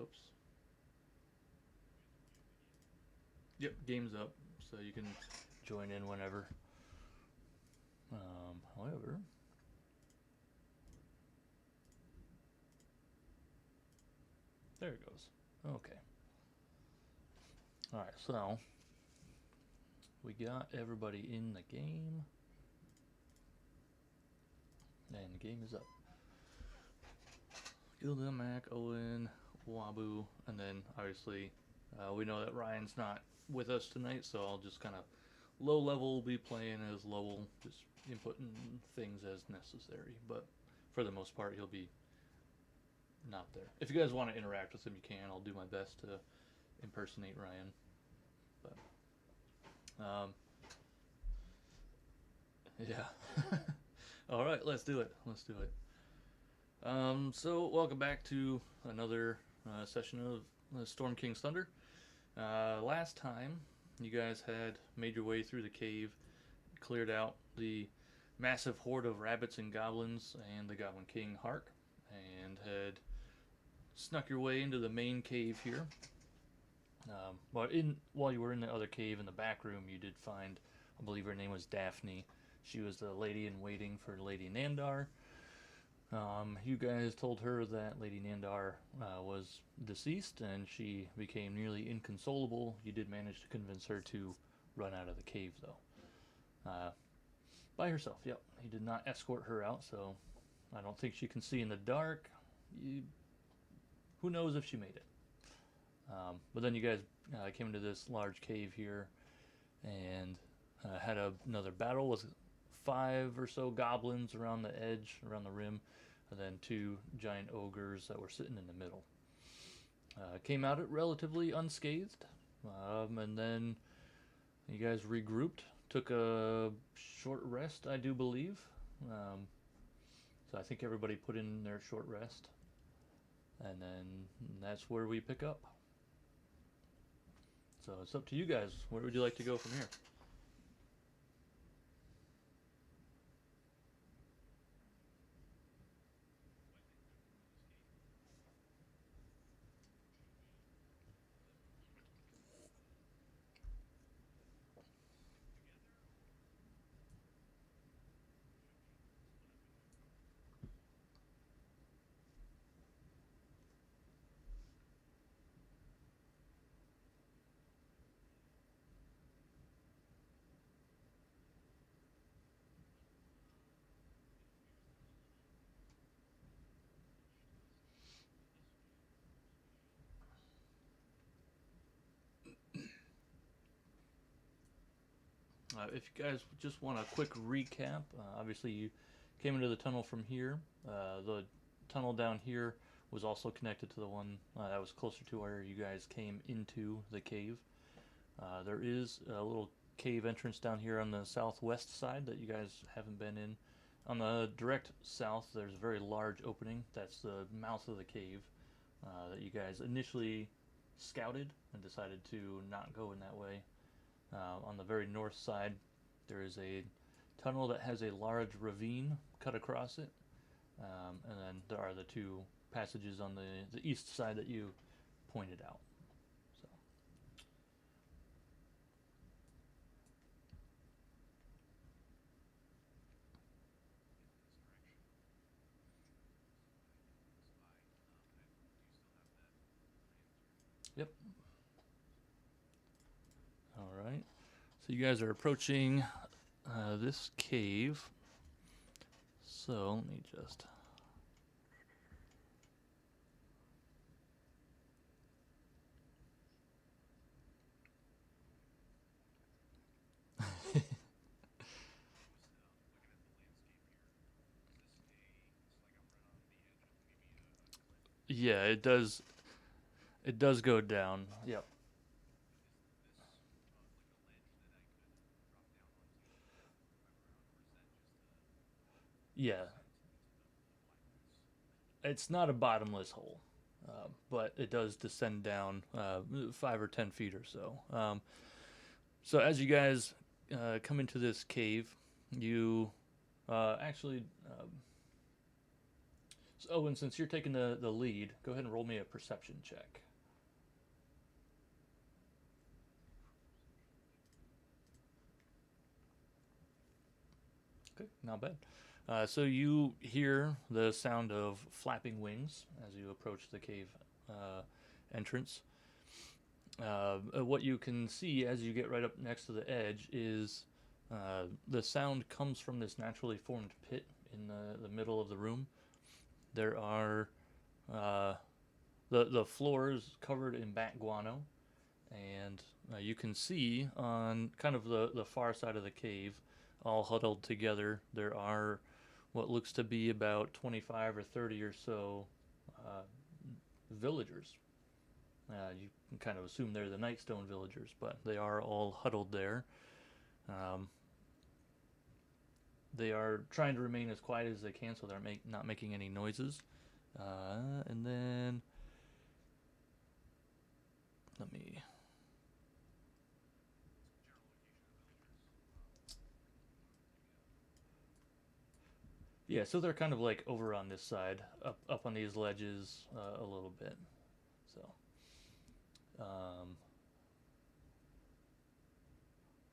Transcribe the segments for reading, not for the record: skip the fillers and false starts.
Oops. Yep, game's up, so you can join in whenever. However, there it goes. Okay. All right, so we got everybody in the game, and the game is up. Gilda, Mac, Owen, Wabu, and then obviously we know that Ryan's not with us tonight, so I'll just kind of low level be playing as Lowell, just inputting things as necessary. But for the most part, he'll be not there. If you guys want to interact with him, you can. I'll do my best to impersonate Ryan. But yeah. All right, let's do it. Let's do it. So welcome back to another session of Storm King's Thunder. Last time, you guys had made your way through the cave, cleared out the massive horde of rabbits and goblins and the Goblin King Hark, and had snuck your way into the main cave here. While you were in the other cave in the back room, you did find, I believe her name was Daphne. She was the lady in waiting for Lady Nandar. You guys told her that Lady Nandar was deceased and she became nearly inconsolable. You did manage to convince her to run out of the cave, though. By herself, yep. He did not escort her out, so I don't think she can see in the dark. You, who knows if she made it? But then you guys came into this large cave here and had another battle with 5 or so goblins around the edge, around the rim, and then 2 giant ogres that were sitting in the middle. Came out it relatively unscathed, and then you guys regrouped, took a short rest, I do believe. So I think everybody put in their short rest, and then that's where we pick up. So it's up to you guys. Where would you like to go from here? If you guys just want a quick recap, obviously you came into the tunnel from here. The tunnel down here was also connected to the one that was closer to where you guys came into the cave. There is a little cave entrance down here on the southwest side that you guys haven't been in. On the direct south, there's a very large opening. That's the mouth of the cave that you guys initially scouted and decided to not go in that way. On the very north side, there is a tunnel that has a large ravine cut across it, and then there are the 2 passages on the east side that you pointed out. So, yep. All right. So you guys are approaching this cave. So let me just. Yeah, it does. It does go down. Yep. Yeah, it's not a bottomless hole, but it does descend down 5 or 10 feet or so. So as you guys come into this cave, you actually So, and since you're taking the lead, go ahead and roll me a perception check. Okay, not bad. So you hear the sound of flapping wings as you approach the cave entrance. What you can see as you get right up next to the edge is the sound comes from this naturally formed pit in the middle of the room. There are the floor is covered in bat guano, and you can see on kind of the far side of the cave, all huddled together, there are what looks to be about 25 or 30 or so uh, villagers. You can kind of assume they're the Nightstone villagers, but they are all huddled there. Um, they are trying to remain as quiet as they can, so they're not making any noises. And then let me. Yeah, so they're kind of like over on this side, up on these ledges a little bit. So, um,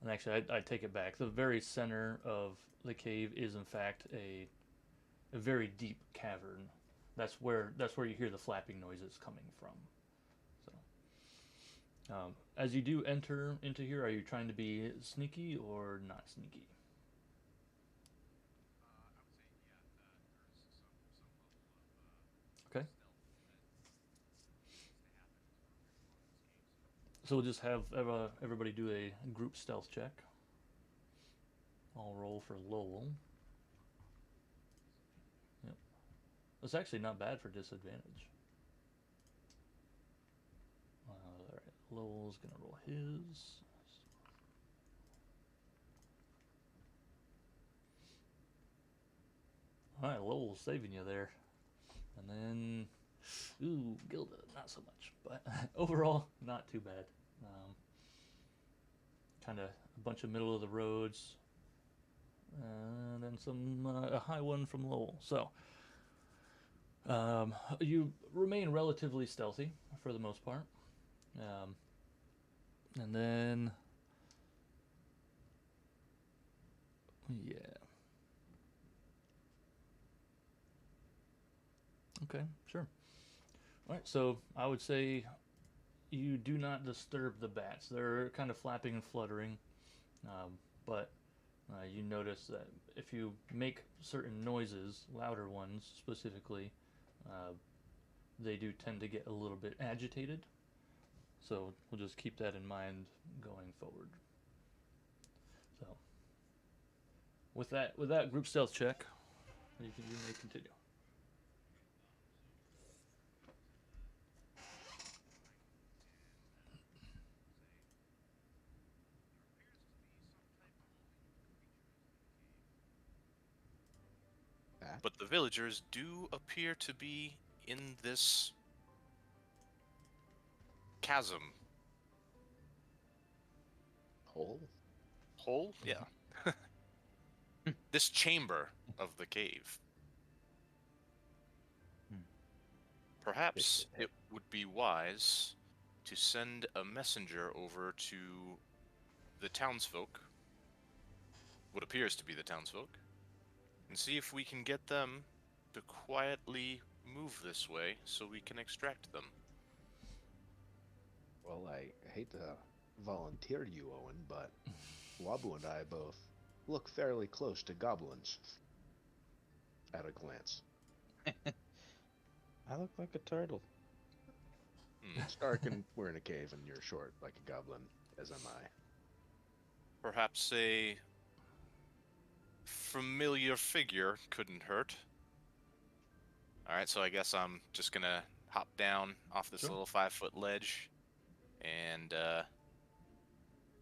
and actually, I take it back. The very center of the cave is in fact a very deep cavern. That's where you hear the flapping noises coming from. So, as you do enter into here, are you trying to be sneaky or not sneaky? Okay. So we'll just have everybody do a group stealth check. I'll roll for Lowell. Yep. That's actually not bad for disadvantage. Alright, Lowell's gonna roll his. Alright, Lowell's saving you there. And then, ooh, Gilda, not so much. But overall, not too bad. Kind of a bunch of middle of the roads. And then a high one from Lowell. So, you remain relatively stealthy for the most part. Um, and then, yeah. Okay, sure. All right, so I would say you do not disturb the bats. They're kind of flapping and fluttering, but you notice that if you make certain noises, louder ones specifically, uh, they do tend to get a little bit agitated. So we'll just keep that in mind going forward. So with that group stealth check, you may continue. Bat? But the villagers do appear to be in this chasm Hole? hole. Yeah, this chamber of the cave. Perhaps it would be wise to send a messenger over to the townsfolk, what appears to be the townsfolk, and see if we can get them to quietly move this way so we can extract them. Well, I hate to volunteer you, Owen, but Wabu and I both look fairly close to goblins at a glance. I look like a turtle. It's dark and we're in a cave and you're short like a goblin, as am I. Perhaps a familiar figure couldn't hurt. Alright, so I guess I'm just gonna hop down off this Sure. little 5-foot ledge and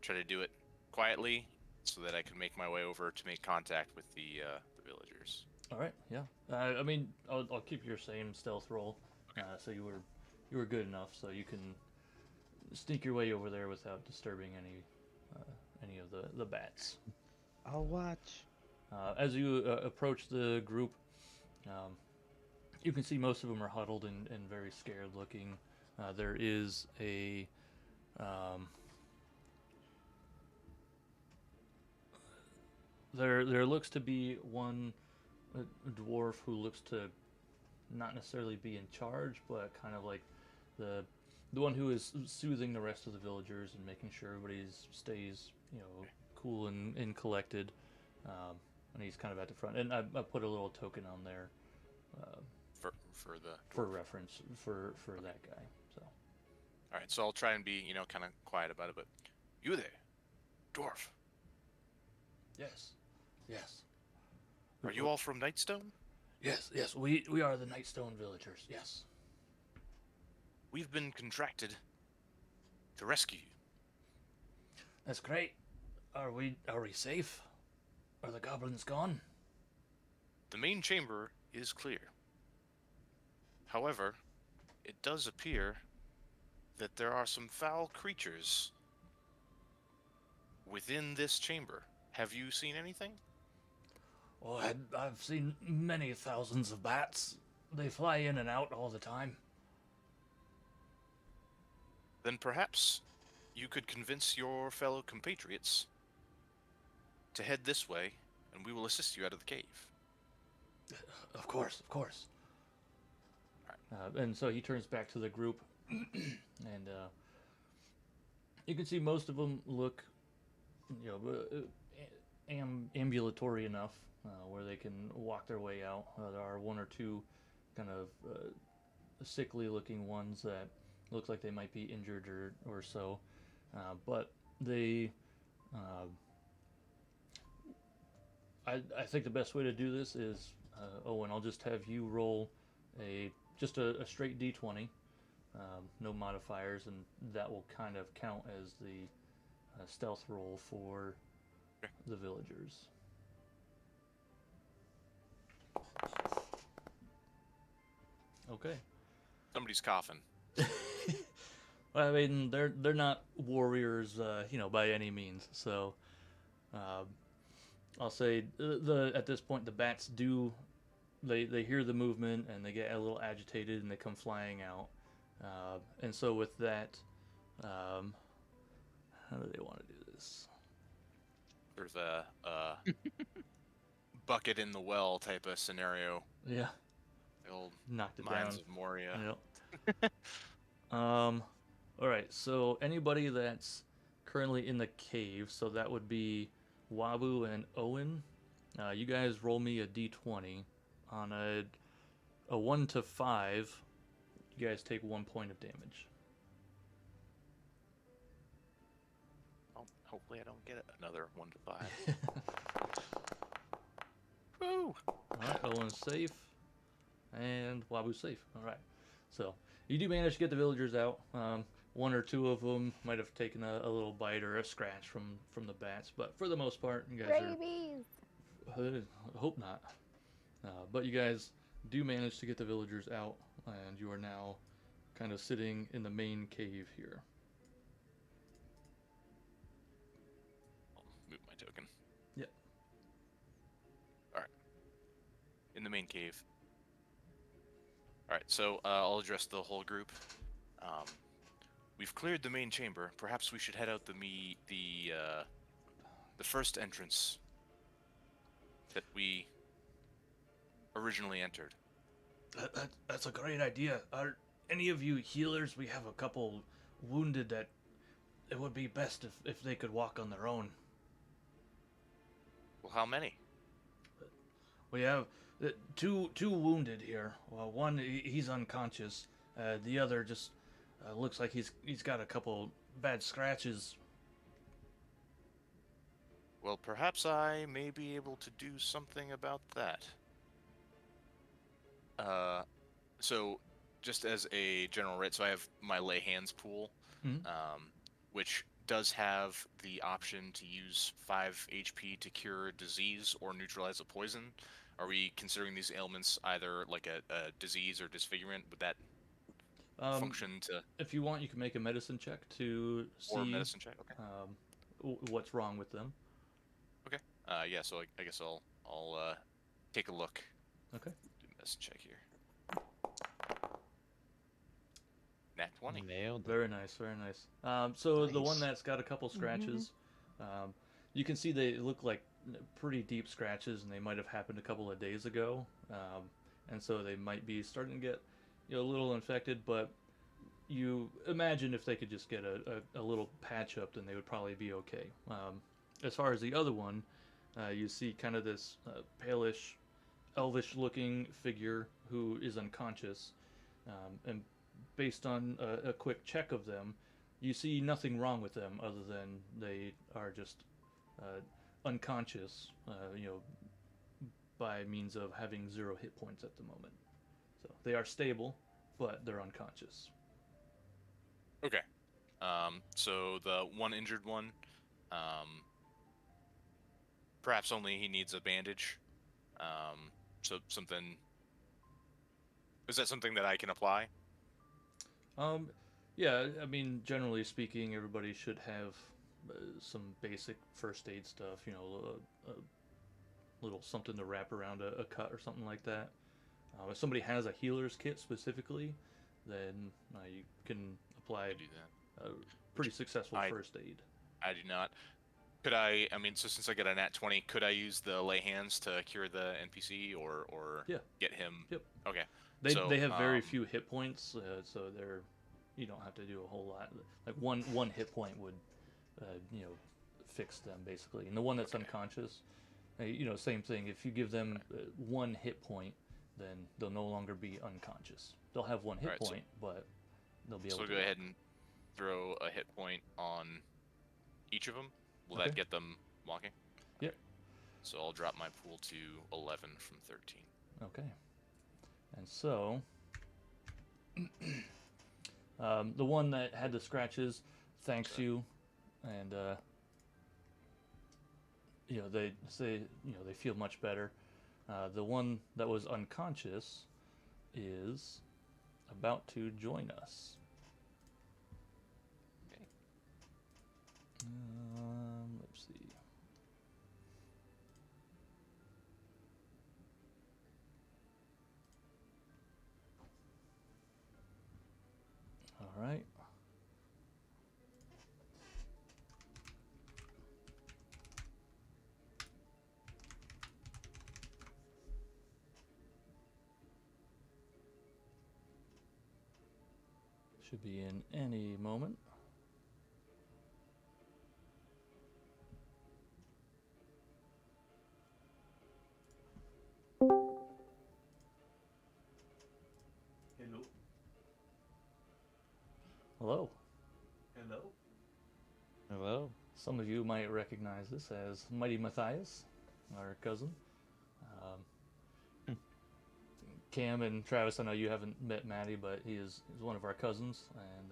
try to do it quietly so that I can make my way over to make contact with the villagers. All right, yeah. I mean, I'll keep your same stealth roll. Okay. So you were good enough, so you can sneak your way over there without disturbing any of the bats. I'll watch. As you approach the group, you can see most of them are huddled and very scared looking. There is a there looks to be one dwarf who looks to not necessarily be in charge, but kind of like the one who is soothing the rest of the villagers and making sure everybody stays, cool and collected. And he's kind of at the front. And I put a little token on there For the for reference for that guy. So All right, so I'll try and be, kind of quiet about it, but you there, dwarf? yes, yes, Are you all from Nightstone? yes. We are the Nightstone villagers. Yes. We've been contracted to rescue you. That's great. Are we safe? Are the goblins gone? The main chamber is clear. However, it does appear that there are some foul creatures within this chamber. Have you seen anything? Oh, I've seen many thousands of bats. They fly in and out all the time. Then perhaps you could convince your fellow compatriots to head this way, and we will assist you out of the cave. Of course. And so he turns back to the group, and you can see most of them look, ambulatory enough where they can walk their way out. There are one or two kind of sickly-looking ones that look like they might be injured or so, but they. I think the best way to do this is, Owen, I'll just have you roll just a straight d20, no modifiers, and that will kind of count as the stealth roll for the villagers. Okay. Somebody's coughing. I mean, they're not warriors, by any means. So, I'll say at this point the bats do. They hear the movement and they get a little agitated and they come flying out. And so with that, how do they want to do this? There's a bucket in the well type of scenario. Yeah. The old Knocked it Mines down. of Moria. Yep. All right. So anybody that's currently in the cave, so that would be Wabu and Owen. You guys roll me a d20. On a 1 to 5, you guys take 1 point of damage. Oh, hopefully I don't get another 1 to 5. Woo! Alright, Owen's safe. And Wabu's safe. Alright. So, you do manage to get the villagers out. One or two of them might have taken a little bite or a scratch from the bats, but for the most part, you guys Rabies! I hope not. But you guys do manage to get the villagers out, and you are now kind of sitting in the main cave here. I'll move my token. Yep. Alright. In the main cave. Alright, so I'll address the whole group. We've cleared the main chamber. Perhaps we should head out the first entrance that we originally entered. That's a great idea. Are any of you healers? We have a couple wounded that it would be best if they could walk on their own. Well, how many? We have two wounded here. Well, one he's unconscious. The other just looks like he's got a couple bad scratches. Well, perhaps I may be able to do something about that. So just as a general rate, so I have my lay hands pool, Mhm. Which does have the option to use 5 HP to cure a disease or neutralize a poison. Are we considering these ailments either like a disease or disfigurement? Would that function to... If you want, you can make a medicine check to see Or medicine check, okay. What's wrong with them. Okay. Yeah, so I guess I'll take a look. Okay. Do a medicine check here. 20. Nailed it. Very nice, very nice. So the one Nice. that's got a couple scratches, you can see they look like pretty deep scratches, and they might have happened a couple of days ago, and so they might be starting to get, a little infected. But you imagine if they could just get a little patch up, then they would probably be okay. As far as the other one, you see kind of this palish, elvish-looking figure who is unconscious, and based on a quick check of them, you see nothing wrong with them other than they are just unconscious, by means of having 0 hit points at the moment. So they are stable, but they're unconscious. Okay. So the one injured one, perhaps only he needs a bandage. So something. Is that something that I can apply? Yeah, I mean, generally speaking, everybody should have some basic first aid stuff, a little something to wrap around a cut or something like that. If somebody has a healer's kit specifically, then you can apply I do that. a pretty successful I- first aid. I do not. Could I? I mean, so since I got a nat 20, could I use the lay hands to cure the NPC or Yeah. get him? Yep. Okay. They have very um, few hit points, so you don't have to do a whole lot. Like one hit point would, fix them basically. And the one that's Okay. unconscious, same thing. If you give them 1 hit point, then they'll no longer be unconscious. They'll have 1 hit Alright, so- point, but they'll be able So to go walk. ahead and throw a hit point on each of them. Will Okay. that get them walking? Yep. So I'll drop my pool to 11 from 13. Okay. And so, the one that had the scratches thanks Sorry. you, and they say they feel much better. The one that was unconscious is about to join us. Okay. Let's see. All right. Should be in any moment. Hello. Hello. Hello. Hello. Some of you might recognize this as Mighty Matthias, our cousin. Cam and Travis, I know you haven't met Maddie, but he's one of our cousins, and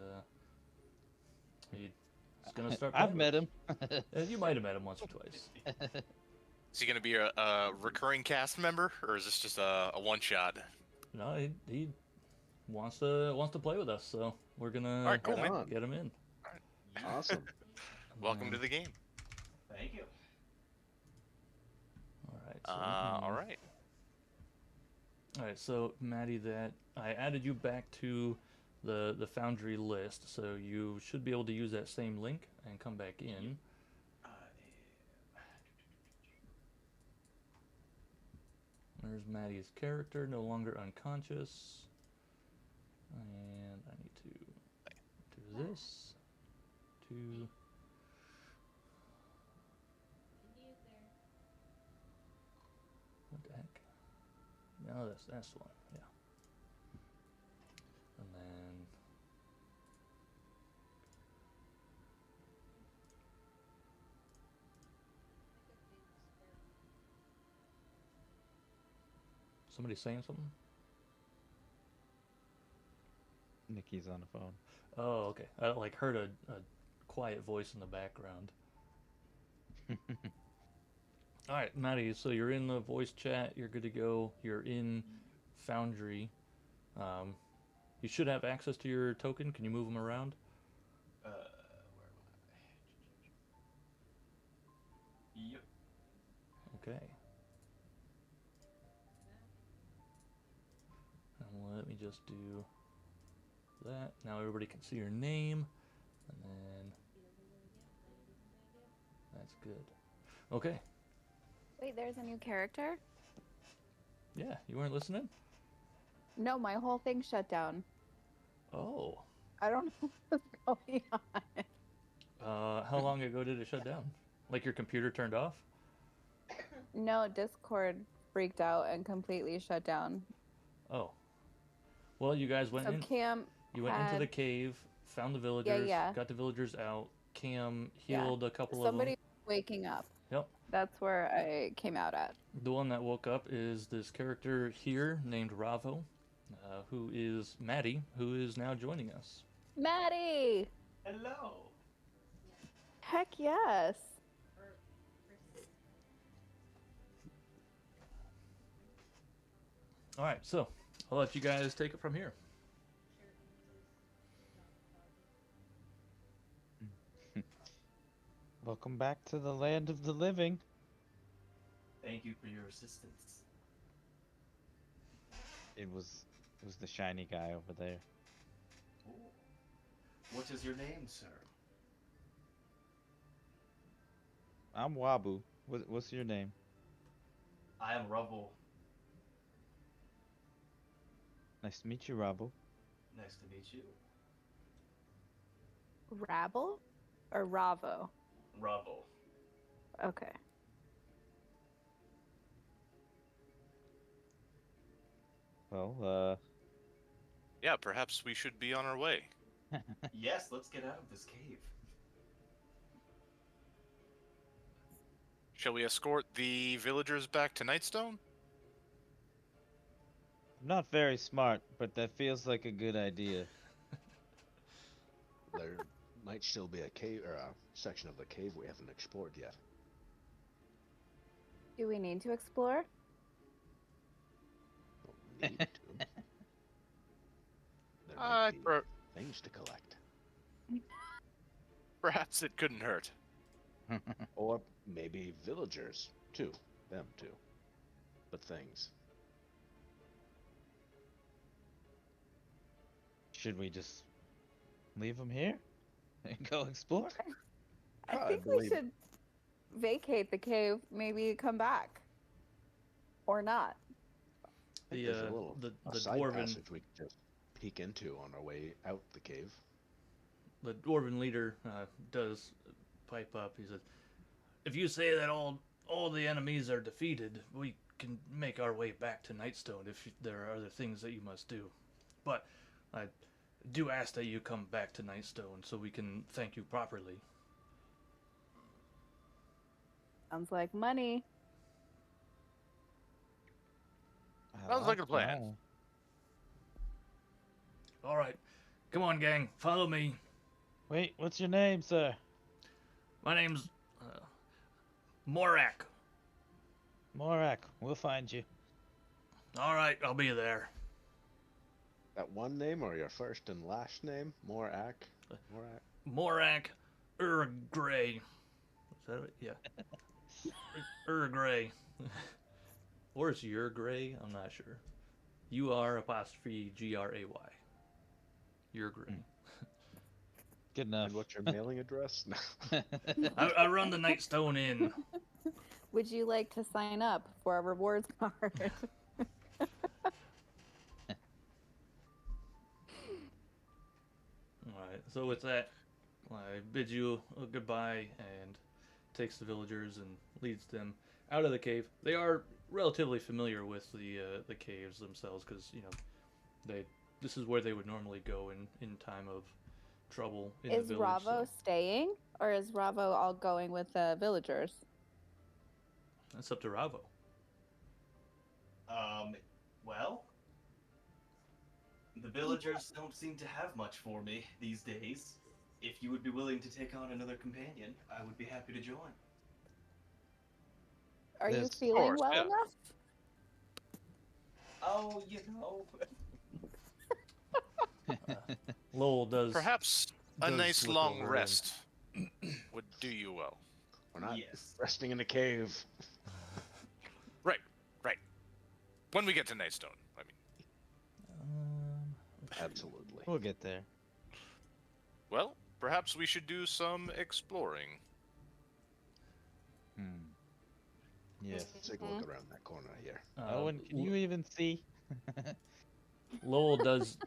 he's gonna start. I've playing met with him. us. You might have met him once or twice. Is he going to be a recurring cast member, or is this just a one shot? No, he wants to play with us, so we're gonna All right, cool, Right man. on. get him in. Awesome. Welcome to the game. Thank you. All right. So let me- All right. All right, so Maddie, that I added you back to the Foundry list, so you should be able to use that same link and come back in. There's Maddie's character, no longer unconscious, and I need to do this to. What the heck? No, that's the one. Yeah. And then somebody saying something? Nikki's on the phone. Oh, okay. I like heard a quiet voice in the background. All right, Maddie. So you're in the voice chat. You're good to go. You're in Foundry. You should have access to your token. Can you move them around? Where am I? Yep. Okay. And let me just do that. Now everybody can see your name. And then that's good. Okay. Wait, there's a new character? Yeah, you weren't listening? No, my whole thing shut down. Oh. I don't know what's going on. How long ago did it shut down? Like your computer turned off? No, Discord freaked out and completely shut down. Oh. Well, you guys went So in. Cam You went into had- the cave, found the villagers, yeah. got the villagers out. Cam Yeah. healed a couple somebody of them. waking up. Yep. That's where I came out at. The one that woke up is this character here named Ravo, who is Maddie, who is now joining us. Maddie! Hello. Heck yes. All right, so I'll let you guys take it from here. Welcome back to the land of the living. Thank you for your assistance. It was the shiny guy over there. Ooh. What is your name, sir? I'm Wabu. What's your name? I am Rubble. Nice to meet you, Rabu. Nice to meet you. Rabble? Or Ravo? Rubble. Okay. Well, Yeah, perhaps we should be on our way. Yes, let's get out of this cave. Shall we escort the villagers back to Nightstone? I'm not very smart, but that feels like a good idea. There might still be a cave or a section of the cave we haven't explored yet. Do we need to explore? Don't need to. There might be things to collect. Perhaps it couldn't hurt. Or maybe villagers, too. Them, too. But things. Should we just leave him here and go explore? I I think we believe- should vacate the cave, maybe come back. Or not. I think The, there's a little the side dwarven passage we could just peek into on our way out the cave. the dwarven leader does pipe up. He says, "If you say that all the enemies are defeated, we can make our way back to Nightstone if there are other things that you must do. But I do ask that you come back to Nightstone so we can thank you properly." Sounds like money. I Sounds like a plan. money. All right, come on, gang, follow me. Wait, what's your name, sir? My name's Morak. Morak. We'll find you. All right, I'll be there. That one name or your first and last name? Morak? Morak? Morak Grey. Is that it? Yeah. Grey. Or is your Gray? I'm not sure. UR''Gray. You're Gray. Good enough. And what's your mailing address? I run the Nightstone Inn. Would you like to sign up for a rewards card? Alright, so with that, I bid you a goodbye and takes the villagers and leads them out of the cave. They are relatively familiar with the caves themselves because, you know, this is where they would normally go in time of trouble in Is the village. Ravo staying? Or is Ravo all going with the villagers? That's up to Ravo. Well, the villagers don't seem to have much for me these days. If you would be willing to take on another companion, I would be happy to join. Are you Yes, of feeling course, well yeah. enough? Oh, you know. Lowell does. Perhaps a does nice look long over rest would do you well. We're not Yes. resting in a cave. Right. When we get to Nightstone, I mean. Um, Absolutely. We'll get there. Well, perhaps we should do some exploring. Yes. Let's take a look around that corner here. Owen, can you even see? Lowell does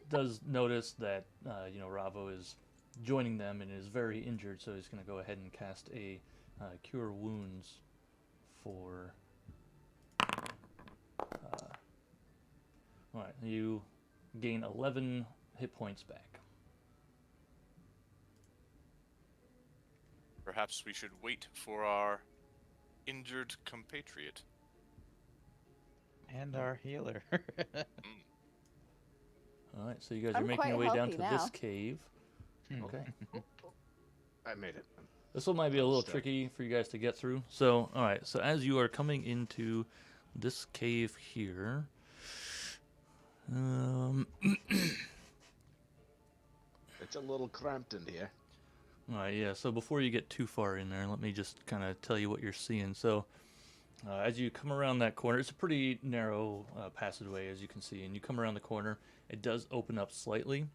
notice that Ravo is joining them and is very injured, so he's going to go ahead and cast a cure wounds for. All right, you gain 11 hit points back. Perhaps we should wait for our injured compatriot. And our healer. All right, so you guys are I'm making your quite way down to healthy this now. cave. Okay. I made it. This one might be a little Step. tricky for you guys to get through. So, all right. So as you are coming into this cave here, It's a little cramped in here. all right, yeah. So before you get too far in there, let me just kind of tell you what you're seeing. So, as you come around that corner, it's a pretty narrow passageway, as you can see, and you come around the corner. It does open up slightly.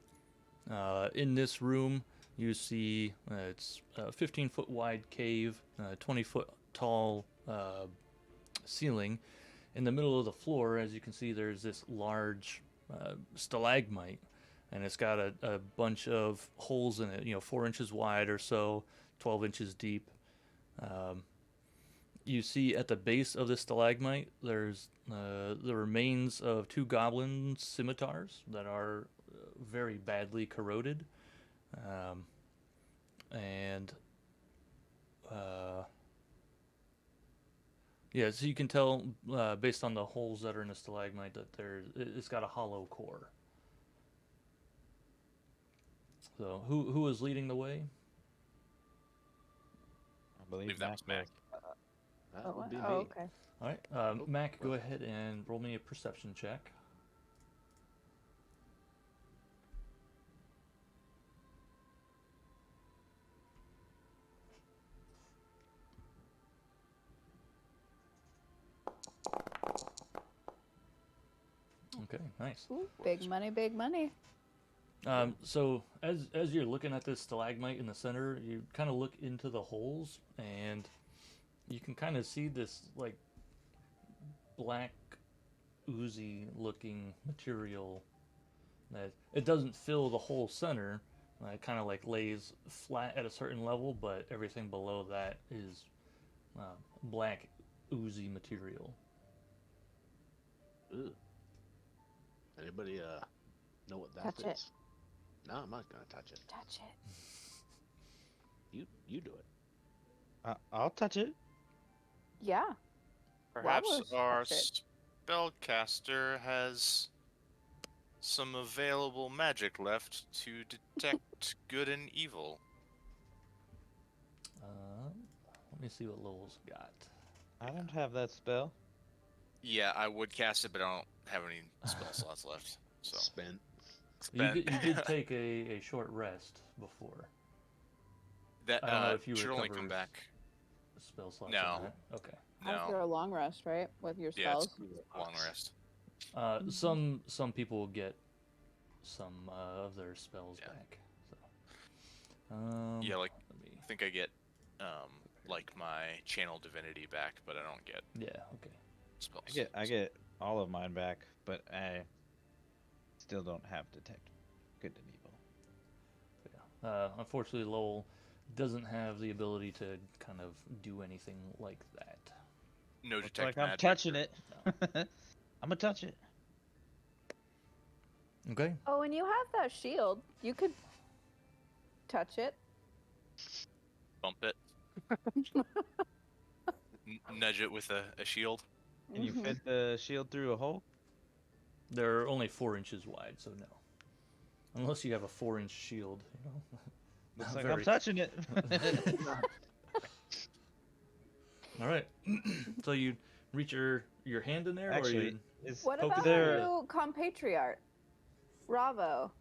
In this room, you see it's a 15-foot wide cave, 20-foot tall ceiling. In the middle of the floor, as you can see, there's this large stalagmite, and it's got a bunch of holes in it, 4 inches wide or so, 12 inches deep. You see at the base of the stalagmite, there's the remains of 2 goblin scimitars that are very badly corroded. Yeah, so you can tell based on the holes that are in the stalagmite that it's got a hollow core. So who is leading the way? I believe that was Mac. That would be me. okay. All right, Mac, go ahead and roll me a perception check. Okay, nice. Ooh, big money, big money. So as you're looking at this stalagmite in the center, you kind of look into the holes, and you can kind of see this like black, oozy looking material that it doesn't fill the whole center. It kind of like lays flat at a certain level, but everything below that is black, oozy material. Ugh. Anybody know what that Touch it. is? No, I'm not gonna touch it. Touch it. You do it. I'll touch it. Yeah. Perhaps was our it? spellcaster has some available magic left to detect good and evil. Let me see what Lowell's got. I don't have that spell. Yeah, I would cast it, but I don't have any spell slots left. So Spent. You did take a short rest before. that I don't know if you should only recover come back. Spell slots. No. on that. Okay. After No, a long rest, right? With your yeah, it's spells. long rest. Some people will get some of their spells Yeah. back. So. Yeah, like let me. I think I get like my channel divinity back, but I don't get Yeah. Okay. spells. I get all of mine back, but I still don't have detect good and evil. Yeah. Unfortunately, Lowell doesn't have the ability to kind of do anything like that. No Looks detect like I'm magic. touching it. I'm gonna touch it. Okay. Oh, and you have that shield. You could touch it. Bump it. Nudge it with a shield. Can you Mhm. fit the shield through a hole? They're only 4 inches wide, so no. Unless you have a 4-inch shield, Looks Not like very- I'm touching it. All right. So you reach your hand in there, or Actually, you? is What Poke about there? you, compatriot? Bravo.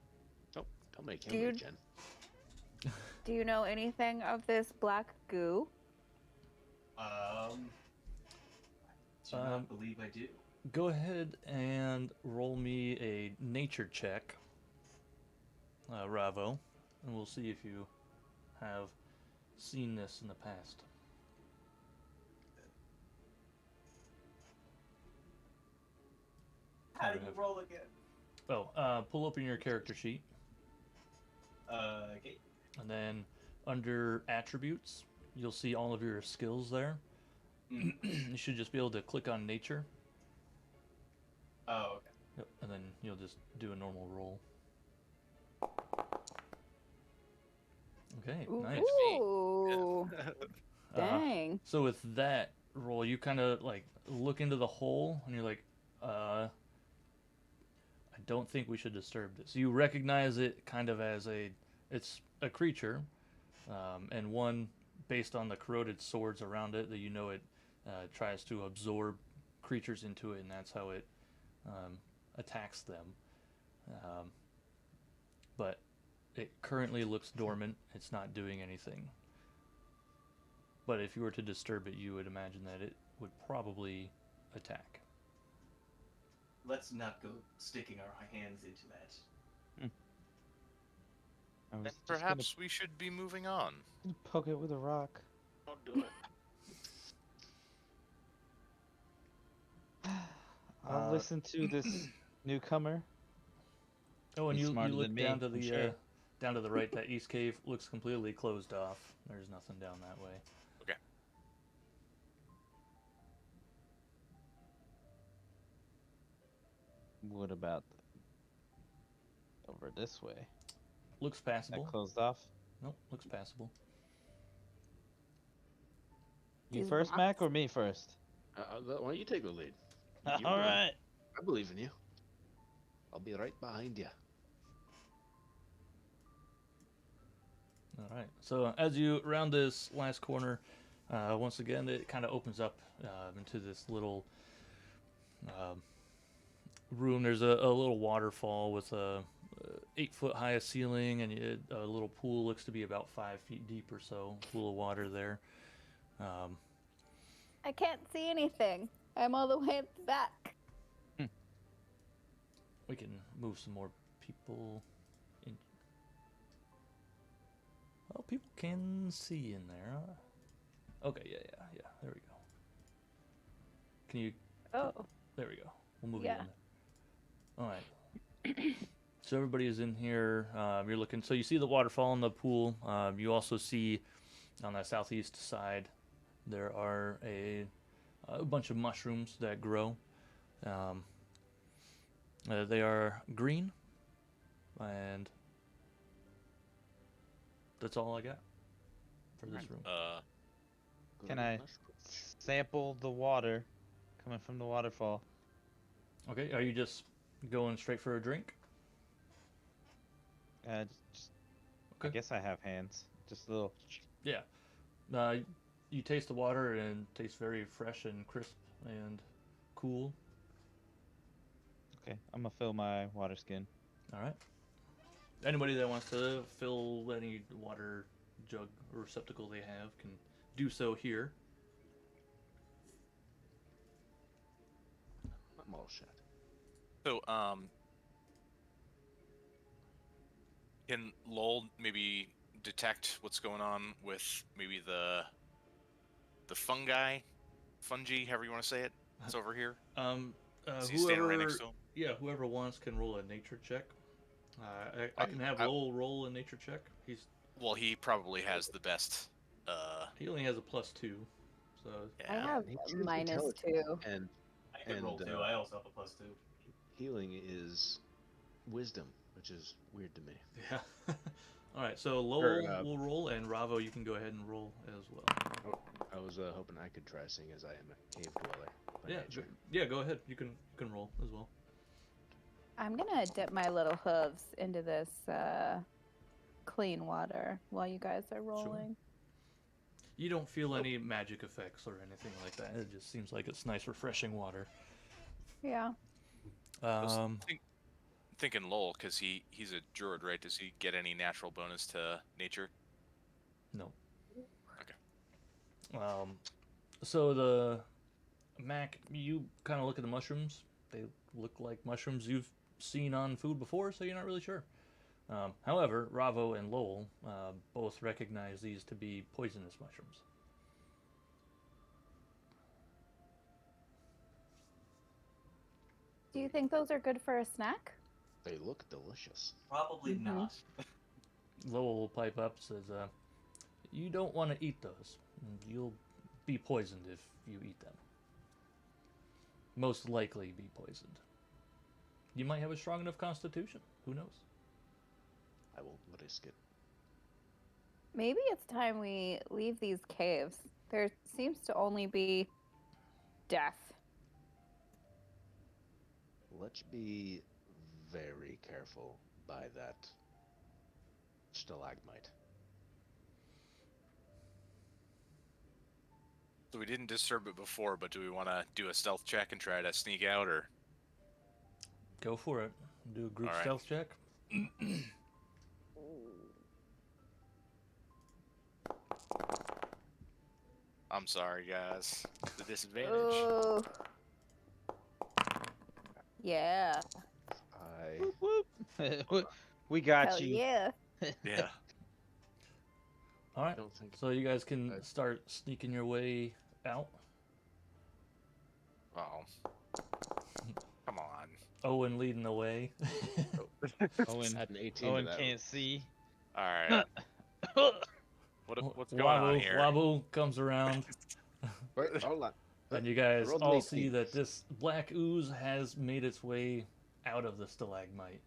Don't make him Dude. reach in. Do you know anything of this black goo? Do not believe I do. Go ahead and roll me a nature check. Ravo, and we'll see if you have seen this in the past. How do you roll again? Oh, pull open your character sheet, Okay. and then under attributes, you'll see all of your skills there. You should just be able to click on nature. Oh, okay. Yep, and then you'll just do a normal roll. Okay, nice. Ooh. Dang. So with that roll, you kind of like look into the hole, and you're like, I don't think we should disturb this. You recognize it kind of as it's a creature, and one based on the corroded swords around it that you know it tries to absorb creatures into it, and that's how it attacks them. But it currently looks dormant. It's not doing anything. But if you were to disturb it, you would imagine that it would probably attack. Let's not go sticking our hands into that. I was Then just perhaps we should be moving on. gonna poke it with a rock. Don't do it. I'll listen to this newcomer. Oh, and He's you smarter look than me, down to I'm the sure. down to the right. That east cave looks completely closed off. There's nothing down that way. Okay. What about over this way? Looks That passable. closed off. Nope, looks passable. You These first, rocks. Mac, or me first? Why don't you take the lead? You All go. right. I believe in you. I'll be right behind you. All right. So as you round this last corner, once again, it kind of opens up into this little room. There's a little waterfall with a 8-foot high ceiling, and a little pool looks to be about 5 feet deep or so. Pool of water there. I can't see anything. I'm all the way at the back. We can move some more people in. Oh, people can see in there. Okay, yeah. There we go. Can you? Oh. There we go. We'll move Yeah. you in there. All right. So everybody is in here. You're looking. So you see the waterfall and the pool. You also see on the southeast side there are a bunch of mushrooms that grow. They are green, and that's all I got for this room. Can I sample the water coming from the waterfall? Okay, are you just going straight for a drink? Just, I Okay. guess I have hands. Just a little. Yeah. You taste the water and it tastes very fresh and crisp and cool. Okay, I'm gonna fill my water skin. All right. Anybody that wants to fill any water jug or receptacle they have can do so here. I'm all shut. So, can Lowell maybe detect what's going on with maybe the fungi, however you want to say it? It's over here. Is he standing right next to him? Yeah, whoever wants can roll a nature check. I can have Lowell roll a nature check. Well, he probably has the best. He only has a +2, so I Yeah. have Nature's -2. intelligence. And I can roll And, 2. I also have a +2. healing is wisdom, which is weird to me. yeah. All right, so Lowell Or, will roll, and Ravo, you can go ahead and roll as well. I was hoping I could try, seeing as I am a cave dweller. by Yeah, nature. go ahead. You can roll as well. I'm gonna dip my little hooves into this clean water while you guys are rolling. You don't feel any magic effects or anything like that. It just seems like it's nice, refreshing water. Yeah. I was thinking Lowell, because he's a druid, right? Does he get any natural bonus to nature? No. Okay. So the Mac, you kind of look at the mushrooms. They look like mushrooms you've seen on food before, so you're not really sure. However, Ravo and Lowell both recognize these to be poisonous mushrooms. Do you think those are good for a snack? They look delicious. Probably Mhm. not. Lowell will pipe up, says, "You don't want to eat those. You'll be poisoned if you eat them. Most likely be poisoned. You might have a strong enough constitution. Who knows?" I won't risk it. Maybe it's time we leave these caves. There seems to only be death. Let's be very careful by that stalagmite. So we didn't disturb it before, but do we want to do a stealth check and try to sneak out, or? Go for it. Do a group All right. stealth check. I'm sorry, guys. The disadvantage. Oh. Yeah. I We got Hell you. yeah. Yeah. All right. don't think. So you guys can I- start sneaking your way out. Oh. Come on. Owen leading the way. Owen, Had an 18 to Owen that. can't see. All right. What's going on Wabu, here? Wabu comes around, Wait, hold on. and you guys rolled an all 18. see that this black ooze has made its way out of the stalagmite.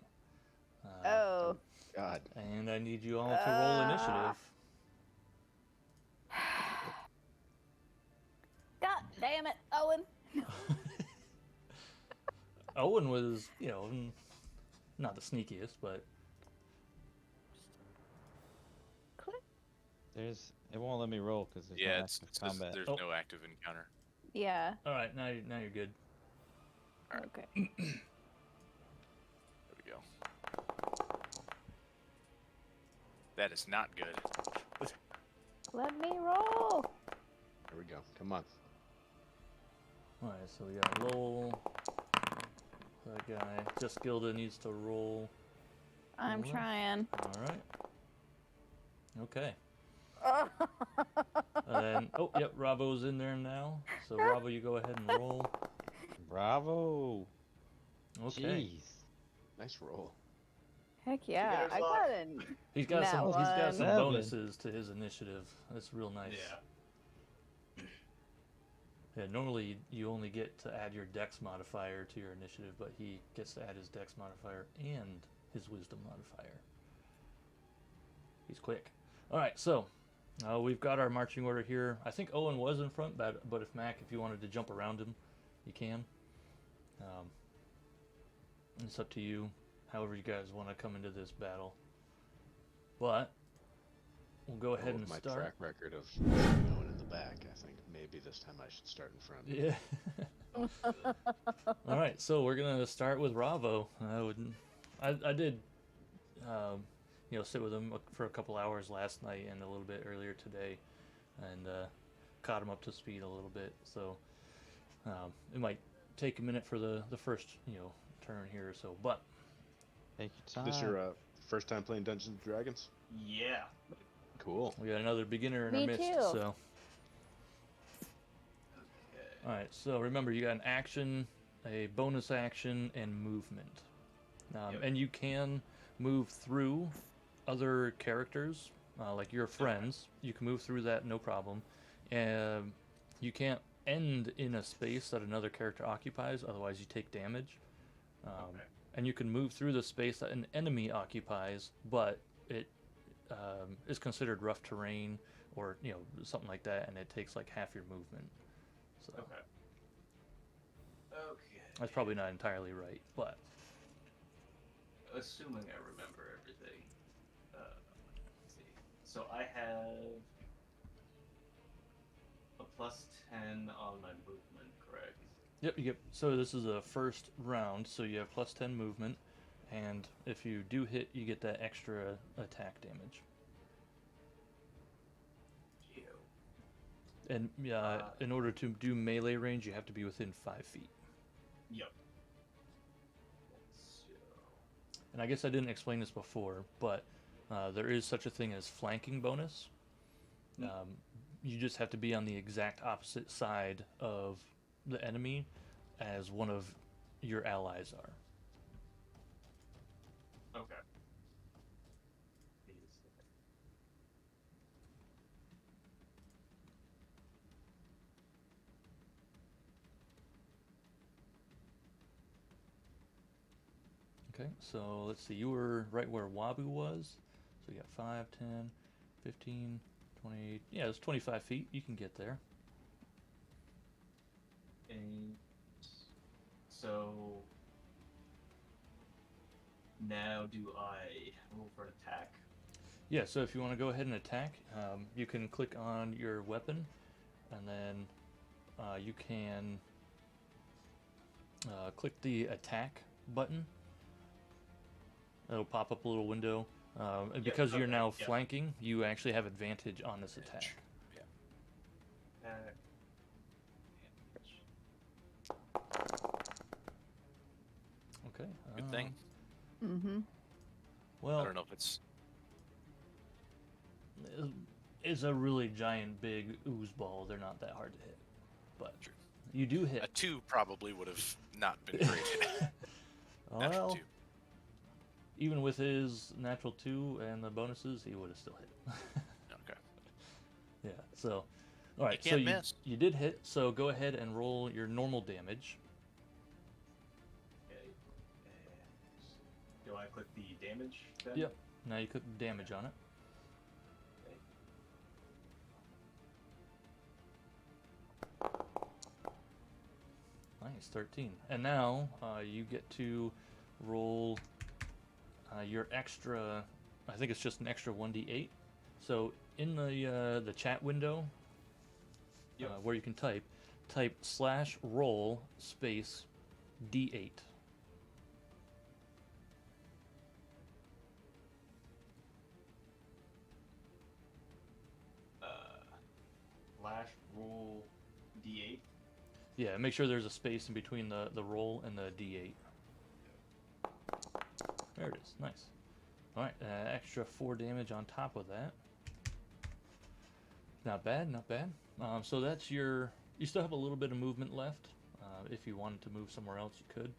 Oh. God. And I need you all to roll initiative. God damn it, Owen. Owen was, not the sneakiest, but Click. It won't let me roll because there's Yeah, no it's, active it says combat. there's Oh. no active encounter. Yeah. all right, now you're good. Alright. Okay. There we go. That is not good. Let me roll. Here we go. Come on. All right, so we got Lowell. That guy. Just Gilda needs to roll. I'm Alright. trying. All right. Okay. Oh. And then, yep, Ravo's in there now. So Ravo, you go ahead and roll. Bravo. Okay. Jeez. Nice roll. Heck yeah. Beginner's I luck. got an. He's got Nat some. He's got one. some 7. bonuses to his initiative. That's real nice. Yeah. Yeah, normally you only get to add your dex modifier to your initiative, but he gets to add his dex modifier and his wisdom modifier. He's quick. All right, so we've got our marching order here. I think Owen was in front, but if Mac, if you wanted to jump around him, you can. It's up to you, however you guys want to come into this battle. But we'll go ahead and my start. track record of going in the back, I think maybe this time I should start in front. Yeah. All right, so we're gonna start with Ravo. I did, sit with him for a couple hours last night and a little bit earlier today, and caught him up to speed a little bit. So it might take a minute for the first turn here or so, but Take your time. This your first time playing Dungeons and Dragons? Yeah. Cool. we got another beginner in Me our midst. too. So Okay. all right, so remember you got an action, a bonus action, and movement. Yep. And you can move through other characters, like your friends. You can move through that, no problem. You can't end in a space that another character occupies, otherwise you take damage. Okay. And you can move through the space that an enemy occupies, but it is considered rough terrain or something like that, and it takes like half your movement. So Okay. Okay. that's probably not entirely right, but Assuming I remember everything. Let's see. So I have a +10 on my movement, correct? yep, you get. So this is a first round, so you have +10 movement, and if you do hit, you get that extra attack damage. Ew. And in order to do melee range, you have to be within 5 feet. Yep. and I guess I didn't explain this before, but there is such a thing as flanking bonus. You just have to be on the exact opposite side of the enemy as one of your allies are. Okay. Okay, so let's see. You were right where Wabu was. So you got 5, 10, 15, 28. Yeah, it's 25 feet. You can get there. And so now do I roll for an attack? Yeah, so if you want to go ahead and attack, you can click on your weapon, and then you can click the attack button. It'll pop up a little window. And because you're okay, now yep. flanking, you actually have advantage on this attack. Attack. Okay. Good thing. Mm-hmm. Well, I don't know if it's it's a really giant, big ooze ball. They're not that hard to hit, but True. you do hit. a 2 probably would have not been great. Natural Well, 2. even with his natural 2 and the bonuses, he would have still hit. Okay. Yeah. So, all right. So can't miss. you did hit. So go ahead and roll your normal damage. Okay. And do I click the damage then? Yep. Now you click damage on it. Nice, 13. And now you get to roll your extra. I think it's just an extra 1d8. So in the chat window, Yep. where you can type /roll space d8. Slash roll d8. Yeah, make sure there's a space in between the roll and the d8. There it is. Nice. All right, extra 4 damage on top of that. Not bad, not bad. So that's your. You still have a little bit of movement left. If you wanted to move somewhere else, you could.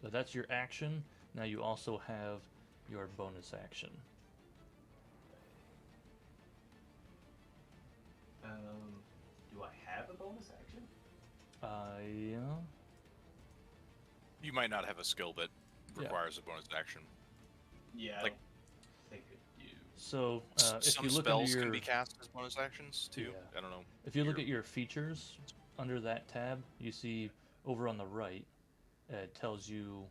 So that's your action. Now you also have your bonus action. Do I have a bonus action? Yeah. You might not have a skill that Yeah. requires a bonus action. Yeah. Like- I don't think I do. So if Some you look spells under your, can be cast as bonus actions too. Yeah. I don't know. if you look your- at your features under that tab, you see over on the right, it tells you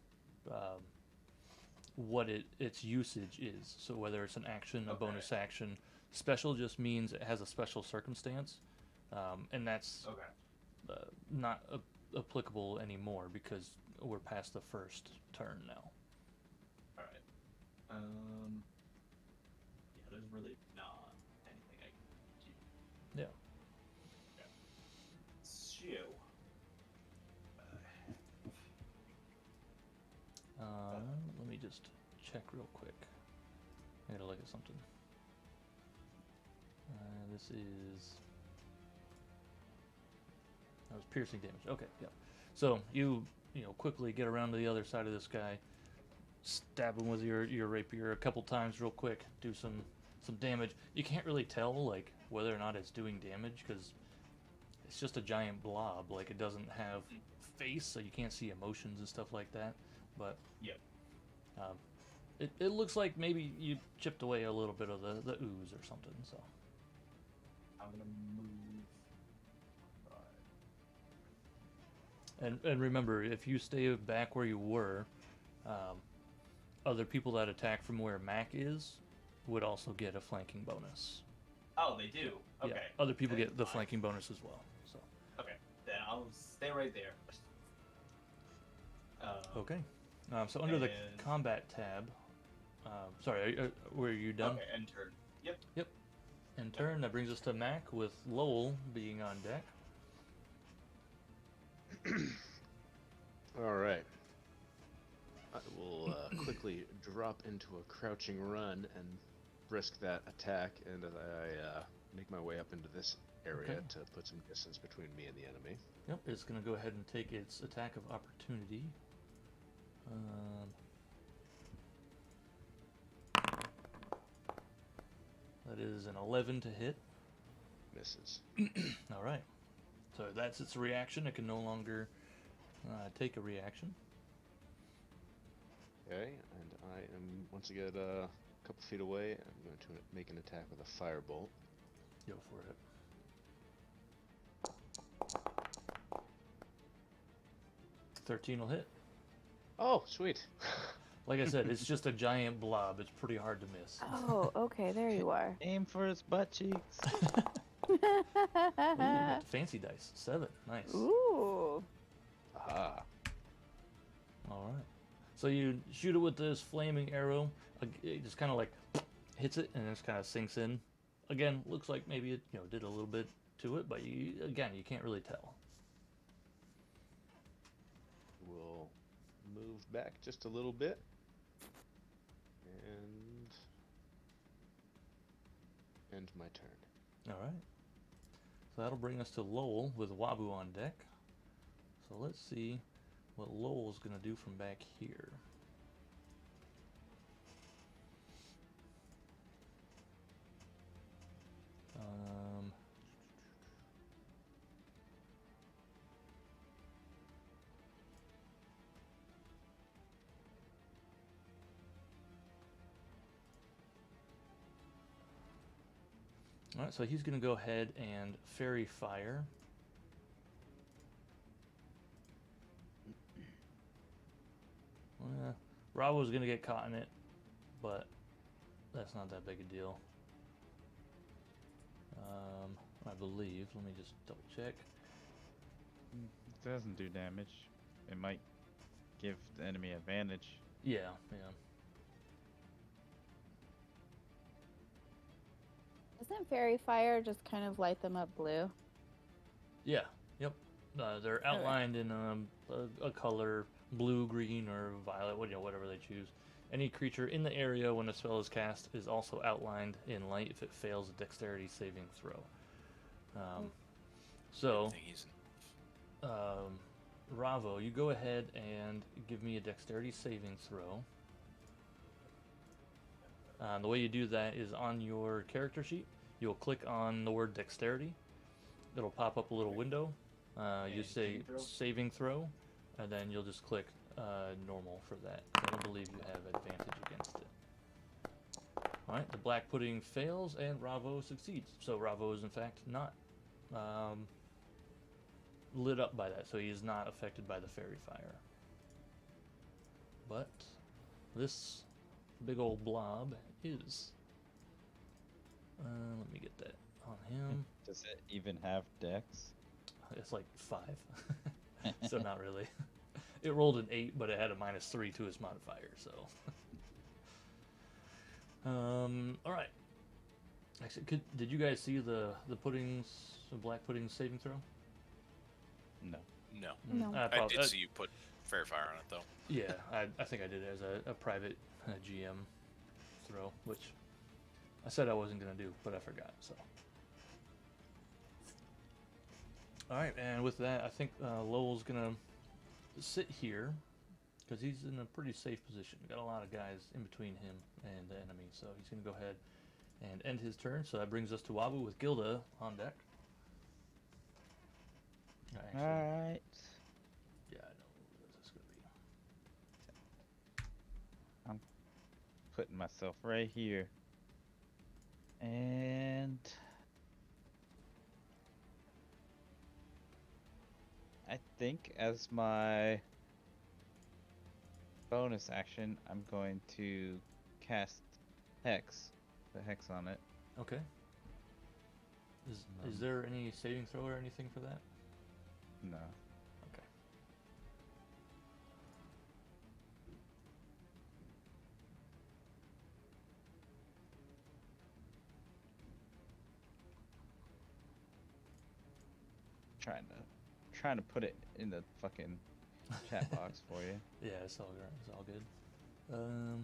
what its usage is. So whether it's an action, a Okay. bonus action, special just means it has a special circumstance, and that's Okay. not applicable anymore because we're past the first turn now. All right. Yeah, there's really not anything I can do. Yeah. Okay. So. Let me just check real quick. I gotta look at something. This is. That was piercing damage. Okay, yeah. So you quickly get around to the other side of this guy, stab him with your rapier a couple times real quick, do some damage. You can't really tell like whether or not it's doing damage because it's just a giant blob. Like it doesn't have face, so you can't see emotions and stuff like that. But Yep. it looks like maybe you chipped away a little bit of the ooze or something. So I'm gonna move. and remember, if you stay back where you were, other people that attack from where Mac is would also get a flanking bonus. Oh, they do. Okay. Yeah, other people Then get the fine. flanking bonus as well. So Okay. Then I'll stay right there. okay. So under the And- combat tab, sorry, were you done? Okay. End turn. Yep. In turn, that brings us to Mac with Lowell being on deck. All right. I will quickly drop into a crouching run and risk that attack, and I make my way up into this area Okay. to put some distance between me and the enemy. Yep, it's going to go ahead and take its attack of opportunity. That is an 11 to hit. Misses. All right. So that's its reaction. It can no longer take a reaction. Okay, and I am once again a couple feet away. I'm going to make an attack with a firebolt. Go for it. 13 will hit. Oh, sweet. Like I said, it's just a giant blob. It's pretty hard to miss. Oh, okay, there you are. Aim for his butt cheeks. Ooh, got the fancy dice. 7. Nice. Ooh. Ah. All right. So you shoot it with this flaming arrow. It just kind of like hits it and it just kind of sinks in. Again, looks like maybe it did a little bit to it, but you can't really tell. We'll move back just a little bit. And end my turn. All right. So that'll bring us to Lowell with Wabu on deck. So let's see what Lowell's going to do from back here. All right, so he's going to go ahead and Fairy Fire. Bravo's going to get caught in it, but that's not that big a deal. I believe. Let me just double check. It doesn't do damage. It might give the enemy advantage. Yeah. Doesn't fairy fire just kind of light them up blue? Yeah, yep. They're outlined in a color, blue, green, or violet, whatever they choose. Any creature in the area when a spell is cast is also outlined in light if it fails a dexterity saving throw. So, Thing he's Ravo, you go ahead and give me a dexterity saving throw. The way you do that is on your character sheet, you'll click on the word dexterity. It'll pop up a little window. You say saving throw? saving throw, and then you'll just click normal for that. I don't believe you have advantage against it. Alright, the black pudding fails and Ravo succeeds. So Ravo is in fact not lit up by that, so he is not affected by the fairy fire. But this big old blob is. Let me get that on him. Does it even have dex? It's like 5, so not really. It rolled an 8, but it had a -3 to its modifier. So, all right. Actually, did you guys see the black pudding saving throw? No. no. No. I did see you put Fair Fire on it though. Yeah, I think I did it as a private GM throw, which I said I wasn't gonna do, but I forgot. So, all right, and with that, I think Lowell's gonna sit here because he's in a pretty safe position. Got a lot of guys in between him and the enemy, so he's gonna go ahead and end his turn. So that brings us to Wabu with Gilda on deck. Actually, Alright. yeah, I know what this is gonna be. Putting myself right here. And I think as my bonus action, I'm going to cast Hex. Put Hex on it. Okay. Is there any saving throw or anything for that? No. Okay. Trying to put it in the fucking chat box for you. Yeah, it's all good. It's all good. Hmm.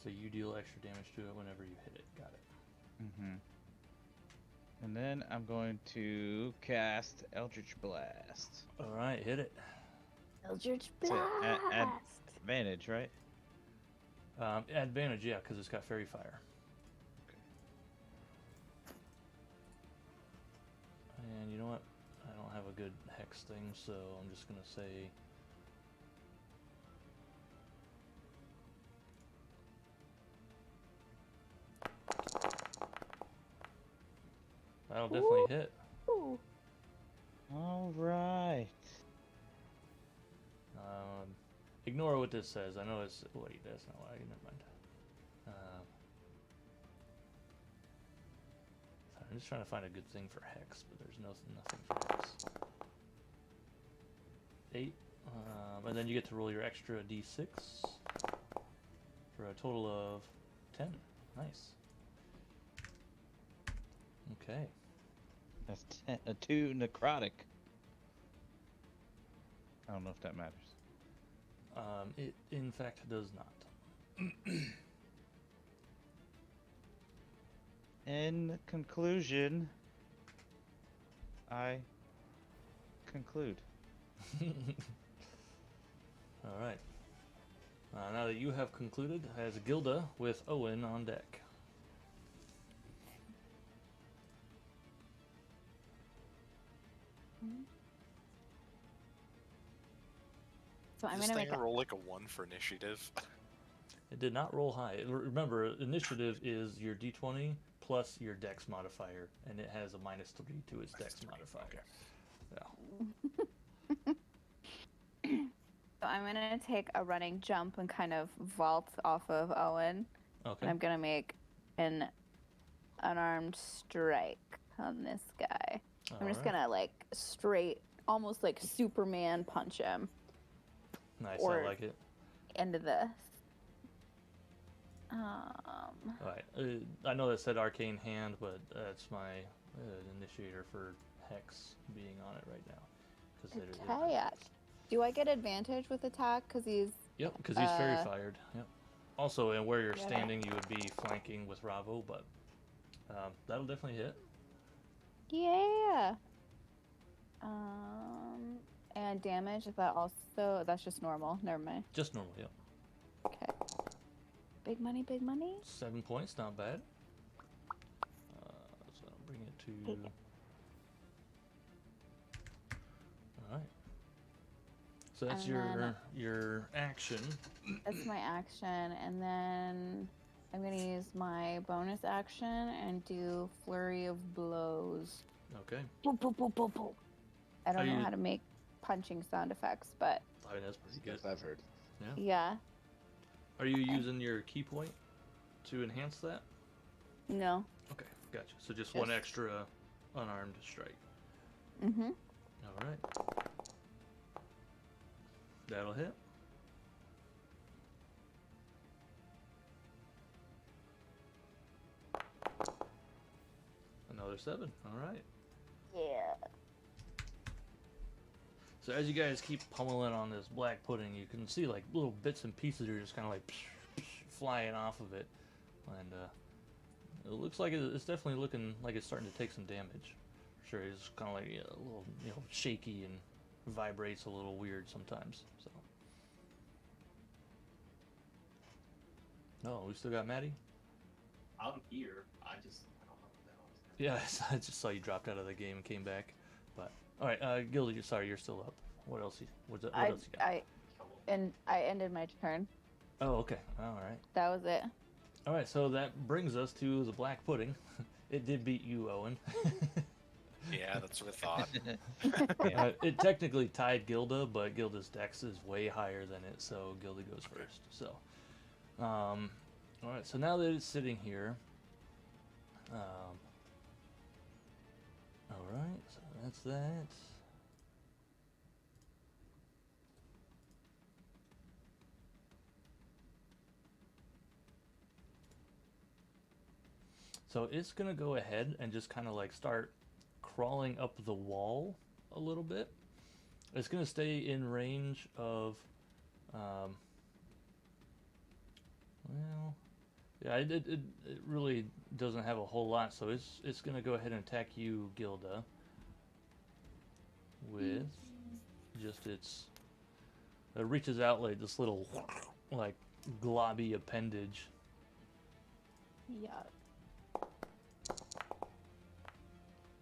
So you deal extra damage to it whenever you hit it. Got it. Mm-hmm. And then I'm going to cast Eldritch Blast. All right, hit it. Eldritch So, Blast. Advantage, right? Advantage, yeah, because it's got fairy fire. And you know what? I don't have a good hex thing, so I'm just gonna say. That'll definitely hit. Ooh. All right. Ignore what this says. I know it's. Wait, that's not why. Never mind. I'm just trying to find a good thing for hex, but there's nothing for hex. 8. And then you get to roll your extra d6 for a total of 10. Nice. Okay. That's 2 necrotic. I don't know if that matters. It in fact does not. In conclusion, I conclude. All right. Now that you have concluded, has Gilda with Owen on deck. So I'm Is this gonna thing make a roll like a 1 for initiative? It did not roll high. Remember, initiative is your d20 plus your dex modifier, and it has a -3 to its dex modifier. Yeah. So I'm gonna take a running jump and kind of vault off of Owen, Okay. and I'm gonna make an unarmed strike on this guy. I'm just gonna like straight, almost like Superman punch him Nice. or- I like it. into this. All right. I know that said arcane hand, but that's my initiator for hex being on it right now. Okay. Do I get advantage with attack? Cause he's Yep, because he's fairy Uh, fired. Yep. Also, and where you're Yeah. standing, you would be flanking with Ravo, but that'll definitely hit. yeah. And damage. Is that also? That's just normal. Never mind. Just normal. Yep. Okay. Big money. Big money. 7 points, not bad. So I'll bring it to. Take it. All right. So that's And then- your action. That's my action, and then I'm gonna use my bonus action and do flurry of blows. Okay. Boop, boop, boop, boop, boop. I Are don't know you- how to make punching sound effects, but I mean, that's pretty good. Yes, I've heard. yeah. Are you using your key point to enhance that? No. Okay, gotcha. So just one Just- extra unarmed strike. Mm-hmm. All right. That'll hit. Another 7. All right. Yeah. So as you guys keep pummeling on this black pudding, you can see like little bits and pieces are just kind of like flying off of it, and it looks like it's definitely looking like it's starting to take some damage. Sure, it's kind of like a little, shaky and vibrates a little weird sometimes. So. No, we still got Maddie. I'm here. I don't know what the hell is Yeah, I just saw you dropped out of the game and came back. But all right, Gildy, sorry, you're still up. What else? What else you got? I ended my turn. Oh, okay. All right. That was it. All right. So that brings us to the black pudding. It did beat you, Owen. Yeah, that's what I thought. It technically tied Gilda, but Gilda's dex is way higher than it, so Gilda goes first. So, all right. So now that it's sitting here, all right. So that's that. So it's gonna go ahead and just kind of like start crawling up the wall a little bit. It's gonna stay in range of, well, yeah, it really doesn't have a whole lot. So it's gonna go ahead and attack you, Gilda, with just its. It reaches out like this little, like globby appendage. Yeah.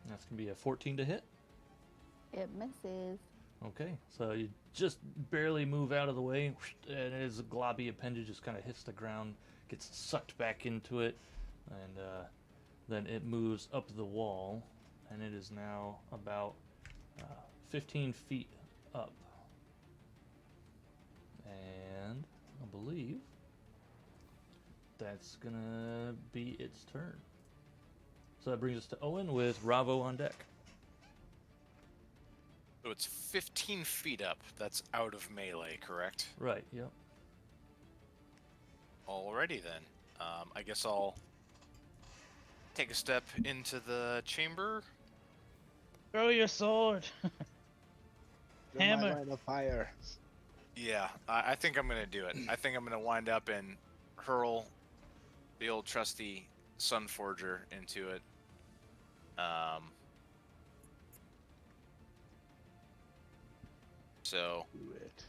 That's gonna be a 14 to hit. It misses. Okay, so you just barely move out of the way, and his globby appendage just kind of hits the ground, gets sucked back into it, and then it moves up the wall, and it is now about 15 feet up. And I believe that's gonna be its turn. So that brings us to Owen with Ravo on deck. So it's 15 feet up. That's out of melee, correct? Right, yep. Alrighty then. I guess I'll take a step into the chamber. Throw your sword. You're Hammer. my line of fire. Yeah, I think I'm gonna do it. I think I'm gonna wind up and hurl the old trusty Sunforger into it. So Do it.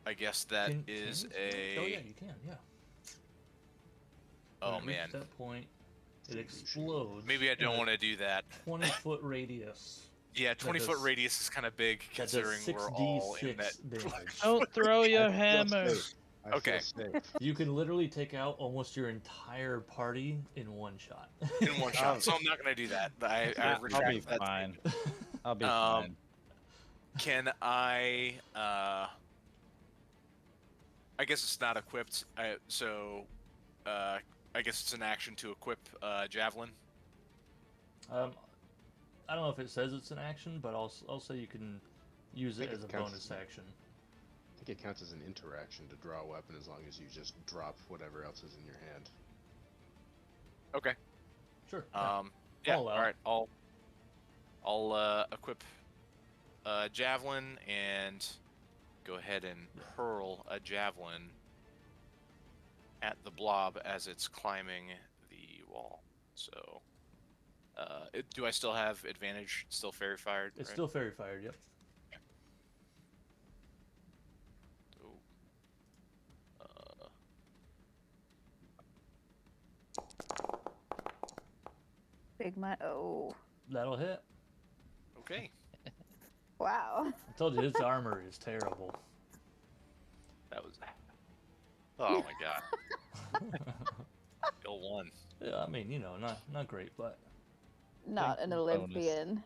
I guess that Can is you? a. Oh yeah, you can. Yeah. Oh When it reaches man, that point, it explodes. maybe I in don't a want to do that. 20-foot radius. Yeah, 20-foot does- radius is kind of big That does considering we're all in that. 6d6 damage. Don't throw your I feel hammer. safe. I feel Okay. safe. You can literally take out almost your entire party in one shot. In one shot, so I'm not gonna do that. I I'll be retract that. fine. I'll be Um, fine. Can I? I guess it's not equipped. I guess it's an action to equip javelin. I don't know if it says it's an action, but I'll say you can use it think as a it counts bonus as- action. I think it counts as an interaction to draw a weapon as long as you just drop whatever else is in your hand. Okay. Sure. yeah. Yeah. I'll allow All it. right. I'll equip javelin and go ahead and hurl a javelin at the blob as it's climbing the wall. So, do I still have advantage? It's still fairy fired. It's right? still fairy fired. Yep. So, Big my Oh. That'll hit. okay. Wow. I told you its armor is terrible. That was. Oh my god. Kill one. Yeah, I mean, not great, but Not an Thankful bonus. Olympian.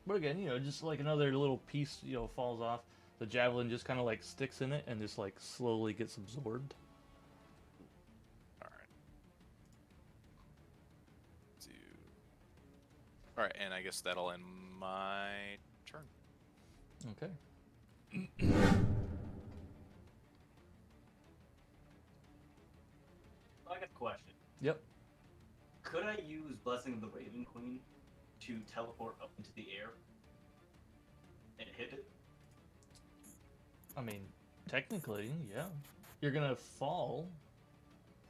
again, just like another little piece, falls off. The javelin just kind of like sticks in it and just like slowly gets absorbed. All right. All right, and I guess that'll end my turn. Okay. I got a question. Yep. Could I use Blessing of the Raven Queen to teleport up into the air and hit it? I mean, technically, yeah. You're gonna fall.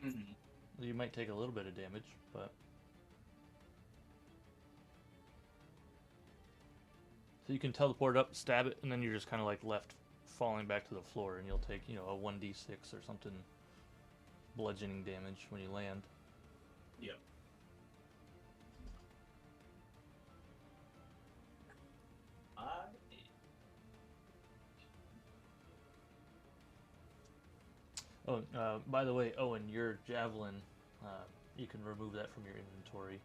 Mm-hmm. You might take a little bit of damage, but so you can teleport up, stab it, and then you're just kind of like left falling back to the floor, and you'll take a 1d6 or something bludgeoning damage when you land. Yep. Oh, by the way, Owen, your javelin, you can remove that from your inventory.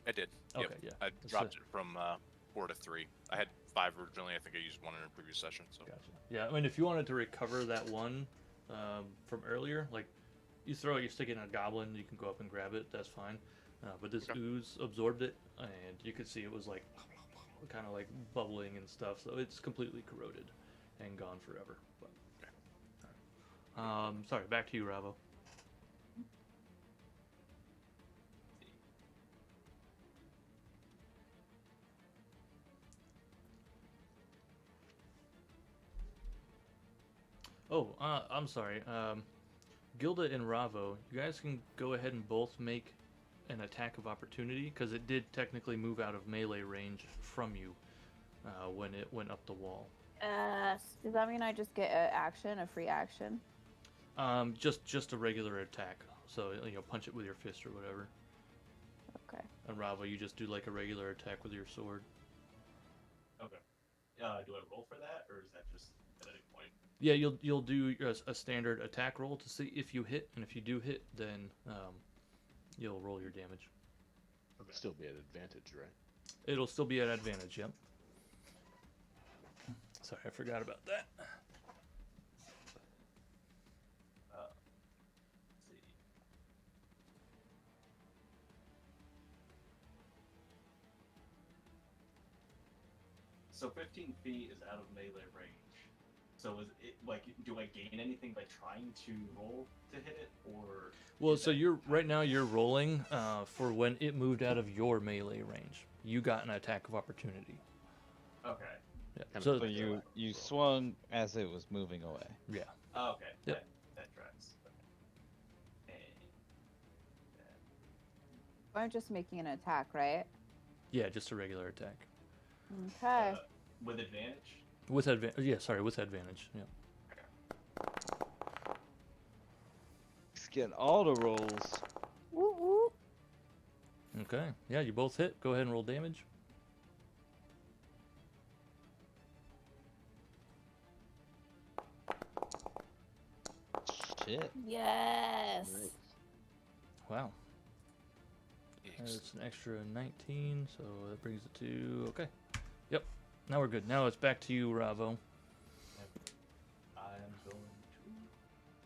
I did. Okay, Yep. yeah. I That's dropped it from 4 to 3. I had 5 originally. I think I used 1 in a previous session. So. Gotcha. Yeah, I mean, if you wanted to recover that one from earlier, like you throw it, you stick it in a goblin, you can go up and grab it. That's fine. But this Okay. ooze absorbed it, and you could see it was like kind of like bubbling and stuff. So it's completely corroded and gone forever. But sorry, back to you, Ravo. Oh, I'm sorry. Gilda and Ravo, you guys can go ahead and both make an attack of opportunity because it did technically move out of melee range from you when it went up the wall. Does that mean I just get an action, a free action? Just a regular attack. So punch it with your fist or whatever. Okay. And Ravo, you just do like a regular attack with your sword. Okay. Do I roll for that, or is that just at any point? Yeah, you'll do a standard attack roll to see if you hit, and if you do hit, then you'll roll your damage. It'll still be at advantage, right? It'll still be at advantage. Yep. Sorry, I forgot about that. Let's see. So 15 feet is out of melee range. So is it like, do I gain anything by trying to roll to hit it, or? Well, is so that- you're right now you're rolling for when it moved out of your melee range. You got an attack of opportunity. Okay. Yeah. Kind So of So you roll. swung as it was moving away. yeah. Oh, okay. Yep. That tracks. Okay. And I'm just making an attack, right? Yeah, just a regular attack Okay. with advantage. with advantage. Yeah, sorry, with advantage. Yeah. He's getting all the rolls. Woo woo. Okay. Yeah, you both hit. Go ahead and roll damage. Shit. Yes. Nice. Wow. That's an extra 19, so that brings it to okay. Yep. Now we're good. Now it's back to you, Ravo. I am going to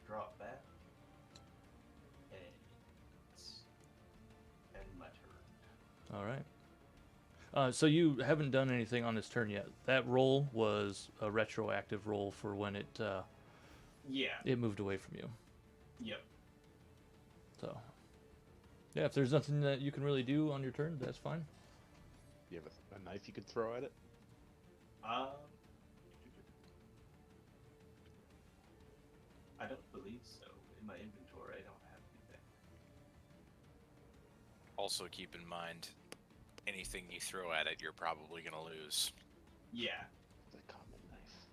drop that. And end my turn. All right. So you haven't done anything on this turn yet. That roll was a retroactive roll for when Yeah. it moved away from you. Yep. So, yeah, if there's nothing that you can really do on your turn, that's fine. You have a knife you could throw at it? I don't believe so. In my inventory, I don't have anything. Also, keep in mind, anything you throw at it, you're probably gonna lose. Yeah. The common knife.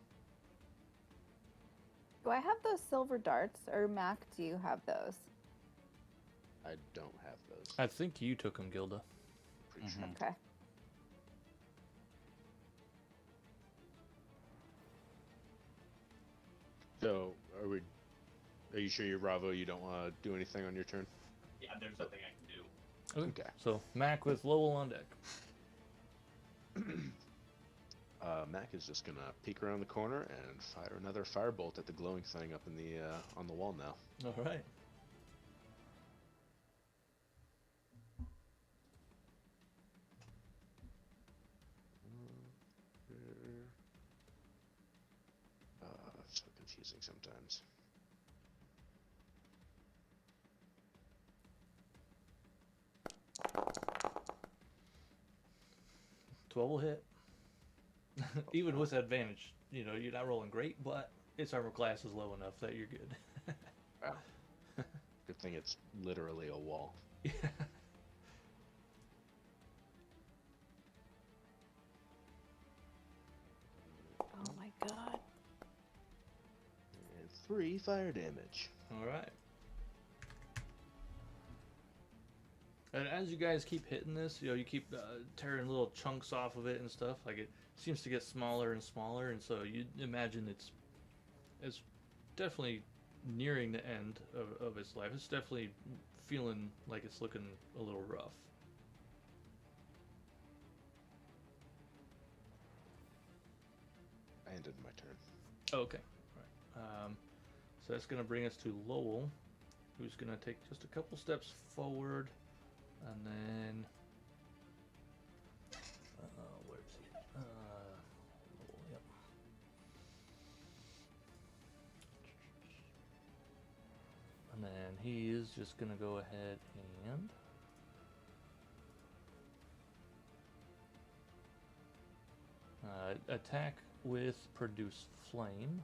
Do I have those silver darts, or Mac? Do you have those? I don't have those. I think you took him, Gilda. Pretty sure. Okay. So, are you sure you're Bravo? You don't want to do anything on your turn? Yeah, there's nothing I can do. Okay. So Mac with Lowell on deck. Mac is just gonna peek around the corner and fire another firebolt at the glowing thing up in the on the wall now. All right. So confusing sometimes. Twelve will hit. Even with advantage, you're not rolling great, but its armor class is low enough that you're good. Wow. Good thing it's literally a wall. Yeah. Oh my god. And 3 fire damage. All right. And as you guys keep hitting this, you keep tearing little chunks off of it and stuff. Like it seems to get smaller and smaller, and so you imagine it's definitely nearing the end of its life. It's definitely feeling like it's looking a little rough. I ended my turn. Okay. All right. So that's going to bring us to Lowell, who's going to take just a couple steps forward, and then where is he? Lowell, yep. And then he is just going to go ahead and attack with Produce Flame.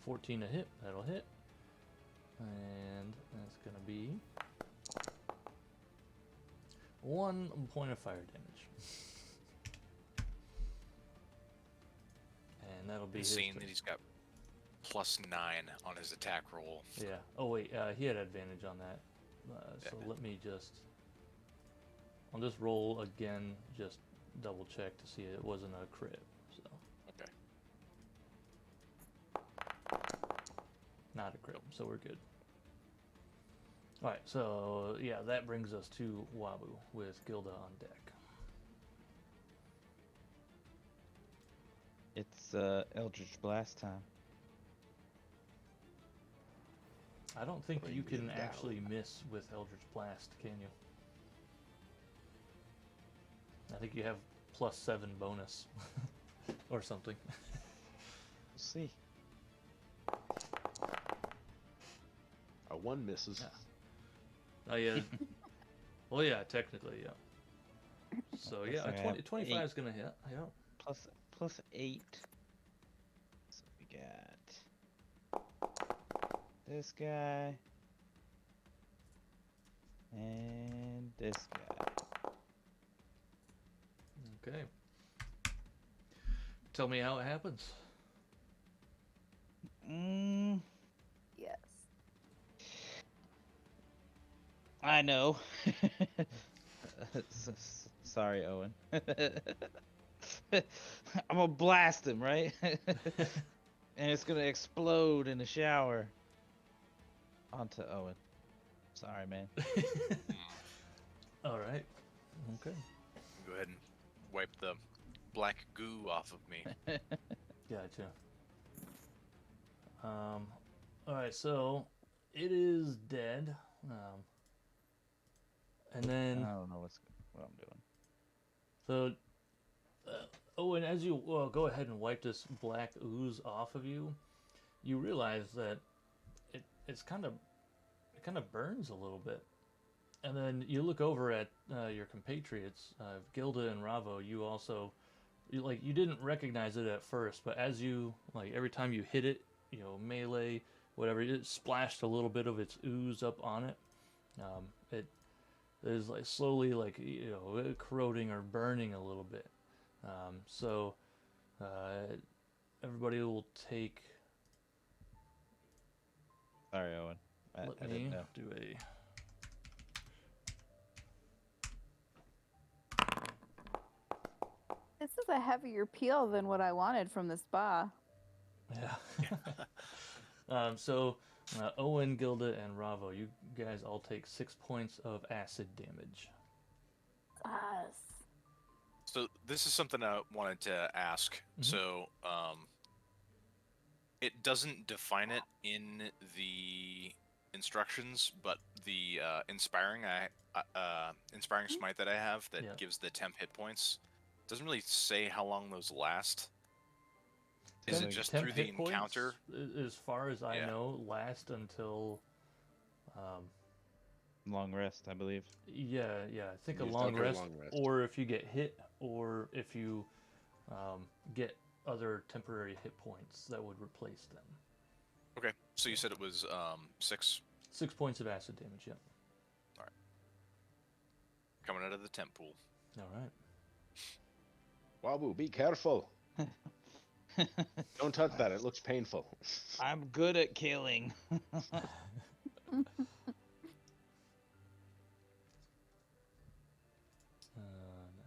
14 to hit. That'll hit. And that's going to be 1 point of fire damage. And that'll be his Seeing turn. that he's got +9 on his attack roll. Yeah. Oh, wait. He had advantage on that. So Yeah. let me just... I'll just roll again, just double check to see it wasn't a crit. So Okay. not a crit, so we're good. Alright, so yeah, that brings us to Wabu with Gilda on deck. It's Eldritch Blast time. I don't think Bring you it can down. actually miss with Eldritch Blast, can you? I think you have +7 bonus or something. We'll see. A 1 misses. Yeah. Oh yeah. Well, yeah, technically, yeah. So yeah, Looks like I a have 25 is gonna hit. Yeah. Plus 8. So we got this guy and this guy. Okay. Tell me how it happens. Yes. I know. Sorry, Owen. I'm gonna blast him, right? And it's gonna explode in the shower onto Owen. Sorry, man. All right. Okay. Go ahead and wipe the black goo off of me. Gotcha. All right. So it is dead. And I then don't know what I'm doing. so. Oh, and as you go ahead and wipe this black ooze off of you, you realize that it kind of burns a little bit, and then you look over at your compatriots, Gilda and Ravo. You also, you didn't recognize it at first, but as you every time you hit it, melee, whatever, it splashed a little bit of its ooze up on it. It is slowly corroding or burning a little bit. So everybody will take. Sorry, Owen. I Let me didn't know. do a. This is a heavier peel than what I wanted from the spa. Yeah. So Owen, Gilda, and Ravo, you guys all take 6 points of acid damage. Yes. So this is something I wanted to ask. Mhm. So it doesn't define it in the instructions, but the inspiring smite that I have that Yeah. gives the temp hit points doesn't really say how long those last. Is it Temp- just Temp through the hit points, encounter? as far as I Yeah. know, last until. Long rest, I believe. Yeah, I think a Used long after a rest, long rest. or if you get hit, or if you get other temporary hit points that would replace them. Okay, so you said it was 6 6 points of acid damage, yeah. coming out of the temp pool. All right. Wabu, be careful. Don't touch that. It looks painful. I'm good at killing. Now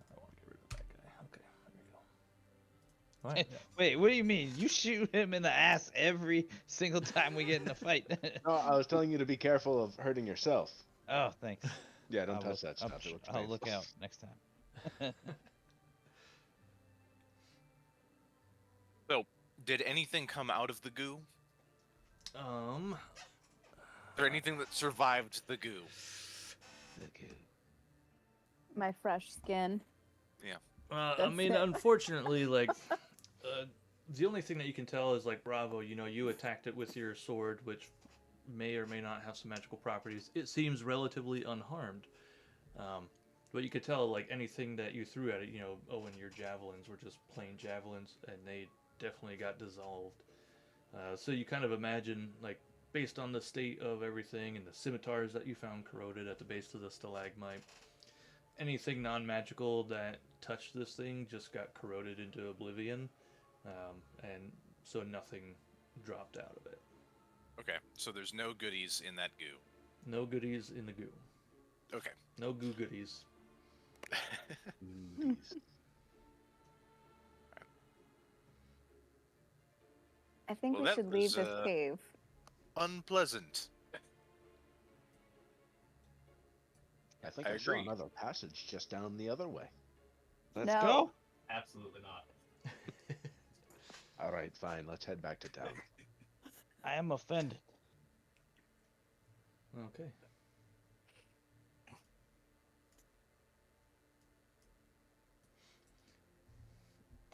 I want to get rid of that guy. Okay, there we go. All right. Wait, what do you mean? You shoot him in the ass every single time we get in a fight. No, I was telling you to be careful of hurting yourself. Oh, thanks. Yeah, don't I touch will- that stuff. It looks I'll painful. look out next time. Did anything come out of the goo? Is there anything that survived the goo? My fresh skin. I That's mean, it. unfortunately, the only thing that you can tell is Bravo. You attacked it with your sword, which may or may not have some magical properties. It seems relatively unharmed, but you could tell anything that you threw at it. Owen, your javelins were just plain javelins, and they definitely got dissolved. So you kind of imagine, like, based on the state of everything and the scimitars that you found corroded at the base of the stalagmite, anything non-magical that touched this thing just got corroded into oblivion, and so nothing dropped out of it. Okay, so there's no goodies in that goo. No goodies in the goo. Okay. No goo goodies. Goodies. I think Well, we that should leave was, this cave. Unpleasant. I think I I saw agree. another passage just down the other way. Let's No. go. Absolutely not. All right, fine. Let's head back to town. I am offended. Okay.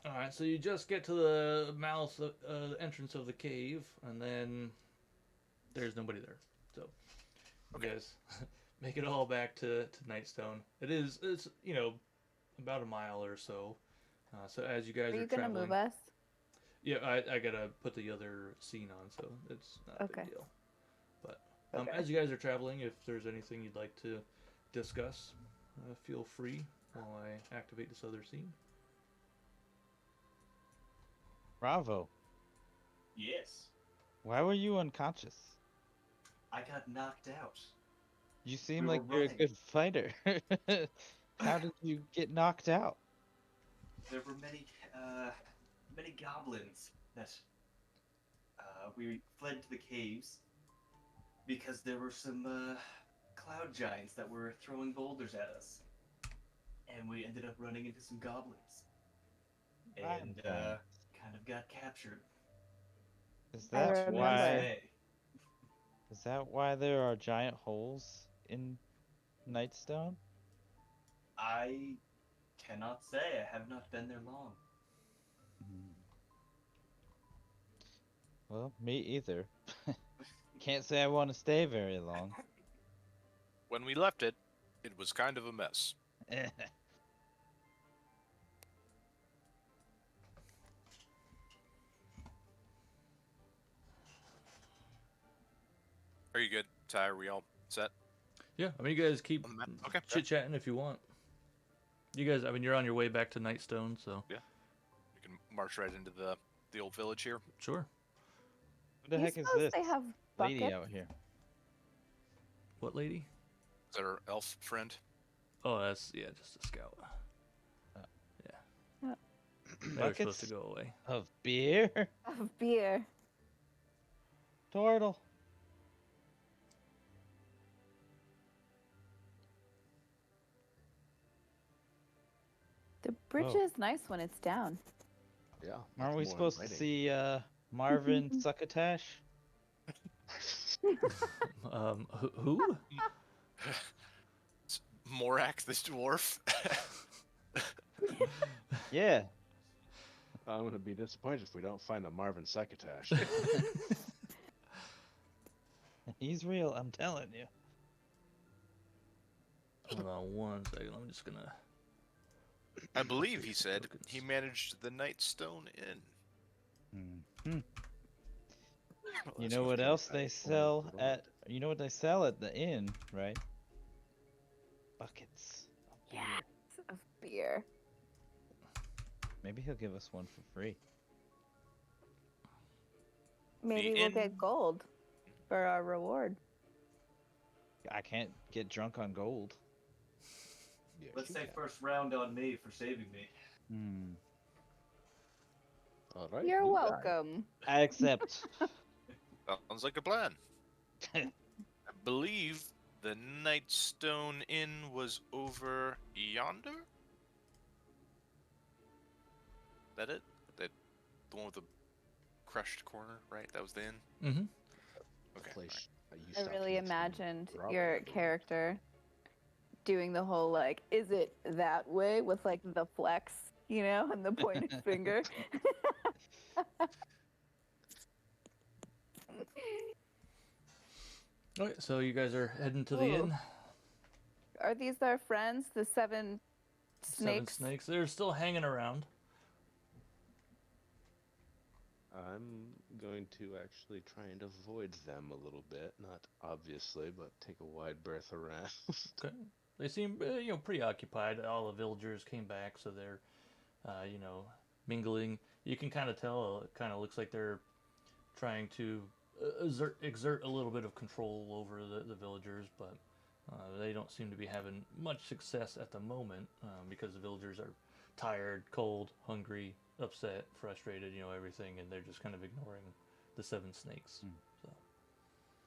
All right, so you just get to the mouth, the entrance of the cave, and then there's nobody there. So, Okay. you guys make it all back to Nightstone. It's about a mile or so. So as you guys Are are you gonna traveling, move us? yeah, I gotta put the other scene on, so it's not a Okay. big deal. But Okay. as you guys are traveling, if there's anything you'd like to discuss, feel free while I activate this other scene. Bravo. Yes. Why were you unconscious? I got knocked out. You seem We like were you're a running. good fighter. How did you get knocked out? There were many goblins that we fled to the caves because there were some cloud giants that were throwing boulders at us, and we ended up running into some goblins, and Right. kind of got captured. Is I that remember. why? Is that why there are giant holes in Nightstone? I cannot say. I have not been there long. Well, me either. Can't say I want to stay very long. When we left it, it was kind of a mess. Are you good, Ty? Are we all set? Yeah, I mean, you guys keep On the map? Okay, sure. chit chatting if you want. You guys, I mean, you're on your way back to Nightstone, so We can march right into the old village here. sure. What the Do you heck is suppose this they have lady buckets? out here? What lady? Is that our elf friend? Oh, that's just a scout. Oh. Yeah. They were supposed to Buckets? go away. Of beer? Of beer. Turtle. The bridge Oh. is nice when it's down. Yeah. Aren't we that's more supposed to inviting. see Marvin Succotash? Who? It's Morak the dwarf. Yeah. I'm gonna be disappointed if we don't find a Marvin Succotash. He's real, I'm telling you. Hold on one second. I'm just gonna. I believe he said Tokens. he managed the Nightstone Inn. Hmm. Well, You that's know what what we- else they sell at? You know what they sell at the inn, right? Buckets. of beer. Yes, of beer. Maybe he'll give us one for free. Maybe we'll get gold for our reward. I can't get drunk on gold. Yes, Let's you say can. first round on me for saving me. Hmm. All right. You're new guy. welcome. I accept. Sounds like a plan. I believe the Nightstone Inn was over yonder. That it? That the one with the crushed corner, right? That was the inn. Mm-hmm. Okay. Place used I to have really pizza and imagined ramen, your I believe. character doing the whole like, is it that way with like the flex, and the pointed finger. Okay, so you guys are heading to the Ooh. inn. Are these our friends, the seven snakes? Seven snakes. They're still hanging around. I'm going to actually try and avoid them a little bit. Not obviously, but take a wide berth around. Okay. They seem, preoccupied. All the villagers came back, so they're, mingling. You can kind of tell. It kind of looks like they're trying to exert a little bit of control over the villagers, but they don't seem to be having much success at the moment because the villagers are tired, cold, hungry, upset, frustrated, everything, and they're just kind of ignoring the seven snakes. Hmm. So,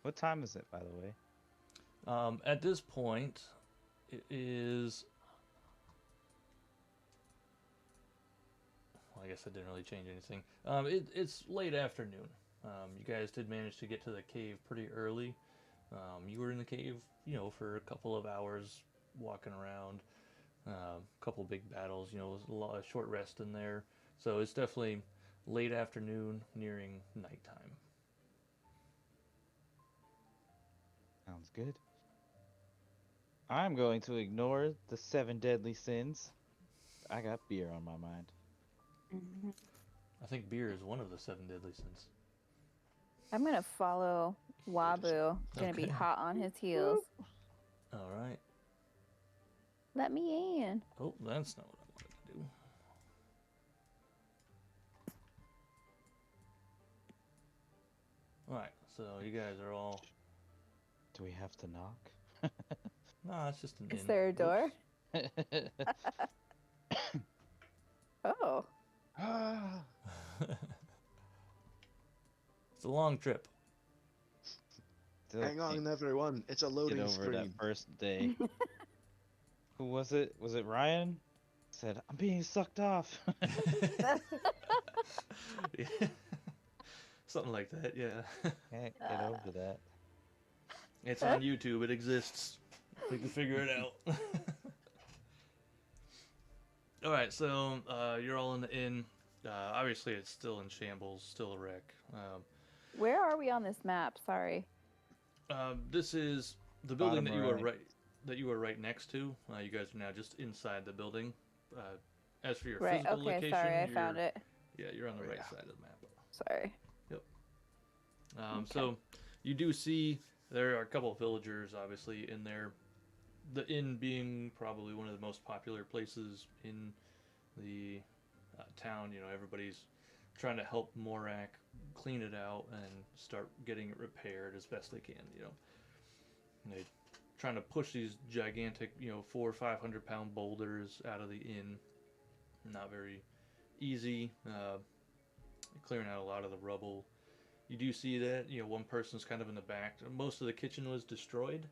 What time is it, by the way? at this point, it is. Well, I guess that didn't really change anything. It's late afternoon. You guys did manage to get to the cave pretty early. You were in the cave, for a couple of hours, walking around. A couple big battles. It was a lot of short rest in there. So it's definitely late afternoon, nearing nighttime. Sounds good. I'm going to ignore the 7 deadly sins. I got beer on my mind. Mhm. I think beer is one of the seven deadly sins. I'm gonna follow Wabu. Gonna be Okay. hot on his heels. All right. Let me in. Oh, that's not what I wanted to do. All right. So you guys are all. Do we have to knock? No, it's just an Is inn. there a door? Oops. Oh. Ah! It's a long trip. Still Hang on, can't everyone. It's a get loading over that screen. first day. Who was it? Was it Ryan? Said, I'm being sucked off. Yeah. Something like that, yeah. Can't get over that. It's on YouTube. It exists. We can figure it out. All right, so you're all in the inn. Obviously, it's still in shambles, still a wreck. Where are we on this map? Sorry. This is the building Bottom that you are right next to. You guys are now just inside the building. As for your Right. physical Okay. location, Sorry, I found you're- it. Yeah, you're on the right Yeah. side of the map. Sorry. So you do see there are a couple of villagers, obviously, in there. The inn being probably one of the most popular places in the town. Everybody's trying to help Morak clean it out and start getting it repaired as best they can. And they trying to push these gigantic, 400 or 500 pound boulders out of the inn. Not very easy. Clearing out a lot of the rubble. You do see that one person's kind of in the back. Most of the kitchen was destroyed,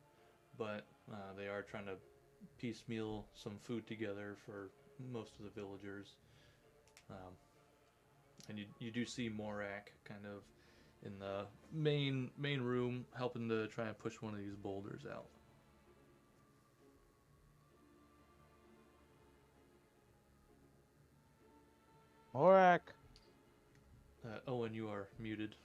but they are trying to piecemeal some food together for most of the villagers. And you do see Morak kind of in the main room helping to try and push one of these boulders out. Morak! Owen, you are muted.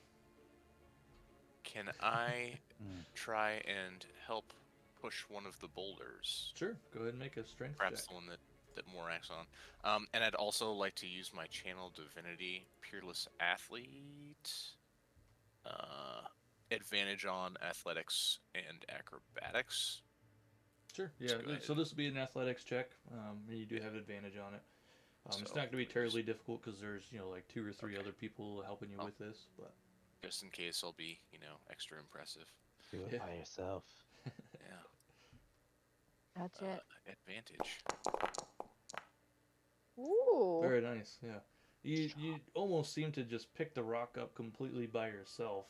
Can I Mm. try and help push one of the boulders? Sure, go ahead and make a strength Perhaps check. the one that Morak's on. And I'd also like to use my channel divinity, Peerless Athlete. Advantage on athletics and acrobatics. Sure, Let's yeah. go ahead. So this will be an athletics check. And you do have advantage on it. It's So, not going to be please. terribly difficult because there's like 2 or 3 Okay. other people helping you Oh. with this. But Just in case, I'll be extra impressive. Do it Yeah. by yourself. Yeah. Gotcha. Advantage. Ooh. very nice, yeah. You almost seem to just pick the rock up completely by yourself.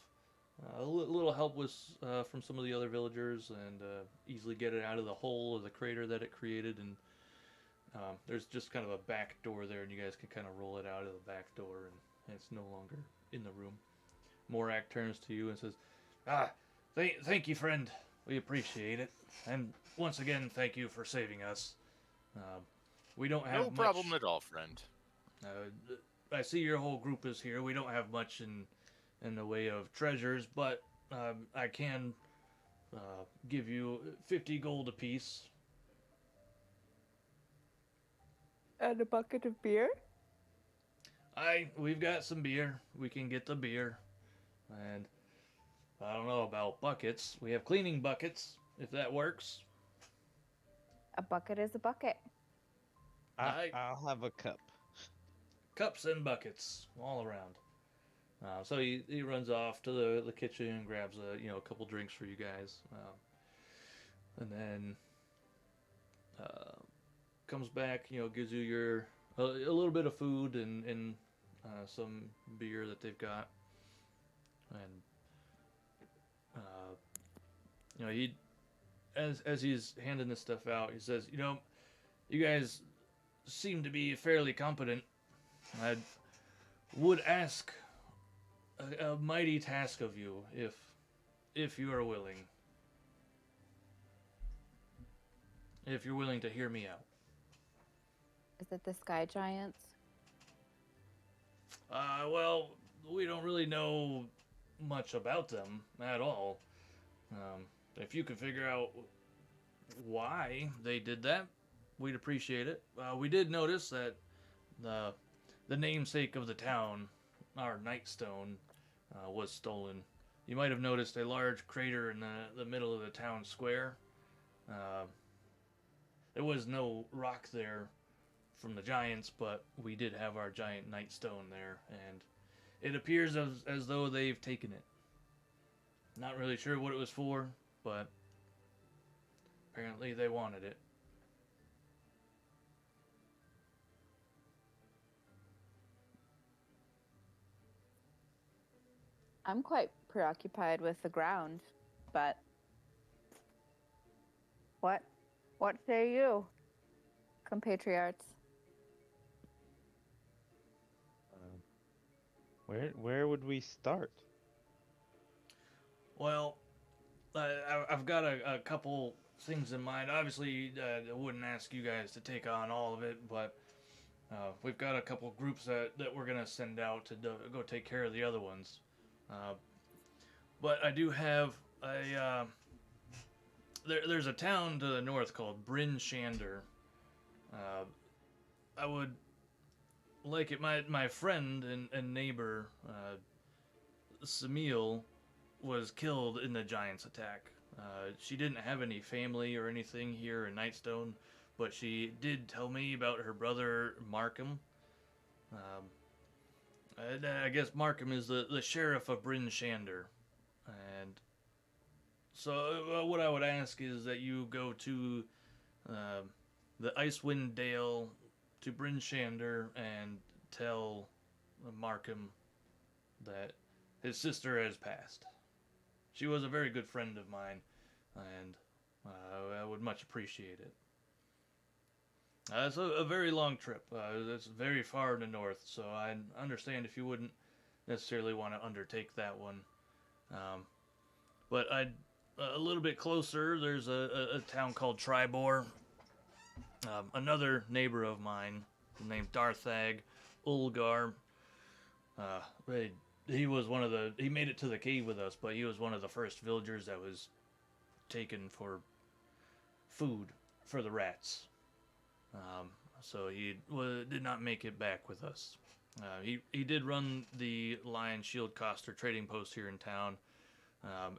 Little help was from some of the other villagers, and easily get it out of the hole or the crater that it created. And there's just kind of a back door there, and you guys can kind of roll it out of the back door, and it's no longer in the room. Morak turns to you and says, thank you, friend. We appreciate it. And once again, thank you for saving us. We don't have No problem much. at all, friend. I see your whole group is here. We don't have much in the way of treasures, but I can give you 50 gold apiece. And a bucket of beer? We've got some beer. We can get the beer. And I don't know about buckets. We have cleaning buckets, if that works. A bucket is a bucket. I'll have a cup. Cups and buckets all around. So he runs off to the kitchen and grabs a couple drinks for you guys, and then comes back. Gives you a little bit of food and some beer that they've got, and he as he's handing this stuff out, he says, you guys seem to be fairly competent. I would ask a mighty task of you if you are willing. If you're willing to hear me out. Is it the Sky Giants? Well, we don't really know much about them at all. If you could figure out why they did that, we'd appreciate it. We did notice that the namesake of the town, our Nightstone, was stolen. You might have noticed a large crater in the middle of the town square. There was no rock there from the giants, but we did have our giant Nightstone there, and it appears as though they've taken it. Not really sure what it was for, but apparently they wanted it. I'm quite preoccupied with the ground, but what say you, compatriots? Where would we start? Well, I've got a couple things in mind. Obviously, I wouldn't ask you guys to take on all of it, but we've got a couple groups that we're going to send out to go take care of the other ones. But I do have there's a town to the north called Bryn Shander. I would like it. My friend and neighbor, Samil, was killed in the Giants' attack. She didn't have any family or anything here in Nightstone, but she did tell me about her brother Markham. I guess Markham is the sheriff of Bryn Shander. And so what I would ask is that you go to the Icewind Dale, to Bryn Shander, and tell Markham that his sister has passed. She was a very good friend of mine, and I would much appreciate it. It's a very long trip. It's very far in the north, so I understand if you wouldn't necessarily want to undertake that one. But a little bit closer, there's a town called Tribor. Another neighbor of mine named Darthag Ulgar. He was he made it to the cave with us, but he was one of the first villagers that was taken for food for the rats. So he did not make it back with us. He did run the Lion Shield Coster trading post here in town,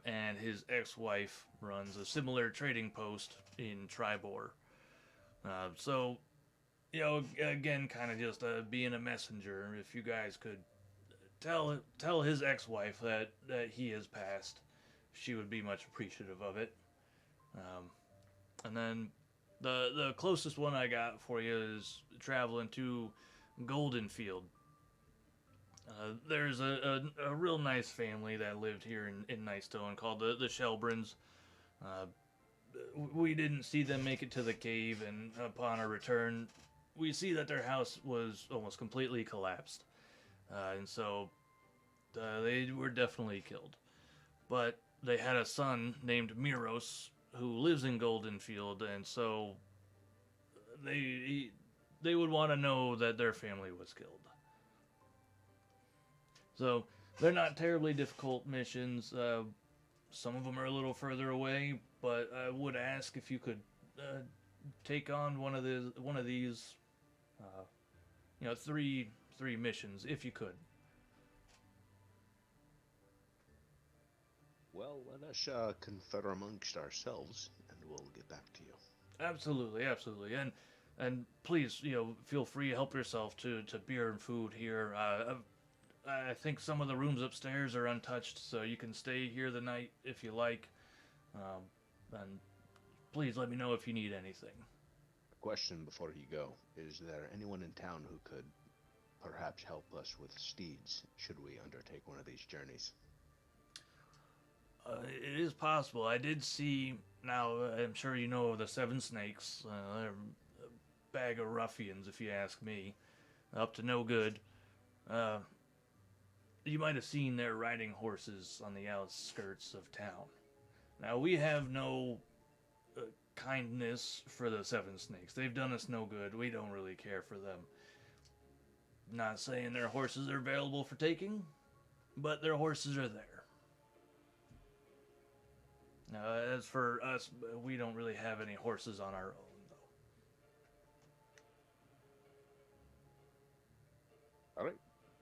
and his ex-wife runs a similar trading post in Tribor. So, again, kind of just being a messenger. If you guys could tell his ex-wife that he has passed, she would be much appreciative of it. And then the closest one I got for you is traveling to Goldenfield. There's a real nice family that lived here in Nightstone called the Shelbrins. We didn't see them make it to the cave, and upon our return, we see that their house was almost completely collapsed. And so they were definitely killed. But they had a son named Miros who lives in Goldenfield, and so they would want to know that their family was killed. So they're not terribly difficult missions. Some of them are a little further away, but I would ask if you could take on one of these, three 3 missions if you could. Well, let us confer amongst ourselves, and we'll get back to you. Absolutely, absolutely, and please, feel free to help yourself to beer and food here. I think some of the rooms upstairs are untouched, so you can stay here the night if you like. And please let me know if you need anything. A question before you go. Is there anyone in town who could perhaps help us with steeds, should we undertake one of these journeys? It is possible. I did see. Now, I'm sure you know of the Seven Snakes. They're a bag of ruffians, if you ask me. Up to no good. You might have seen their riding horses on the outskirts of town. Now, we have no kindness for the Seven Snakes. They've done us no good. We don't really care for them. Not saying their horses are available for taking, but their horses are there. As for us, we don't really have any horses on our own, though. All right.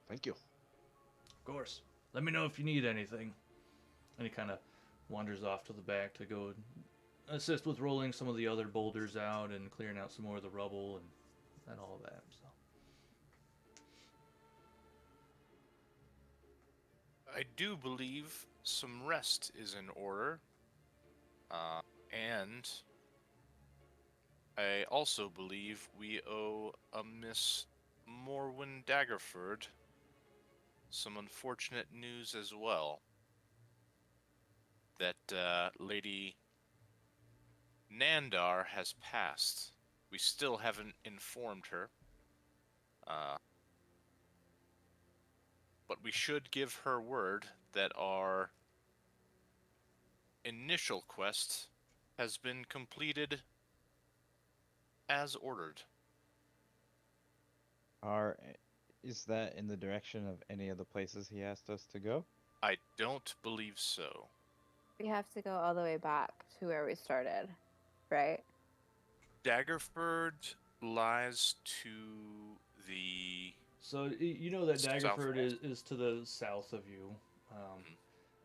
Thank you. Of course. Let me know if you need anything. And he kind of wanders off to the back to go assist with rolling some of the other boulders out and clearing out some more of the rubble and all of that. So. I do believe some rest is in order. And I also believe we owe a Miss Morwen Daggerford some unfortunate news as well. That Lady Nandar has passed. We still haven't informed her. But we should give her word that our initial quest has been completed as ordered. Is that in the direction of any of the places he asked us to go? I don't believe so. We have to go all the way back to where we started, right? Daggerford lies to the... So you know that Daggerford Southwest. is to the south of you.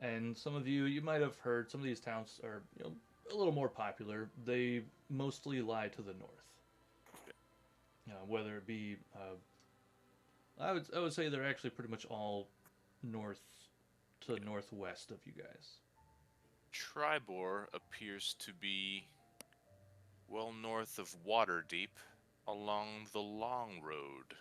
And some of you might have heard, some of these towns are a little more popular. They mostly lie to the north. Whether it be, I would say they're actually pretty much all north to northwest of you guys. Tribor appears to be well north of Waterdeep along the Long Road.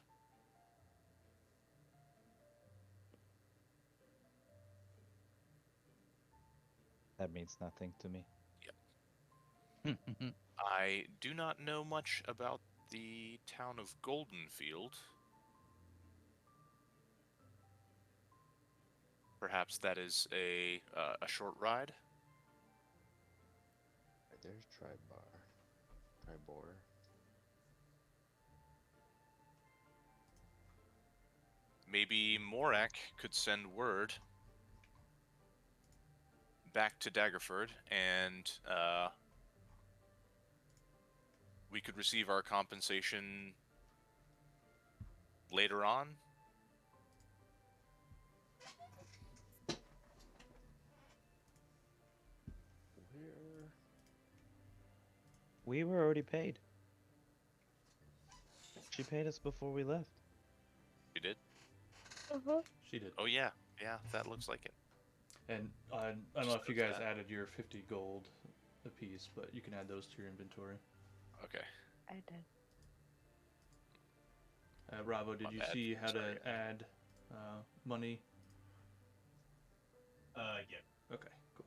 That means nothing to me. I do not know much about the town of Goldenfield. Perhaps that is a short ride. Right, there's Tribor. Maybe Morak could send word back to Daggerford, and we could receive our compensation later on. We were already paid. She paid us before we left. You did? She did. Oh yeah, that looks like it. And I don't know if you guys that. added your 50 gold apiece, but you can add those to your inventory. Okay. I did. Bravo, did My you bad. see how Sorry. to add money? Yeah. Okay, cool.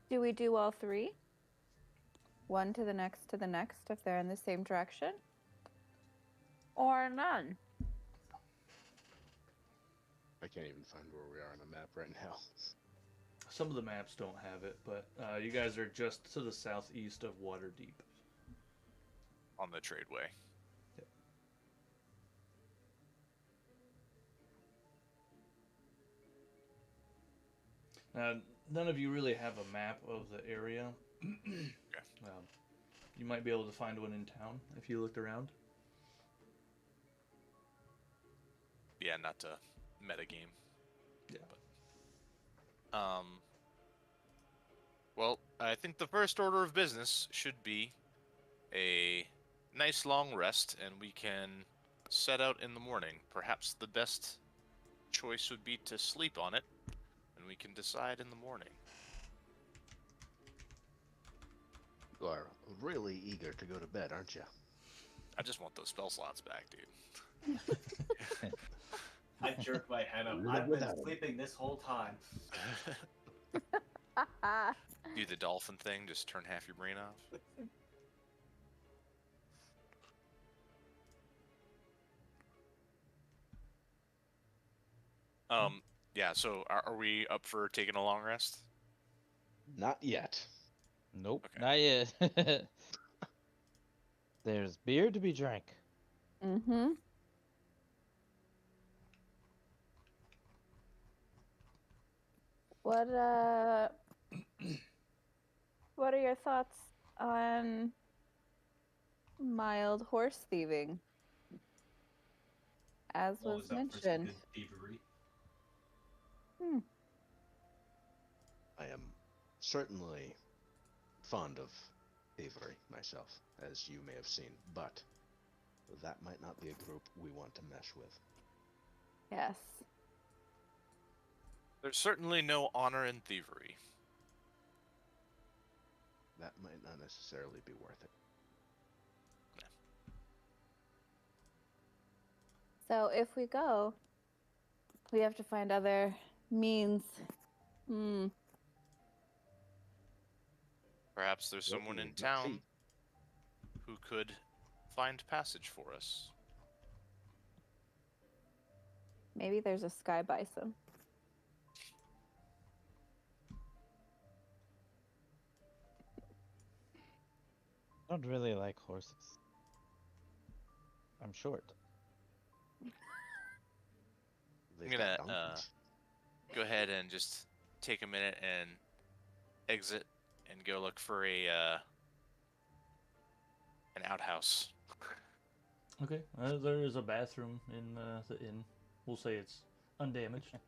Do we do all three? One to the next if they're in the same direction? Or none? I can't even find where we are on the map right now. Some of the maps don't have it, but you guys are just to the southeast of Waterdeep. On the tradeway. Yep. None of you really have a map of the area. You You might be able to find one in town if you looked around. Yeah, not to metagame. Yeah. Well, I think the first order of business should be a nice long rest, and we can set out in the morning. Perhaps the best choice would be to sleep on it, and we can decide in the morning. You are really eager to go to bed, aren't you? I just want those spell slots back, dude. I jerk my head up. Live I've been without 'em. sleeping this whole time. Do the dolphin thing, just turn half your brain off. Yeah, so are we up for taking a long rest? Not yet. Nope, Okay. not yet. There's beer to be drank. Mm-hmm. What what are your thoughts on mild horse thieving? As was Always up for some mentioned. good thievery. I am certainly fond of thievery myself, as you may have seen, but that might not be a group we want to mesh with. Yes. There's certainly no honor in thievery. That might not necessarily be worth it. So if we go, we have to find other means. Perhaps there's someone in town who could find passage for us. Maybe there's a sky bison. I don't really like horses. I'm short. They've I'm got gonna, donkeys. Go ahead and just take a minute and exit and go look for an outhouse. Okay. There is a bathroom in the inn. We'll say it's undamaged,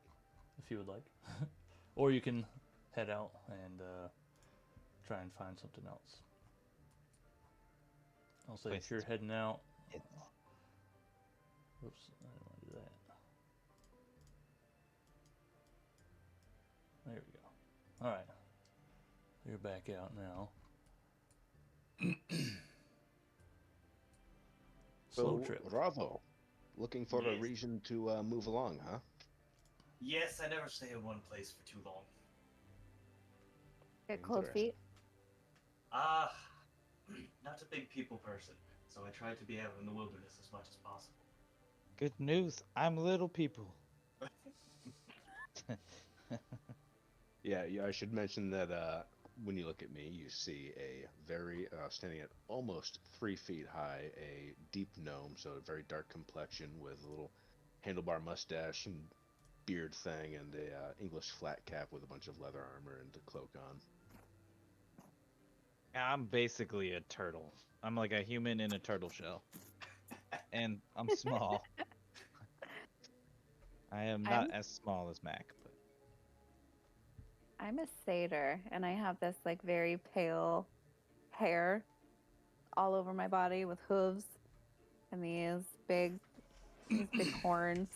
if you would like. Or you can head out and try and find something else. I'll say if you're heading out. Oops, I didn't want to do that. There we go. Alright. You're back out now. Slow So, trip. Bravo. Looking for a Yes. reason to move along, huh? Yes, I never stay in one place for too long. Get cold Interesting. feet. Not a big people person, so I try to be out in the wilderness as much as possible. Good news, I'm little people. Yeah, I should mention that when you look at me, you see a very, standing at almost 3 feet high, a deep gnome, so a very dark complexion with a little handlebar mustache and beard thing, and a English flat cap with a bunch of leather armor and a cloak on. I'm basically a turtle. I'm like a human in a turtle shell. And I'm small. I am not as small as Mac, but I'm a satyr, and I have this like very pale hair all over my body with hooves and these big horns.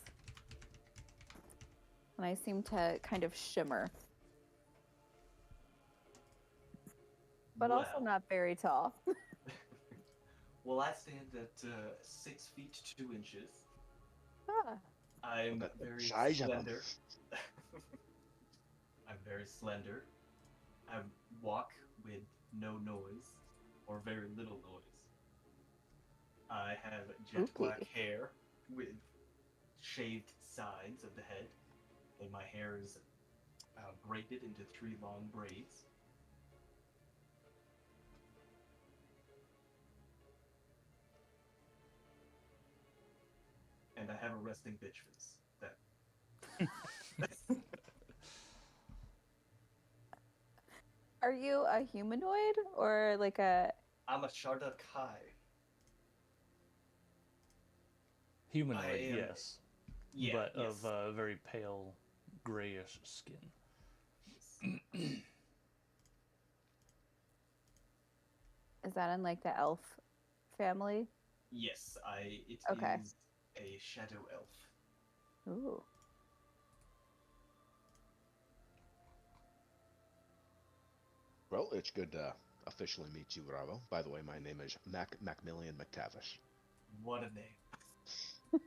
And I seem to kind of shimmer. But also Well. not very tall. Well, I stand at 6 feet 2 inches. Ah, I'm Look at the very size of 'em. slender. I'm very slender. I walk with no noise, or very little noise. I have jet Spooky. black hair with shaved sides of the head, and my hair is braided into 3 long braids. And I have a resting bitch face. are you a humanoid or like a I'm a Sharda Kai. Humanoid, am- yes, Yeah, but yes. of very pale, grayish skin. Is that in like the elf family? Yes, it is Okay. a shadow elf. Ooh. Well, it's good to officially meet you, Bravo. By the way, my name is Macmillian McTavish. What a name.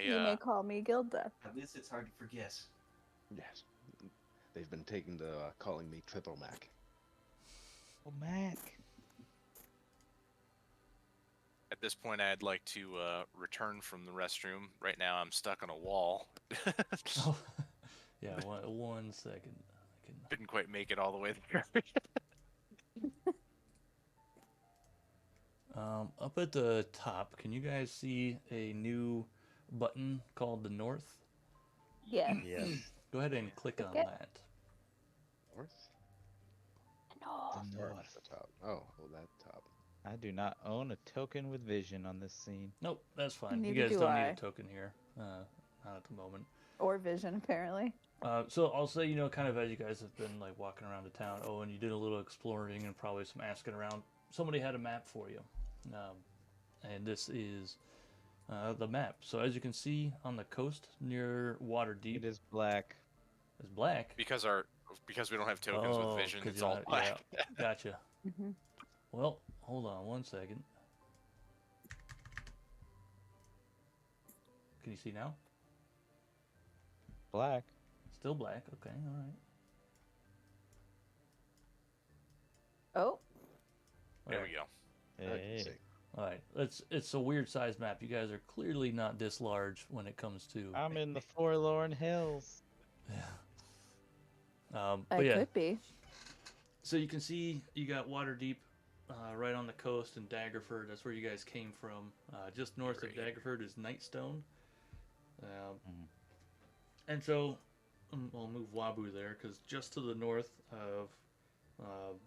You may call me Gilda. At least it's hard to forget. Yes. They've been taking to calling me Triple Mac. Oh, Mac. At this point, I'd like to return from the restroom. Right now, I'm stuck on a wall. Oh, yeah. One second. I can. Didn't quite make it all the way there. Up at the top, can you guys see a new button called the North? Yes. Yes. Go ahead and click on Okay. that. North? No. Or at the top. Oh, that top. I do not own a token with vision on this scene. Nope, that's fine. You Neither guys do don't need I. a token here. Not at the moment. Or vision, apparently. So I'll say, kind of as you guys have been like walking around the town, and you did a little exploring and probably some asking around. Somebody had a map for you, and this is the map. So as you can see on the coast near Waterdeep, It is black. is black. because we don't have tokens Oh, with vision, 'cause it's you all don't- black. yeah, gotcha. Hmm. Well, hold on one second. Can you see now? Black. Still black. Okay, all right. Oh, There we go. I can Hey. see. All right. It's a weird size map. You guys are clearly not this large when it comes to. I'm in the Forlorn Hills. Yeah. I But yeah, could be. so you can see you got Waterdeep right on the coast in Daggerford. That's where you guys came from. Just north of Great. Daggerford is Nightstone. Mhm. And so I'll move Wabu there because just to the north of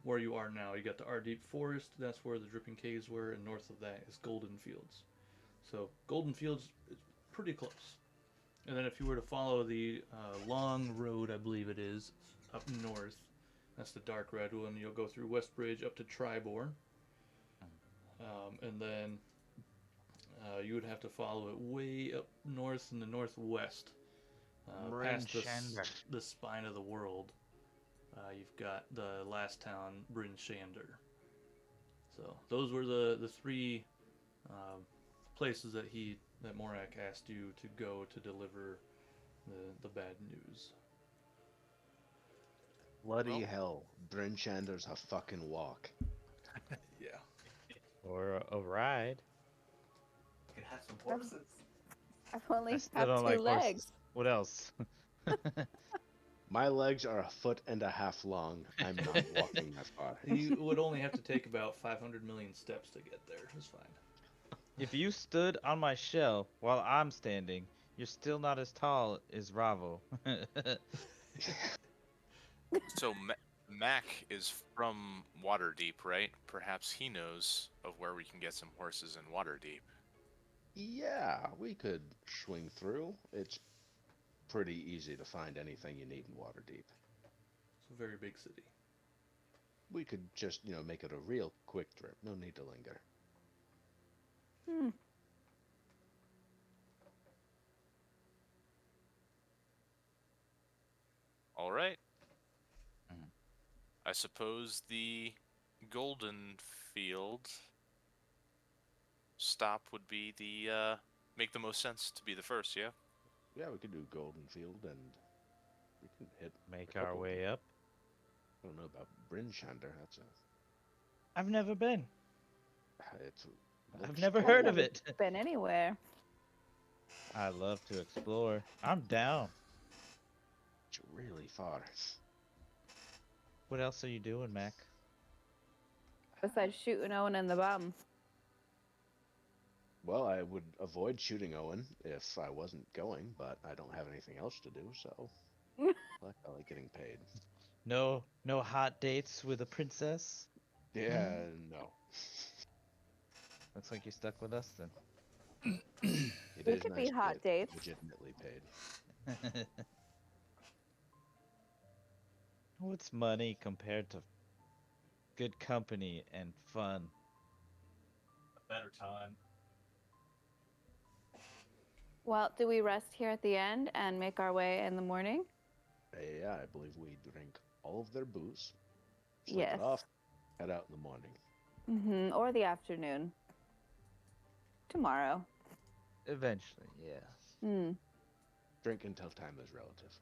where you are now, you got the Ardeep Forest. That's where the Dripping Caves were, and north of that is Golden Fields. So Golden Fields is pretty close. And then if you were to follow the long road, I believe it is, up north, that's the dark red one. You'll go through Westbridge up to Tribor. And then you would have to follow it way up north in the northwest. Past the spine of the world. You've got the last town, Bryn Shander. So those were the three places that Morak asked you to go to deliver the bad news. Bloody Well- hell. Bryn Shander's a fucking walk. Yeah. Or a ride. You could have some horses. I've only I have still don't two like legs. horses. What else? My legs are a foot and a half long. I'm not walking that far. You would only have to take about 500 million steps to get there. It's fine. If you stood on my shell while I'm standing, you're still not as tall as Ravo. So Mac is from Waterdeep, right? Perhaps he knows of where we can get some horses in Waterdeep. Yeah, we could swing through. It's pretty easy to find anything you need in Waterdeep. It's a very big city. We could just, make it a real quick trip. No need to linger. Hmm. All right. Mhm. I suppose the Golden Field stop would be the make the most sense to be the first, yeah? Yeah, we could do Golden Field and we can hit. Make a our couple- way up. I don't know about Bryn Shander. I've never been. It's. I've looks never cool. heard of it. Been anywhere. I love to explore. I'm down. It's really far. What else are you doing, Mac? Besides shooting Owen in the bum. Well, I would avoid shooting Owen if I wasn't going, but I don't have anything else to do, so I like getting paid. No hot dates with a princess. Yeah, no. Looks like you're stuck with us then. It They is could be nice to hot get dates. legitimately paid. What's money compared to good company and fun? A better time. Well, do we rest here at the end and make our way in the morning? Yeah, I believe we drink all of their booze, sleep Yes. it off, head out in the morning. Or the afternoon. Tomorrow. Eventually, yeah. Hmm. Drink until time is relative.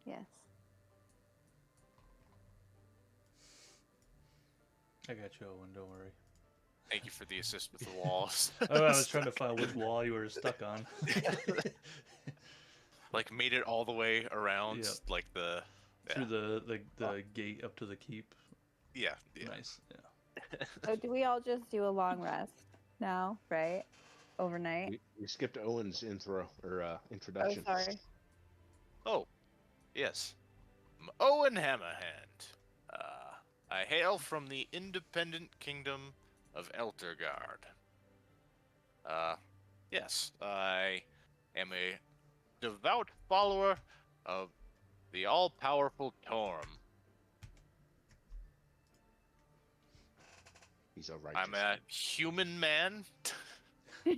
Yes. I got you, Owen. Don't worry. Thank you for the assist with the walls. Oh, I was trying to find which wall you were stuck on. Like made it all the way around, Yep. like the Through the gate up to the keep. yeah. Nice. Yeah. So do we all just do a long rest now, right? Overnight? We skipped Owen's intro or Oh, introduction. sorry. Oh, yes. I'm Owen Hammerhand. I hail from the independent kingdom of Eltergard. Yes, I am a devout follower of the all-powerful Torm. He's a righteous. I'm a human man,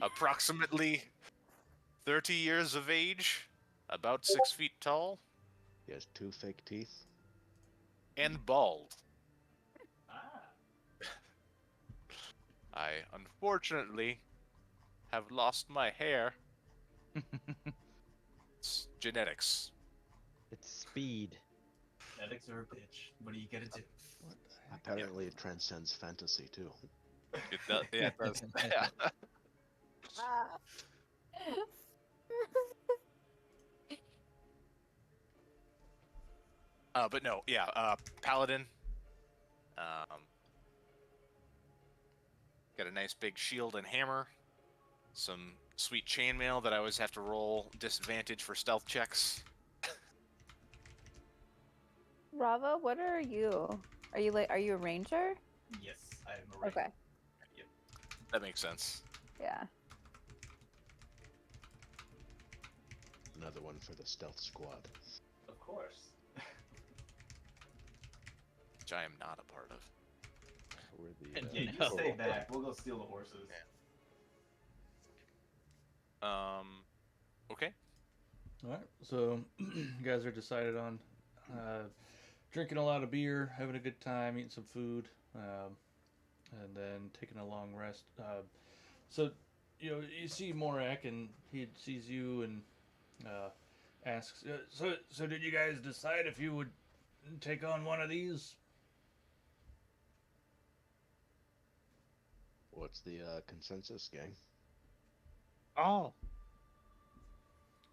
approximately 30 years of age, about 6 feet tall, He has 2 fake teeth. and bald. Ah. I unfortunately have lost my hair. It's genetics. It's speed. Genetics are a bitch. What are you gonna do? What the heck? Apparently, it transcends fantasy too. It does, yeah, it does. Yeah. But no, yeah, paladin. Got a nice big shield and hammer. Some sweet chainmail that I always have to roll disadvantage for stealth checks. Rava, what are you? Are you a ranger? Yes, I am a ranger. Okay. Yep. That makes sense. Yeah. Another one for the stealth squad. Of course. Which I am not a part of. We're the, Yeah, you No. stay back. We'll go steal the horses. Okay. All right. So you guys are decided on drinking a lot of beer, having a good time, eating some food, and then taking a long rest. So you see Morak, and he sees you and asks, "So did you guys decide if you would take on one of these?" What's the consensus, gang? Oh,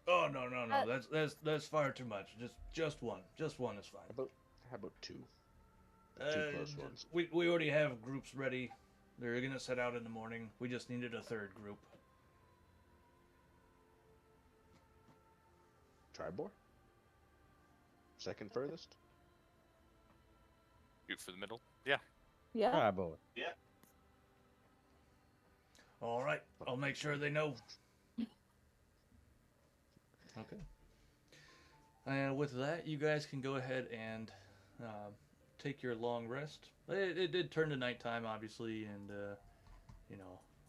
Oh no! That's far too much. Just one. Just one is fine. How about 2? Uh, 2 close ones. We already have groups ready. They're gonna set out in the morning. We just needed a third group. Tribor? Second furthest? Shoot for the middle. Yeah. Yeah. ah, boy. Yeah. All right, I'll make sure they know. Okay. And with that, you guys can go ahead and take your long rest. It did turn to nighttime, obviously, and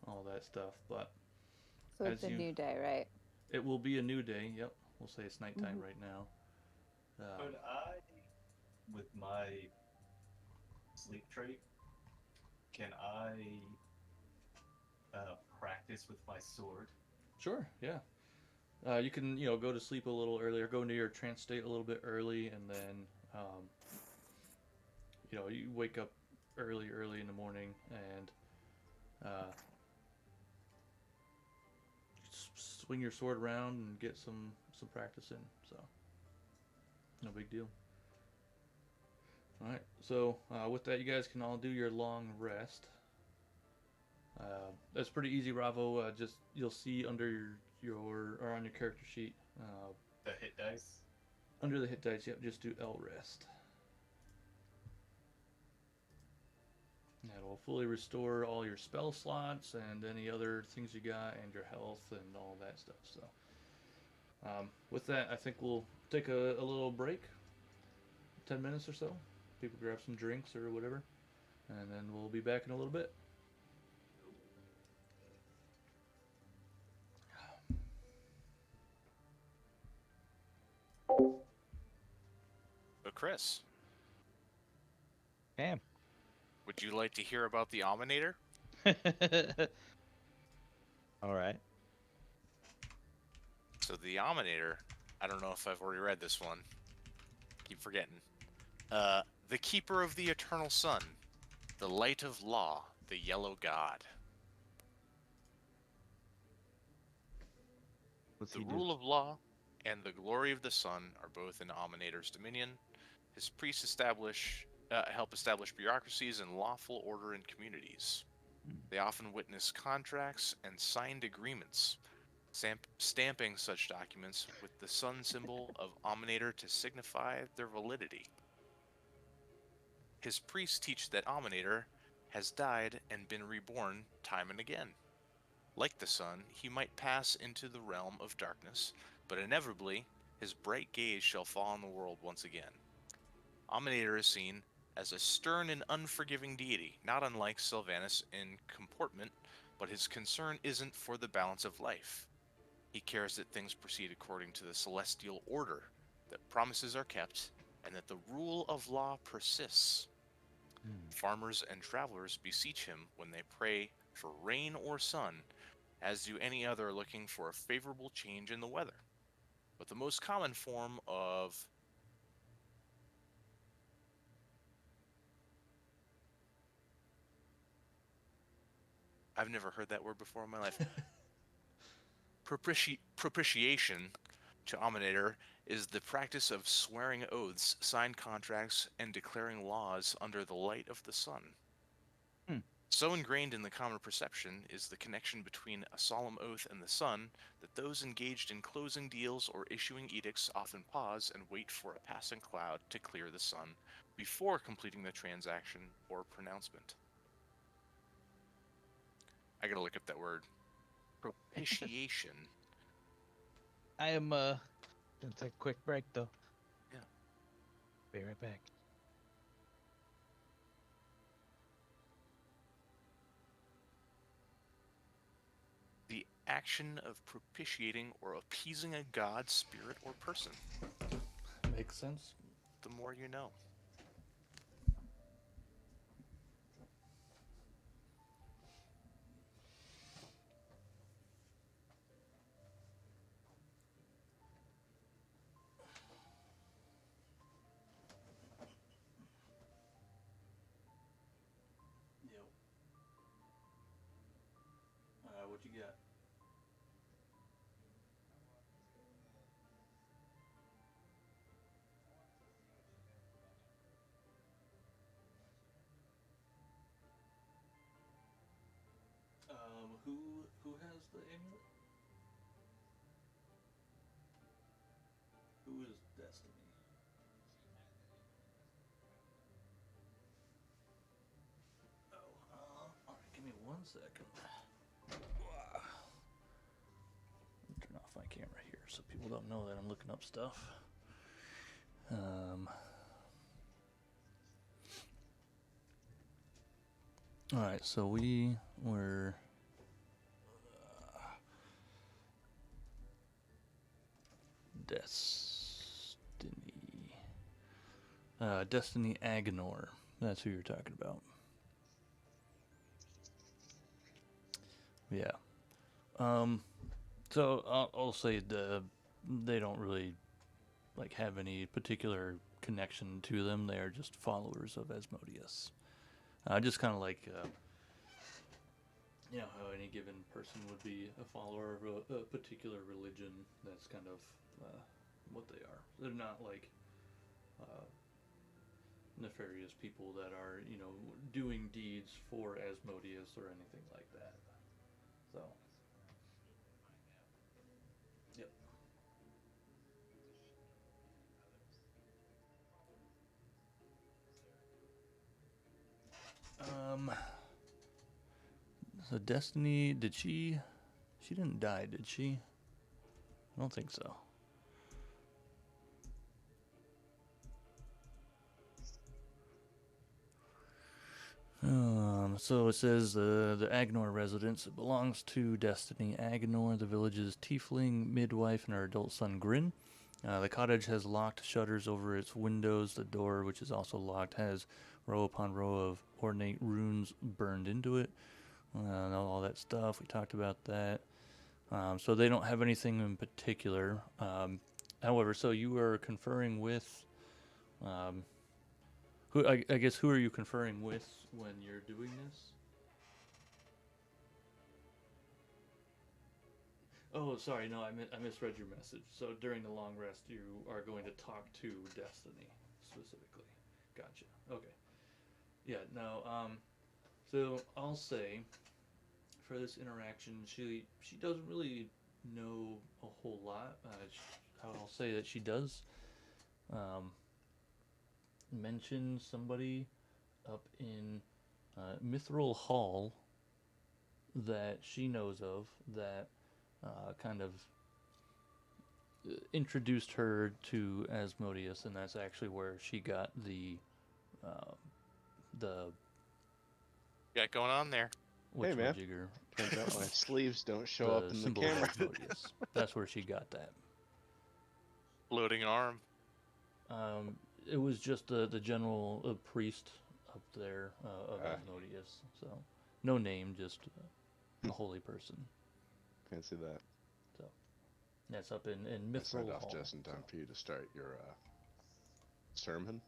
all that stuff. But So it's as a you- new day, right? it will be a new day. Yep, we'll say it's nighttime Mhm. right now. Could I, with my sleep trait, can I practice with my sword? Sure, yeah. You can, go to sleep a little earlier, go into your trance state a little bit early, and then, you wake up early in the morning, and swing your sword around and get some practice in. So, no big deal. All right. So with that, you guys can all do your long rest. That's pretty easy, Ravo. Just you'll see under your or on your character sheet. The hit dice? Under the hit dice, yep, just do L rest. it'll fully restore all your spell slots and any other things you got, and your health and all that stuff. So, with that, I think we'll take a little break, 10 minutes or so. People grab some drinks or whatever, and then we'll be back in a little bit. But Chris, Bam. would you like to hear about the Ominator? All right. So the Ominator, I don't know if I've already read this one. Keep forgetting. The Keeper of the Eternal Sun, the Light of Law, the Yellow God. What's The he do? rule of law and the glory of the sun are both in Ominator's dominion. His priests help establish bureaucracies and lawful order in communities. They often witness contracts and signed agreements, stamping such documents with the sun symbol of Ominator to signify their validity. His priests teach that Ominator has died and been reborn time and again. Like the sun, he might pass into the realm of darkness, but inevitably his bright gaze shall fall on the world once again. Ominator is seen as a stern and unforgiving deity, not unlike Sylvanus in comportment, but his concern isn't for the balance of life. He cares that things proceed according to the celestial order, that promises are kept, and that the rule of law persists. Farmers and travelers beseech him when they pray for rain or sun, as do any other looking for a favorable change in the weather. But the most common form of I've never heard that word before in my life. Propitiation to Ominator is the practice of swearing oaths, signed contracts, and declaring laws under the light of the sun. So ingrained in the common perception is the connection between a solemn oath and the sun that those engaged in closing deals or issuing edicts often pause and wait for a passing cloud to clear the sun before completing the transaction or pronouncement. I gotta look up that word. Propitiation. I am gonna take a quick break though. Yeah. Be right back. The action of propitiating or appeasing a god, spirit, or person. Makes sense. The more you know. Yep. What you got? Who has the amulet? Who is Destiny? Alright, give me 1 second. Turn off my camera here so people don't know that I'm looking up stuff. Alright, so we were Destiny Agonor. That's who you're talking about. Yeah. So I'll say they don't really like have any particular connection to them. They are just followers of Asmodeus. Just kind of like how any given person would be a follower of a particular religion. That's kind of what they are. They're not like nefarious people that are, doing deeds for Asmodeus or anything like that. So, yep. So Destiny, did she? She didn't die, did she? I don't think so. So it says the Agnor residence. It belongs to Destiny Agnor, the village's tiefling midwife, and her adult son Grin. The cottage has locked shutters over its windows. The door, which is also locked, has row upon row of ornate runes burned into it. And all that stuff. We talked about that. So they don't have anything in particular. However, so you are conferring with. Who I guess who are you conferring with when you're doing this? Oh, sorry, no, I misread your message. So during the long rest, you are going to talk to Destiny specifically. Gotcha. Okay. Yeah. No. So I'll say, for this interaction, she doesn't really know a whole lot. I'll say that she does mention somebody up in Mithril Hall that she knows of that kind of introduced her to Asmodeus, and that's actually where she got the Got going on there. Hey, man. whatchamajigger, Turns out my sleeves don't show the up in the symbol of camera. Asmodeus. That's where she got that. Floating arm. It was just the general priest up there of Ah. Asmodeus. So no name, just a holy person. Fancy that. That's up in I Mithril signed Hall. off just in time for you to start your sermon.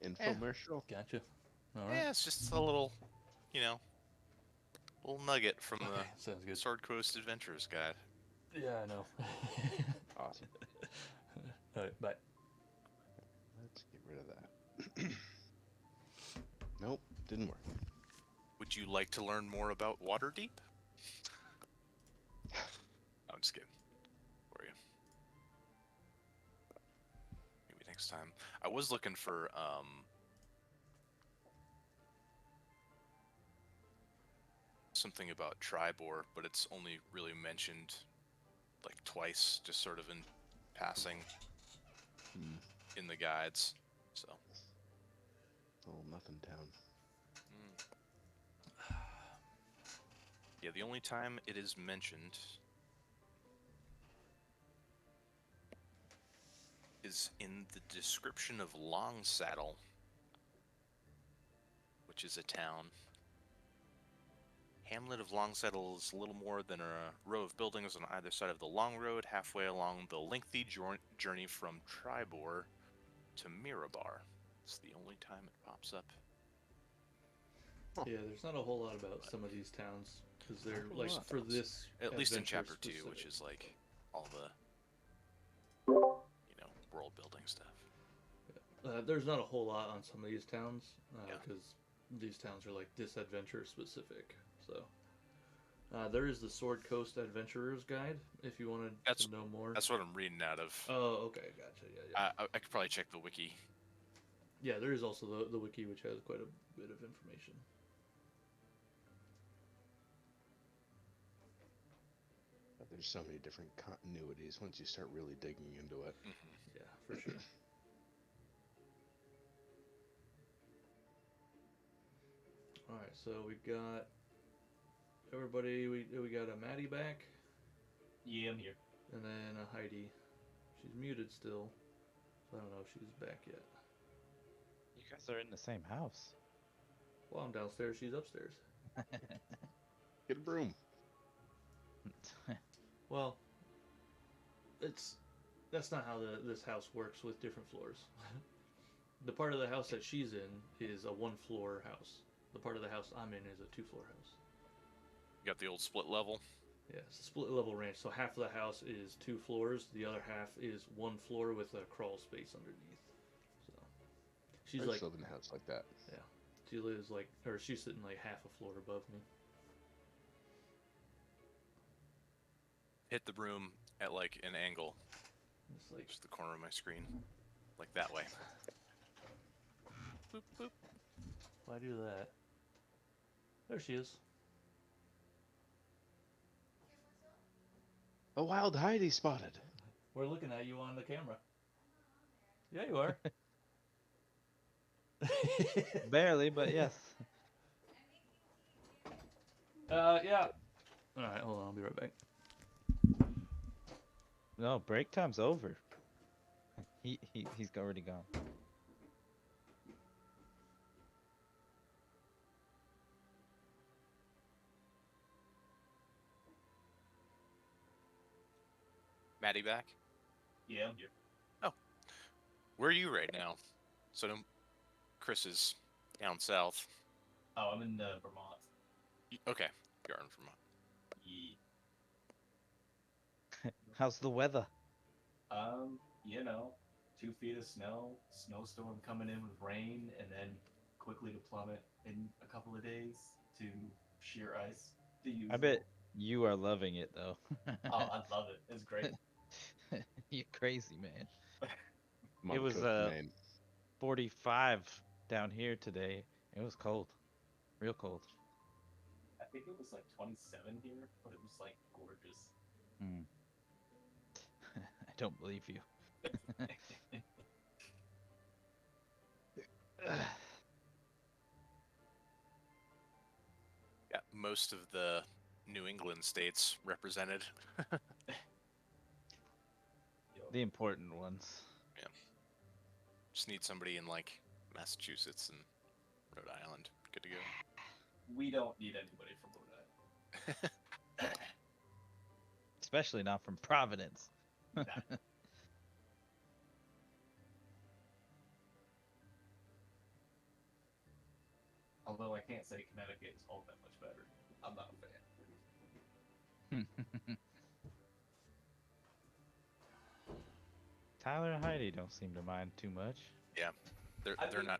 Infomercial. Gotcha. All right. Yeah, it's just a little, little nugget from Okay, the sounds good. Sword Coast Adventures Guide. Yeah, I know. Awesome. All right, bye. Let's get rid of that. Nope, didn't work. Would you like to learn more about Waterdeep? I'm just kidding. For you. Maybe next time. I was looking for something about Tribor, but it's only really mentioned like twice, just sort of in passing in the guides. So Oh, nothing town. yeah, the only time it is mentioned is in the description of Longsaddle, which is a town. Hamlet of Longsaddle is little more than a row of buildings on either side of the long road, halfway along the lengthy journey from Tribor to Mirabar. It's the only time it pops up. Yeah, there's not a whole lot about some of these towns because they're Not a like lot. for this. At least in adventure Chapter 2, which specific. is like all the, world building stuff. There's not a whole lot on some of these towns Yeah. because these towns are like this adventure specific. So there is the Sword Coast Adventurer's Guide if you wanted That's- to know more. That's what I'm reading out of. Oh, okay, gotcha. Yeah, yeah. I could probably check the wiki. Yeah, there is also the wiki, which has quite a bit of information. But there's so many different continuities once you start really digging into it. Yeah, for sure. All right, so we got everybody. We got a Maddie back, Yeah, I'm here. and then a Heidi. She's muted still, so I don't know if she's back yet. You guys are in the same house. Well, I'm downstairs. She's upstairs. Get a broom. Well, that's not how this house works with different floors. The part of the house that she's in is a one-floor house. The part of the house I'm in is a two-floor house. You got the old split level. Yeah, it's a split-level ranch. So half of the house is 2 floors. The other half is 1 floor with a crawl space underneath. So she's I like, just live in a house like that. she lives like, or she's sitting like half a floor above me. Hit the broom at like an angle, It's like, just the corner of my screen, like that way. Boop, boop. why do that? There she is. A wild Heidi spotted. We're looking at you on the camera. Yeah, you are. Barely, but yes. Yeah. All right, hold on. I'll be right back. No, break time's over. He's already gone. Maddie back? Yeah, I'm here. Where are you right now? So Chris is down south. Oh, I'm in Vermont. Okay, you're in Vermont. Yeah. How's the weather? You know, 2 feet of snow, snowstorm coming in with rain, and then quickly to plummet in a couple of days to sheer ice. The usual. I bet you are loving it though. Oh, I love it. It's great. You're crazy, man. I'm It on was, Coast of Maine. 45 down here today. It was cold. Real cold. I think it was like 27 here, but it was like gorgeous. I don't believe you. Yeah, most of the New England states represented. The important ones. Just need somebody in like Massachusetts and Rhode Island. Good to go. We don't need anybody from Rhode Island. Especially not from Providence. Although I can't say Connecticut is all that much better. I'm not a fan. Tyler and Heidi don't seem to mind too much. They're I think- not.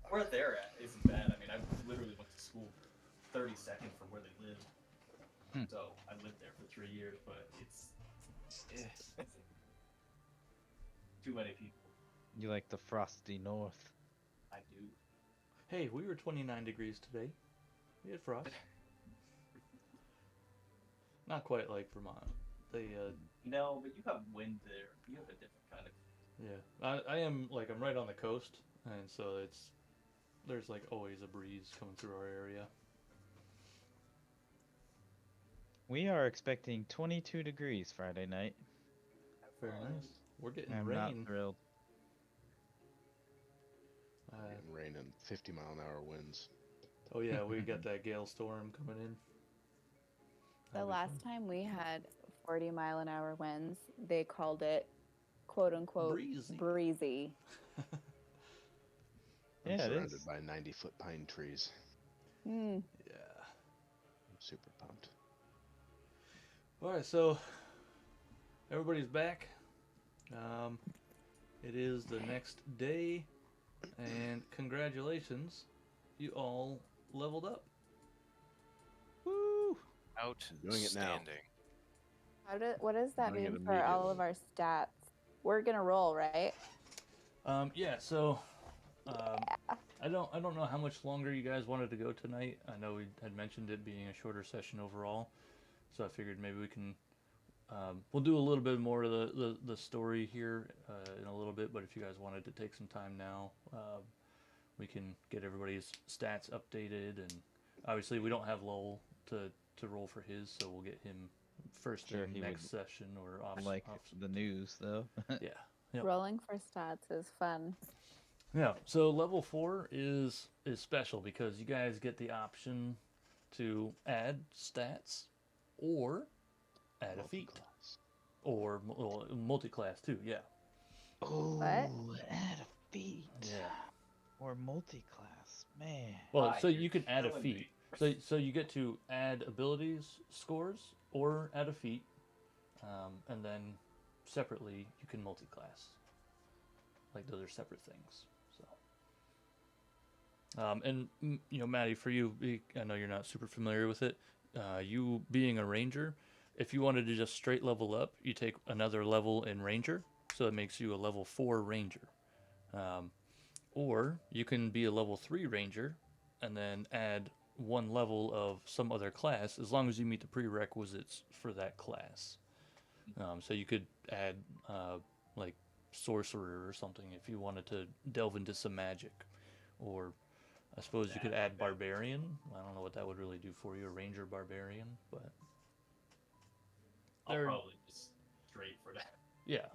Where they're at isn't bad. I mean, I literally went to school 30 seconds from where they lived. So I lived there for 3 years, but it's too many people. You like the frosty north. I do. Hey, we were 29 degrees today. We had frost. Not quite like Vermont. They, No, but you have wind there. You have a different kind of. yeah. I am, like, I'm right on the coast, and so there's, like, always a breeze coming through our area. We are expecting 22 degrees Friday night. Very nice. We're getting I'm rain. not thrilled. Getting rain and 50-mile-an-hour winds. Oh yeah, we got that gale storm coming in. The That'll be last fun. time we had 40-mile-an-hour winds, they called it "quote unquote" Breezy. breezy. I'm Yeah, it surrounded is. by 90-foot pine trees. Mm. Yeah. I'm super pumped. All right, so everybody's back. It is the next day, and congratulations, you all leveled up. Woo! doing it now. Outstanding. What does that Doing it mean for all of our stats? We're gonna roll, right? Yeah. So, I don't know how much longer you guys wanted to go tonight. I know we had mentioned it being a shorter session overall, so I figured maybe we can. We'll do a little bit more of the story here in a little bit, but if you guys wanted to take some time now, we can get everybody's stats updated, and obviously we don't have Lowell to roll for his, so we'll get him first Sure, in he next would session or off. Like off the news, though. yeah. Yep. Rolling for stats is fun. Yeah, so level 4 is special because you guys get the option to add stats or add a feat Multi-class. or multi-class too. Yeah. Oh, add a feat. Yeah. Or multi-class, man. Well, Ah, so you're you can add a killing feat. me. So you get to add abilities scores or add a feat, and then separately you can multi-class. Like those are separate things. So. You know, Maddie, for you, I know you're not super familiar with it. You being a ranger, if you wanted to just straight level up, you take another level in ranger, so it makes you a level 4 ranger. Or you can be a level 3 ranger, and then add one level of some other class as long as you meet the prerequisites for that class. So you could add like sorcerer or something if you wanted to delve into some magic, or I suppose you could add barbarian. I don't know what that would really do for you, a ranger barbarian, but I'll They're- probably just straight for that. yeah.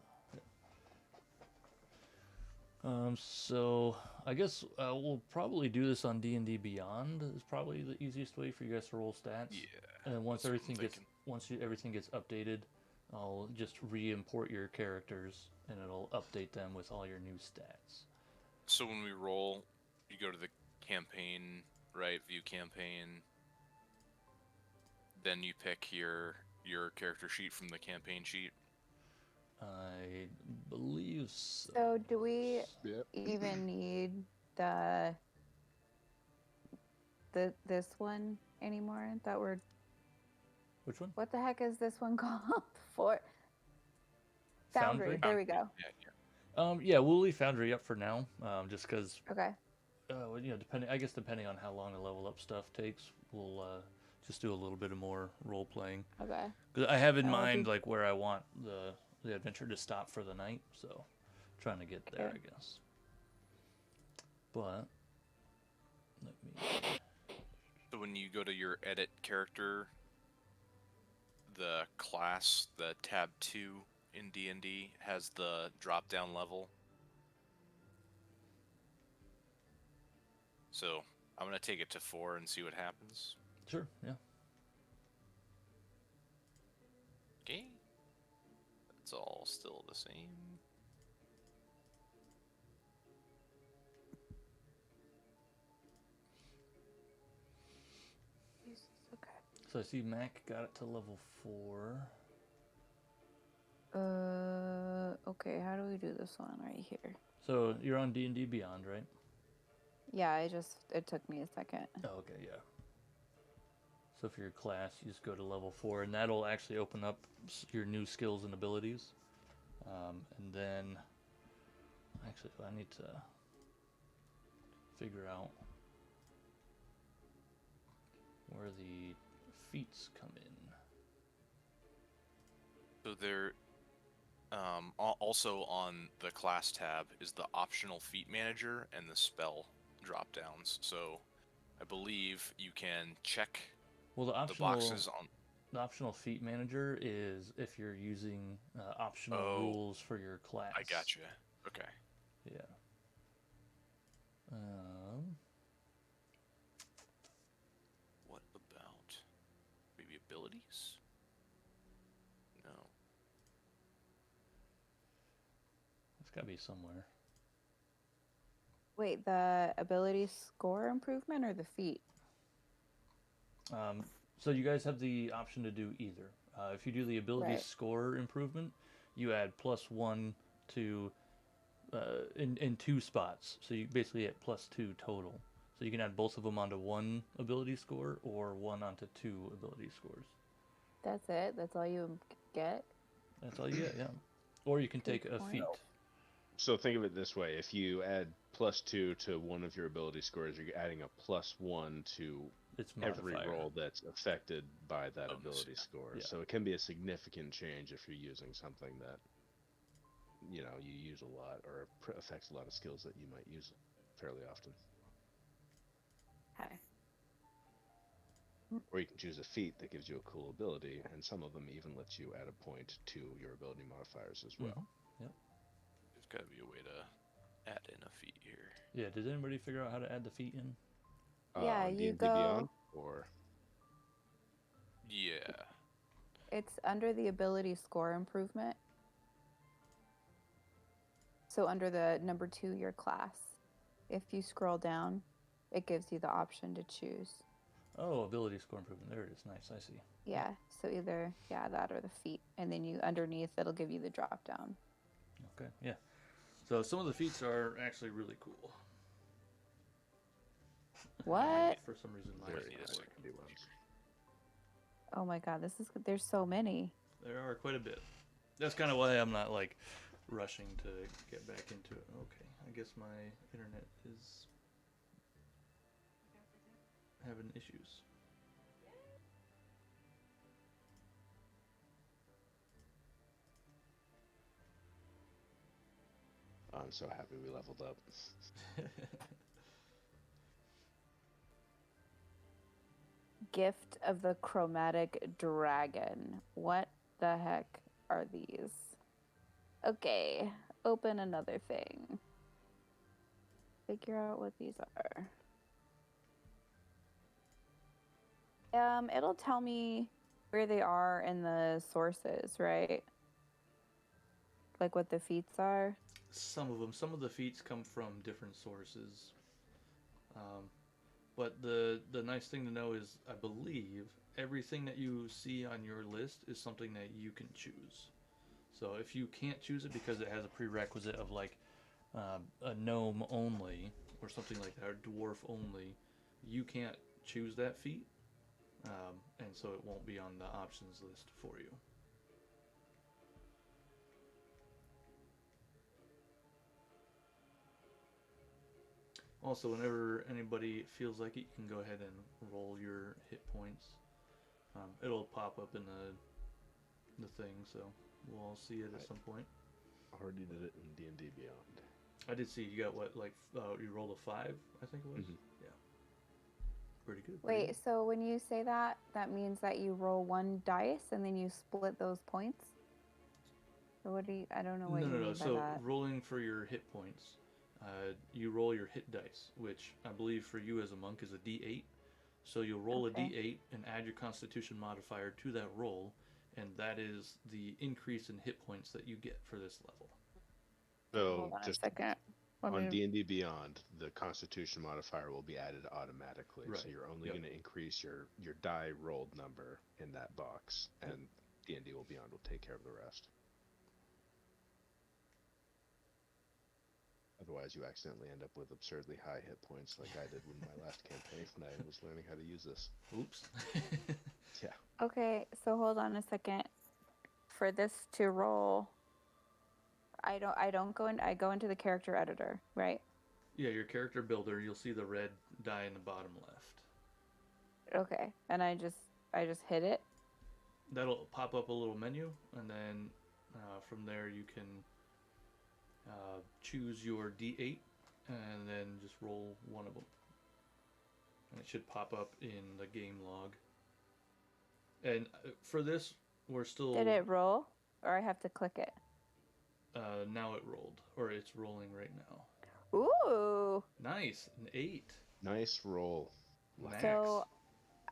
So I guess we'll probably do this on D&D Beyond. Is probably the easiest way for you guys to roll stats. Yeah. And then once that's what I'm everything gets thinking. everything gets updated, I'll just re-import your characters and it'll update them with all your new stats. So when we roll, you go to the campaign, right? View campaign. Then you pick your character sheet from the campaign sheet. I believe so. So do we Yep. even need this one anymore? That we're Which one? what the heck is this one called? For Foundry. There we go. Yeah. Yeah, we'll leave Foundry up for now. Just because Okay. well, depending on how long the level up stuff takes, we'll just do a little bit of more role playing. Okay. 'Cause I have in That would mind be- like where I want the adventure to stop for the night, so trying to get there, Okay. I guess. But let me. So when you go to your edit character, the class, the tab 2 in D&D has the drop down level. So I'm gonna take it to 4 and see what happens. Sure, yeah. Okay. It's all still the same. Okay. So I see Mac got it to level 4. Okay, how do we do this one right here? So you're on D&D Beyond, right? Yeah, it took me a second. Oh, okay, yeah. So for your class, you just go to level 4, and that'll actually open up your new skills and abilities. And then, actually, I need to figure out where the feats come in. So there, also on the class tab is the optional feat manager and the spell drop downs. So I believe you can check Well, the the optional boxes on. the optional feat manager is if you're using optional Oh, rules for your class. I gotcha. Okay. Yeah. What about maybe abilities? No. It's got to be somewhere. Wait, the ability score improvement or the feat? So you guys have the option to do either. If you do the ability Right. score improvement, you add +1 to in 2 spots. So you basically get +2 total. So you can add both of them onto 1 ability score or 1 onto 2 ability scores. That's it? That's all you get? That's all you get, yeah. Or you can Good take a point. feat. So think of it this way: if you add +2 to one of your ability scores, you're adding a +1 to It's every modifier. roll that's affected by that Bonus, ability yeah. score. Yeah. So it can be a significant change if you're using something that you use a lot or affects a lot of skills that you might use fairly often. Okay. Or you can choose a feat that gives you a cool ability, and some of them even let you add a point to your ability modifiers as well. There's got to be a way to add in a feat here. Yeah, did anybody figure out how to add the feat in? Yeah, On you D&D go- Beyond, or Yeah. It's under the ability score improvement. So under the number 2, your class. If you scroll down, it gives you the option to choose. Oh, ability score improvement. There it is. Nice, I see. Yeah, so either that or the feat, and then you underneath it'll give you the drop down. Okay, yeah. So some of the feats are actually really cool. What? For some reason, mine very need a is nice second. handy ones. Oh my god, there's so many. There are quite a bit. That's kind of why I'm not like rushing to get back into it. Okay, I guess my internet is having having issues. I'm so happy we leveled up. Gift of the Chromatic Dragon. What the heck are these? Okay, open another thing. Figure out what these are. It'll tell me where they are in the sources, right? Like what the feats are. Some of them. Some of the feats come from different sources. But the nice thing to know is, I believe everything that you see on your list is something that you can choose. So if you can't choose it because it has a prerequisite of like a gnome only or something like that, or dwarf only, you can't choose that feat, and so it won't be on the options list for you. Also, whenever anybody feels like it, you can go ahead and roll your hit points. It'll pop up in the thing, so we'll all see it at some point. Already did it in D&D Beyond. I did see you got what, like, you rolled a 5, I think it was? Mhm. Yeah. Pretty good. Pretty Wait, so when you say that, that means that you roll one dice and then you split those points? Or what do you, I don't know what No, you no, no. mean by So that. rolling for your hit points, you roll your hit dice, which I believe for you as a monk is a D8. So you'll roll Okay. a D8 and add your Constitution modifier to that roll, and that is the increase in hit points that you get for this level. So Hold on a just second. Let on me- D&D Beyond, the Constitution modifier will be added automatically. Right. So you're only Yep. going to increase your die rolled number in that box, Yep. and D&D Beyond will take care of the rest. Otherwise, you accidentally end up with absurdly high hit points, like I did in my last campaign when I was learning how to use this. Oops. Yeah. Okay, so hold on a second. For this to roll, I go into the character editor, right? Yeah, your character builder, you'll see the red die in the bottom left. Okay. And I just hit it. That'll pop up a little menu, and then from there you can choose your D8 and then just roll one of them. And it should pop up in the game log. And for this, we're still... Did it roll? Or I have to click it? now it rolled, or it's rolling right now. Ooh. Nice, an 8. Nice roll. Max. So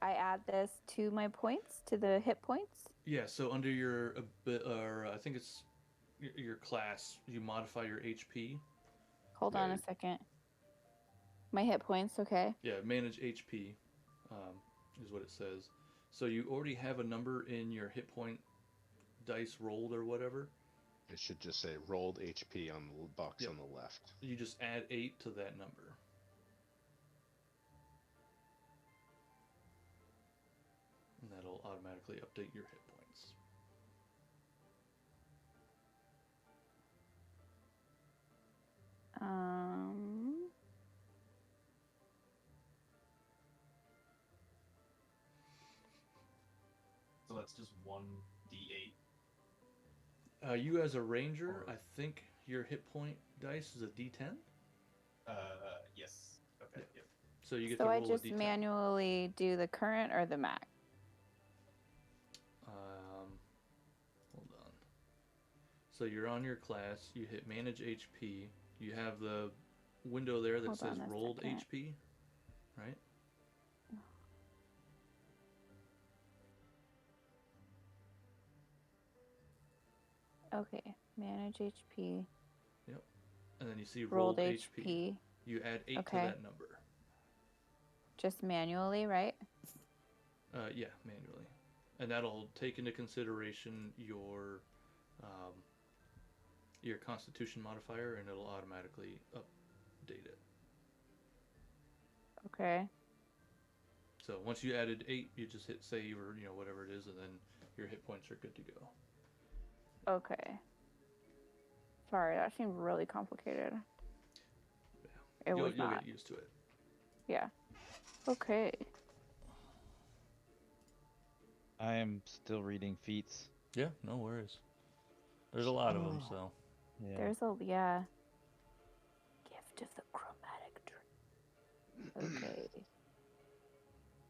I add this to my points, to the hit points? Yeah, so under your, I think it's your class, you modify your HP. Hold on a second. My hit points, okay. Yeah, manage HP is what it says. So you already have a number in your hit point dice rolled or whatever. It should just say rolled HP on the box Yep. on the left. You just add 8 to that number. And that'll automatically update your hit points. So that's just 1d8. You as a ranger, I think your hit point dice is a D10. Yes. Okay. Yep. So you get So to I roll just a D10. manually do the current or the max? Hold on. So you're on your class. You hit manage HP. You have the window there that Hold says on a rolled second. HP, right? Okay. Manage HP. And then you see Rolled rolled HP. HP. You add 8 Okay. to that number. Just manually, right? Yeah, manually. And that'll take into consideration your Constitution modifier, and it'll automatically update it. Okay. So once you added 8, you just hit save or whatever it is, and then your hit points are good to go. Okay. Sorry, that seemed really complicated. It You'll was not. get used to it. Yeah. Okay. I am still reading feats. Yeah, no worries. There's a lot of them, Oh. so. Yeah. There's a gift of the chromatic dream. Okay.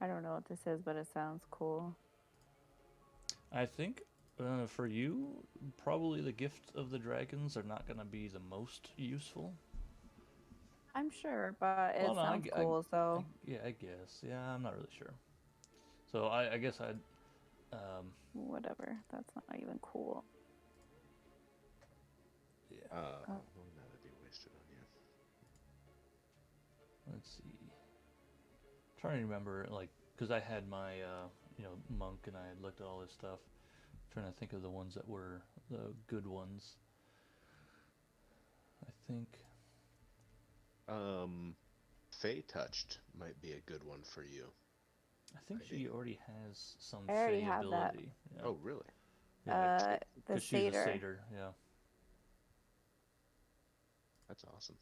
I don't know what this is, but it sounds cool. I think for you, probably the Gift of the Dragons are not going to be the most useful. I'm sure, but it Well, no, sounds cool, so yeah, I guess. Yeah, I'm not really sure. So I guess I'd. whatever. That's not even cool. Yeah. That'd be wasted on you. Let's see. Trying to remember, like, because I had my, monk and I had looked at all this stuff. Trying to think of the ones that were the good ones. I think. Fey Touched might be a good one for you. I think she already has some I already Fey have that. ability. Yeah. Oh, really? Yeah, The 'cause she's a satyr. satyr. Yeah. That's awesome.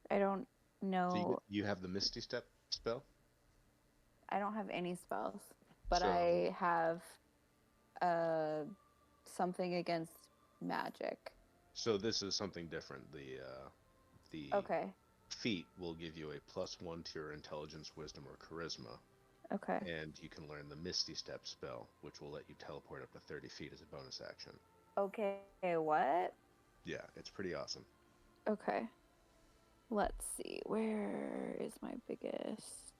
I don't know. So you have the Misty Step spell? I don't have any spells, but So- I have something against magic. So this is something different. The Okay. feat will give you a +1 to your intelligence, wisdom, or charisma, Okay. and you can learn the Misty Step spell, which will let you teleport up to 30 feet as a bonus action. Okay. What? Yeah, it's pretty awesome. Okay. Let's see. Where is my biggest?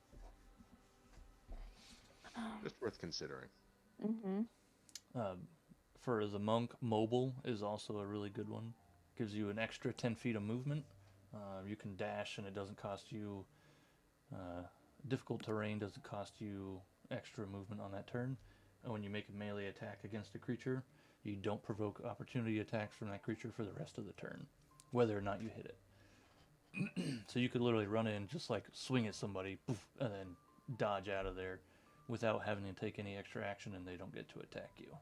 Just worth considering. Mm-hmm. For the monk, mobile is also a really good one. Gives you an extra 10 feet of movement. You can dash, and it doesn't cost you. Difficult terrain doesn't cost you extra movement on that turn. And when you make a melee attack against a creature, you don't provoke opportunity attacks from that creature for the rest of the turn, whether or not you hit it. So you could literally run in, just like swing at somebody, poof, and then dodge out of there without having to take any extra action, and they don't get to attack you.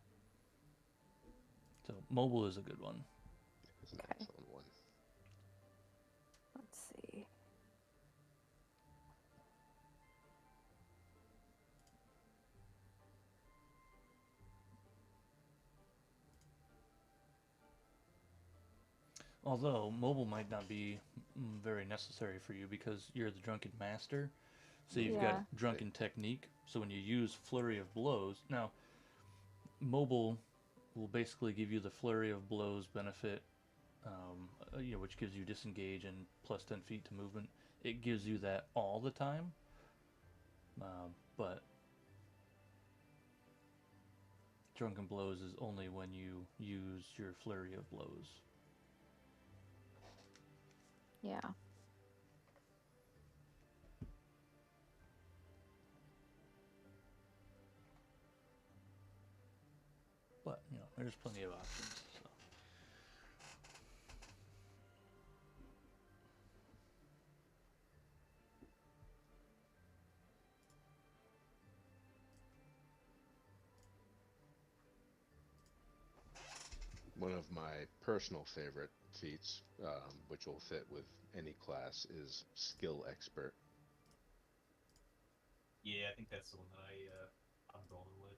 So mobile is a good one. It's an Okay. excellent one. Let's see. Although mobile might not be very necessary for you because you're the drunken master, so you've Yeah. got drunken technique. So when you use flurry of blows, now mobile will basically give you the flurry of blows benefit, which gives you disengage and plus 10 feet to movement. It gives you that all the time, but drunken blows is only when you use your flurry of blows. Yeah. But there's plenty of options. So. One of my personal favorite feats, which will fit with any class, is Skill Expert. Yeah, I think that's the one that I'm going with.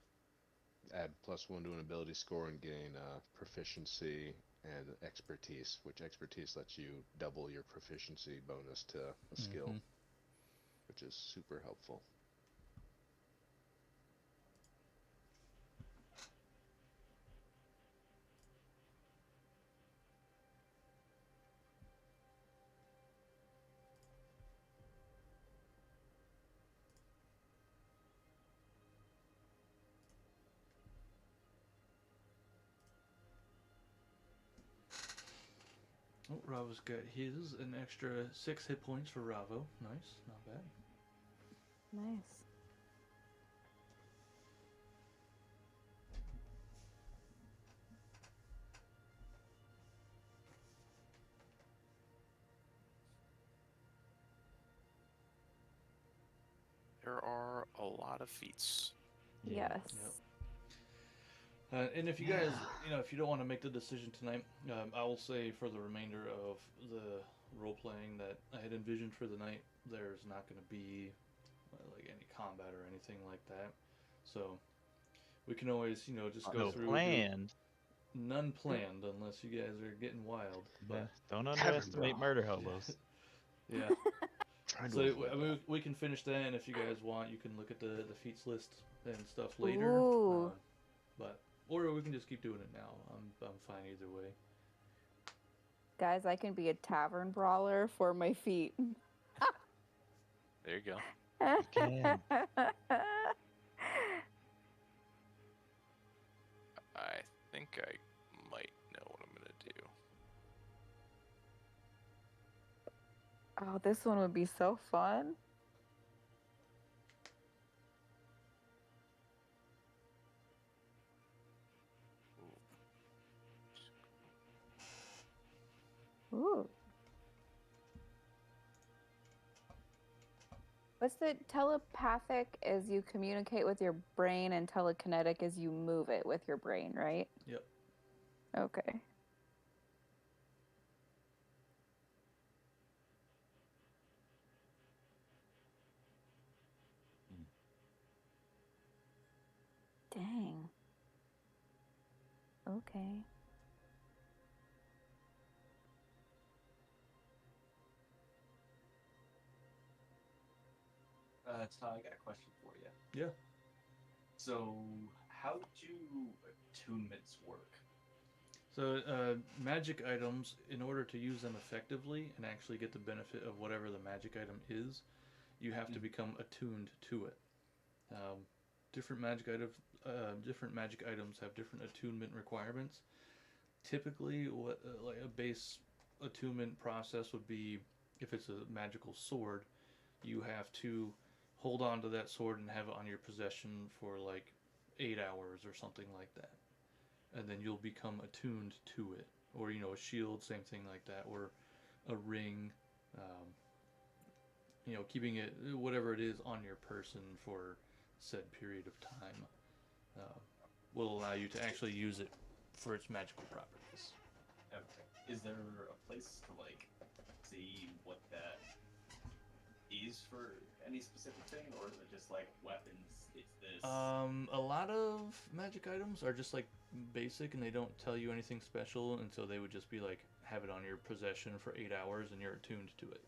Add +1 to an ability score and gain proficiency and expertise, which expertise lets you double your proficiency bonus to a skill, Mhm. which is super helpful. Oh, Ravo's got his, an extra 6 hit points for Ravo. Nice, not bad. Nice. There are a lot of feats. Yeah. Yes. Yep. And if you guys, if you don't want to make the decision tonight, I will say for the remainder of the role playing that I had envisioned for the night, there's not going to be like any combat or anything like that. So we can always, just go No through. planned. None planned unless you guys are getting wild. Yeah, But don't Tavern underestimate brawl. murder hobos. yeah. Trying to So avoid I mean, that. we can finish that, and if you guys want, you can look at the feats list and stuff later. Ooh. Or we can just keep doing it now. I'm fine either way. Guys, I can be a tavern brawler for my feet. There you go. You can. I think I might know what I'm gonna do. Oh, this one would be so fun. Ooh. What's the telepathic is you communicate with your brain, and telekinetic is you move it with your brain, right? Yep. Okay. Dang. Okay. Todd, I got a question for you. Yeah. So, how do attunements work? So magic items, in order to use them effectively and actually get the benefit of whatever the magic item is, you have to become attuned to it. Different different magic items have different attunement requirements. Typically, what like a base attunement process would be, if it's a magical sword, you have to hold on to that sword and have it on your possession for like 8 hours or something like that, and then you'll become attuned to it. Or a shield, same thing like that, or a ring. Um, keeping it, whatever it is, on your person for said period of time will allow you to actually use it for its magical properties. Okay. Is there a place to see what that is for any specific thing, or is it just like weapons? It's this. A lot of magic items are just like basic, and they don't tell you anything special, and so they would just be like, have it on your possession for 8 hours, and you're attuned to it.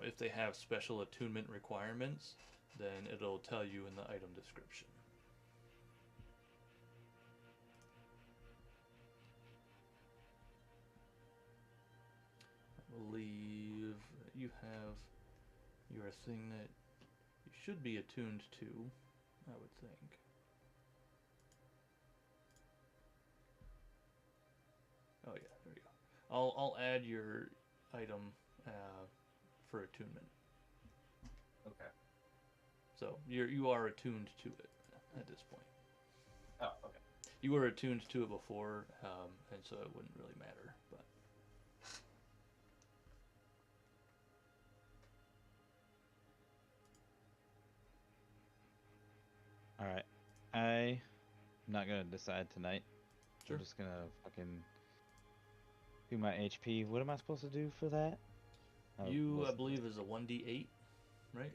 If they have special attunement requirements, then it'll tell you in the item description. I believe you have your thing that you should be attuned to, I would think. Oh yeah, there you go. I'll add your item for attunement. Okay. So you are attuned to it at this point. Oh, okay. You were attuned to it before, and so it wouldn't really matter. But All right. I'm not gonna decide tonight. Sure. I'm just gonna fucking do my HP. What am I supposed to do for that? Oh, you, I listen. believe, is a 1d8, right?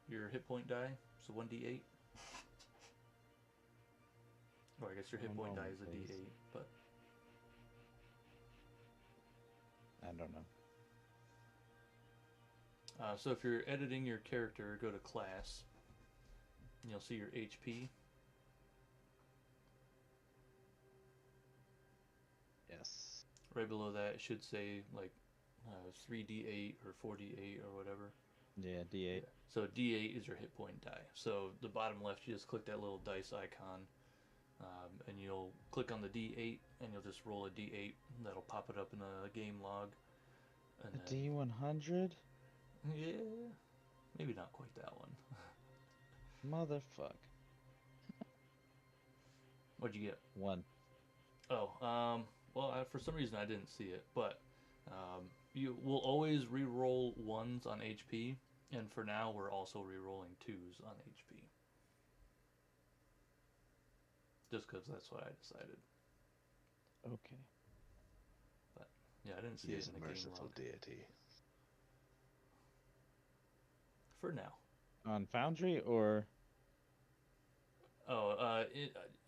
Your hit point die is a 1d8. Or I guess your hit One point die moment, is a please. d8, but I don't know. so if you're editing your character, go to class, and you'll see your HP. Yes. Right below that, it should say like 3d8 or 4d8 or whatever. Yeah, D8. So D8 is your hit point die. So the bottom left, you just click that little dice icon, and you'll click on the D8, and you'll just roll a D8. That'll pop it up in a game log. And A then, D100? yeah, maybe not quite that one. Motherfuck. What'd you get? 1. Oh, well, for some reason I didn't see it, but you will always re-roll 1s on HP, and for now we're also re-rolling 2s on HP. Just because that's what I decided. Okay. Yeah, I didn't see He it is in a the game merciful log. deity. For now. On Foundry or Oh,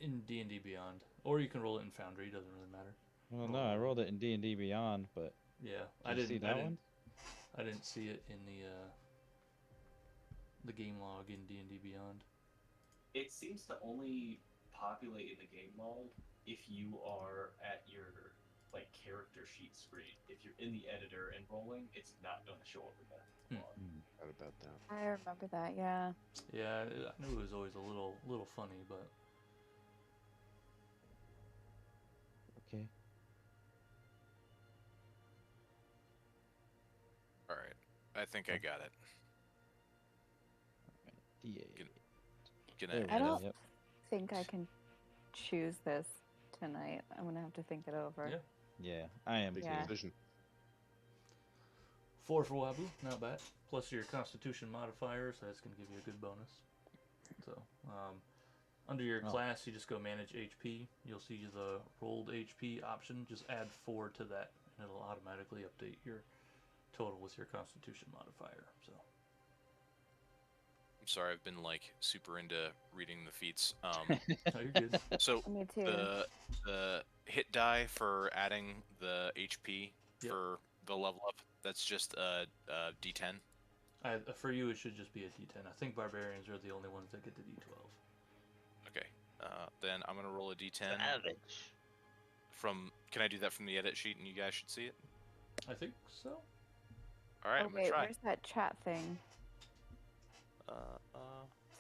in D&D Beyond, or you can roll it in Foundry. Doesn't really matter. well, no, I rolled it in D&D Beyond, but Yeah, did you see that one? I didn't see it in the game log in D&D Beyond. It seems to only populate in the game log if you are at your like character sheet screen. If you're in the editor and rolling, it's not going to show up in that log. How about that? I remember that. Yeah. Yeah, I knew it was always a little funny, but Okay. All right. I think I got it. D8. Gonna There we I edit. go, don't yep. think I can choose this tonight. I'm gonna have to think it over. yeah. Yeah, I am Big too. Yeah. decision. 4 for Wabu, not bad. Plus your Constitution modifier, so that's gonna give you a good bonus. So, under your Oh. class, you just go manage HP. You'll see the rolled HP option. Just add 4 to that, and it'll automatically update your total with your Constitution modifier. So, I'm sorry, I've been like super into reading the feats. no, you're good. So Me too. the hit die for adding the HP Yep. for the level up, that's just a D10. For you, it should just be a D10. I think barbarians are the only ones that get the D12. Okay. Then I'm gonna roll a D10 Savage. from. Can I do that from the edit sheet and you guys should see it? I think so. All right, Oh I'm gonna wait, try. where's that chat thing?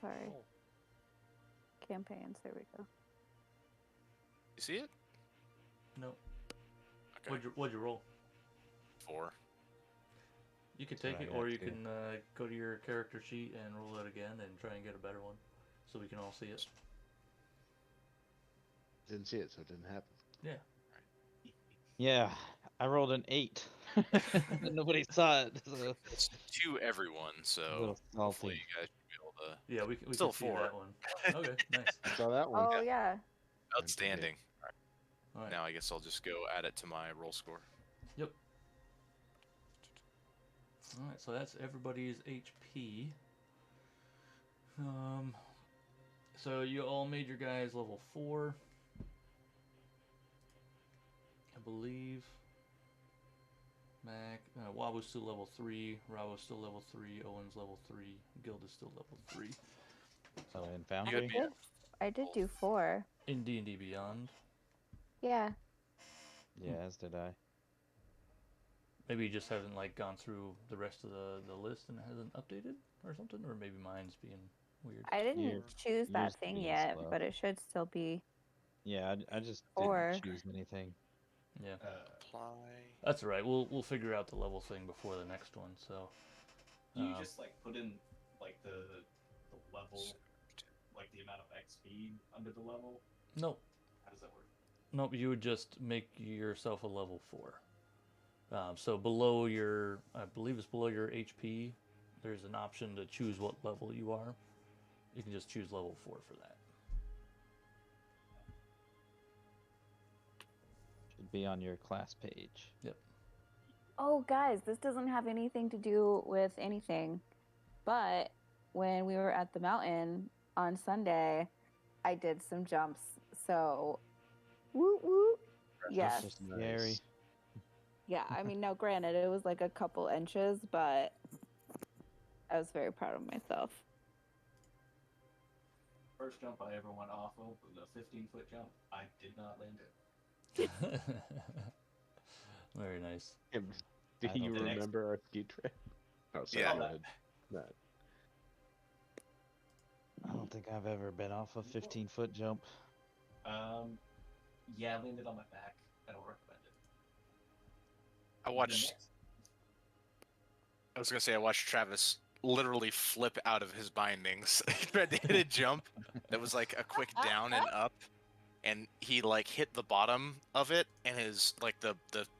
Sorry. Oh, Campaigns. There we go. you see it? No. Okay. What'd you roll? 4. You can That's what take it, I or got you too. can go to your character sheet and roll it again and try and get a better one, so we can all see it. Didn't see it, so it didn't happen. Yeah. Yeah, I rolled an 8. Nobody saw it. So It's to everyone, a so little hopefully salty. you guys should be able to. Yeah, we Still can see 4. that one. Okay, nice. I saw that one. Oh yeah. Outstanding. All right. Now I guess I'll just go add it to my roll score. Yep. All right, so that's everybody's HP. So you all made your guys level 4. I believe. Mac, Wabu's still level 3. Rawo's still level 3. Owen's level 3. Guild is still level 3. So in I Good. Foundry, did. I did do 4. In D&D Beyond, Yeah. yeah, as did I. maybe you just haven't like gone through the rest of the list and it hasn't updated or something, or maybe mine's being weird. I didn't You're- choose that yours thing being yet, slow. but it should still be. Yeah, I just 4. didn't choose anything. Yeah, Apply. that's all right. We'll figure out the level thing before the next one. So Do you Um, just like put in like the level, like the amount of XP under the level? nope, How does that work? nope. You would just make yourself a level 4. So below your, I believe it's below your HP. There's an option to choose what level you are. You can just choose level 4 for that. Should be on your class page. Oh, guys, this doesn't have anything to do with anything. But when we were at the mountain on Sunday, I did some jumps. So, woo woo. Yes. Just scary. Yeah, I mean, now granted, it was like a couple inches, but I was very proud of myself. First jump I ever went off of was a 15-foot jump. I did not land it. Very nice. Do I you don't- remember our ski trip? Oh, sorry. Yeah. Go ahead. No. I don't think I've ever been off a 15-foot jump. Yeah, I landed on my back. I don't recommend it. I The watched. next- I was gonna say I watched Travis literally flip out of his bindings. He tried to hit a jump that was like a quick down and up, and he like hit the bottom of it, and his like the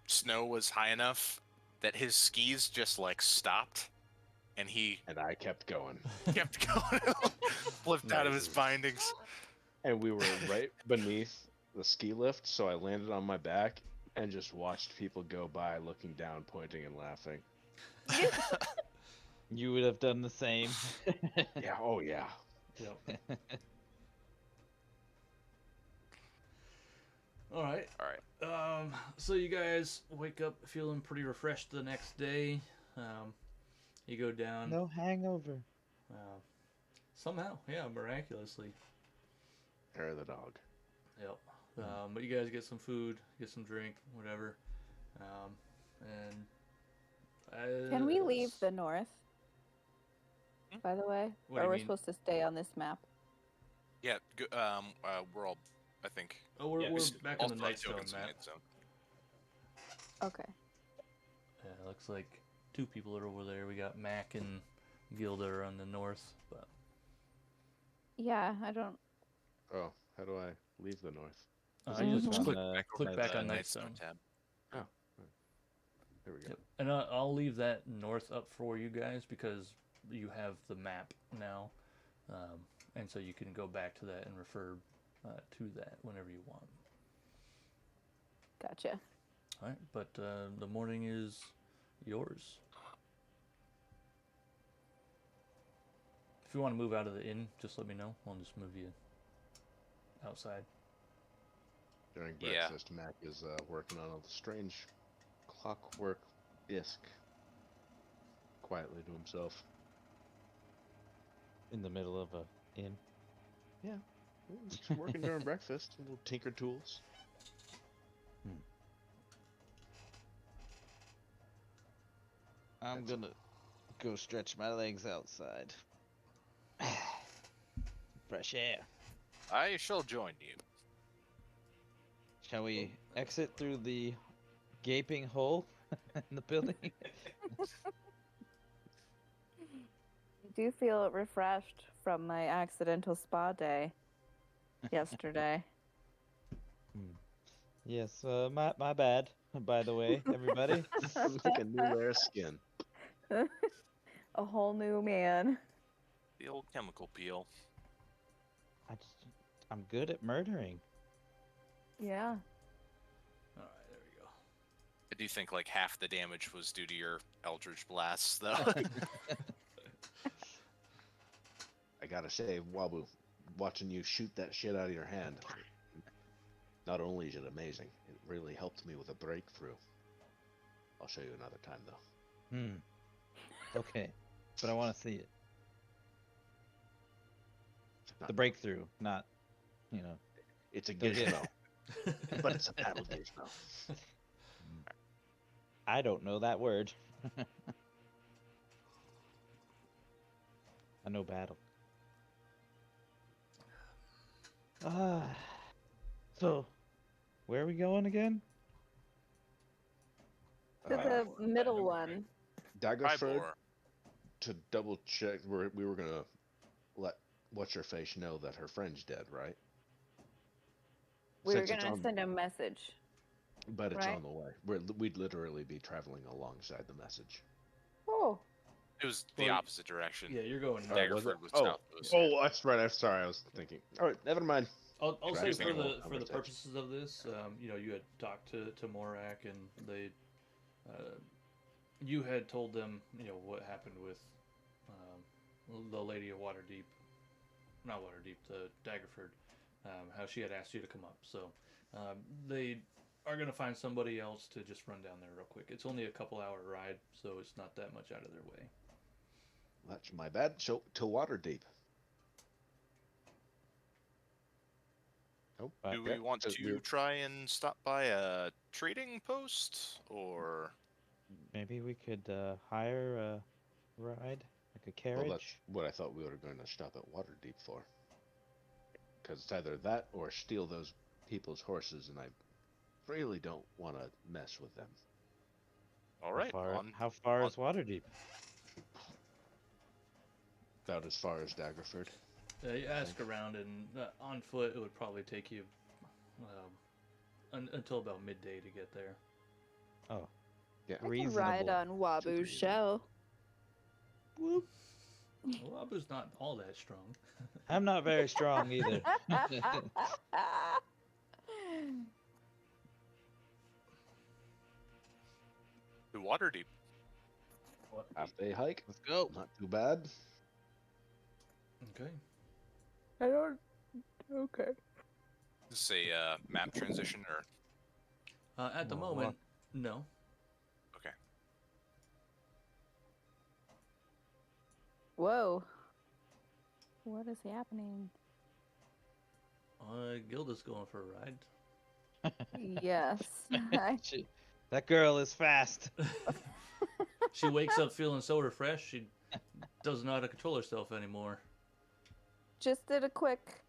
snow was high enough that his skis just like stopped, and he And I kept going. kept going, flipped out of his Nice. bindings. And we were right beneath the ski lift, so I landed on my back and just watched people go by looking down, pointing and laughing. You would have done the same. Yeah. Oh yeah. Yep. All right. All right. So you guys wake up feeling pretty refreshed the next day. You go down. No hangover. Somehow, yeah, miraculously. Hair of the dog. Yep. But you guys get some food, get some drink, whatever. Can we leave the north? By the way, What do or you we're mean? supposed to stay on this map? Yeah. We're all, I think. Oh, we're Yeah, back all on the still have Nightstone tokens in map. it, so. Okay. Yeah, looks like two people are over there. We got Mac and Gilda are on the north, but Yeah, I don't. Oh, how do I leave the north? you just Mhm. click, Back click over back the on Nightstone Nightstone. tab. There we go. Yep. And I'll leave that north up for you guys because you have the map now, and so you can go back to that and refer to that whenever you want. Gotcha. All right, but the morning is yours. If you want to move out of the inn, just let me know. I'll just move you outside. During Yeah. breakfast, Mac is working on a strange clockwork-esque quietly to himself. In the middle of a inn. Just working during breakfast. Little tinker tools. I'm gonna go stretch my legs outside. Fresh air. I shall join you. Shall we exit through the gaping hole in the building? I do feel refreshed from my accidental spa day yesterday. Yes, my bad, by the way, everybody. Like a new layer of skin. A whole new man. The old chemical peel. I'm good at murdering. Yeah. All right, there we go. I do think like half the damage was due to your Eldritch Blasts, though. I gotta say, Wabu, watching you shoot that shit out of your hand, not only is it amazing, it really helped me with a breakthrough. I'll show you another time, though. Okay, but I want to see it. Not- The breakthrough, not, It's a Don't get- gizmo, but it's a battle gizmo. I don't know that word. I know battle. So, where are we going again? To Uh, the middle one. Daggerford, Ybor. to double check, we were gonna let what's her face know that her friend's dead, right? We were Since it's gonna on- send a message. But it's right? on the way. We'd literally be traveling alongside the message. Oh. It was the Well, opposite direction. Yeah, you're going. Oh, was it? Daggerford was Oh. southwest. Oh, that's right. I'm sorry. I was thinking. All right, never mind. I'll say Right. for Having a the whole conversation. purposes of this, you had talked to Morak and they, you had told them, what happened with the Lady of Waterdeep, not Waterdeep, the Daggerford, how she had asked you to come up. So they are gonna find somebody else to just run down there real quick. It's only a couple-hour ride, so it's not that much out of their way. That's my bad. So to Waterdeep. Oh, Do we okay. want So to we're- try and stop by a trading post, or Maybe we could hire a ride, like a carriage. Well, that's what I thought we were going to stop at Waterdeep for. Because it's either that or steal those people's horses, and I really don't want to mess with them. all right? How far on- is Waterdeep? About as far as Daggerford. You ask around, and on foot it would probably take you until about midday to get there. Oh, Yeah. I can ride on Wabu's reasonable. show. Whoop. Well, Abu's not all that strong. I'm not very strong either. to Waterdeep. What? Half day hike. Let's go. Not too bad. Okay. I don't. Okay. This is a map transition, or At the Well, moment, no. okay. Whoa. What is happening? Gilda's going for a ride. Yes. I That girl is fast. She wakes up feeling so refreshed, she doesn't know how to control herself anymore. just did a quick,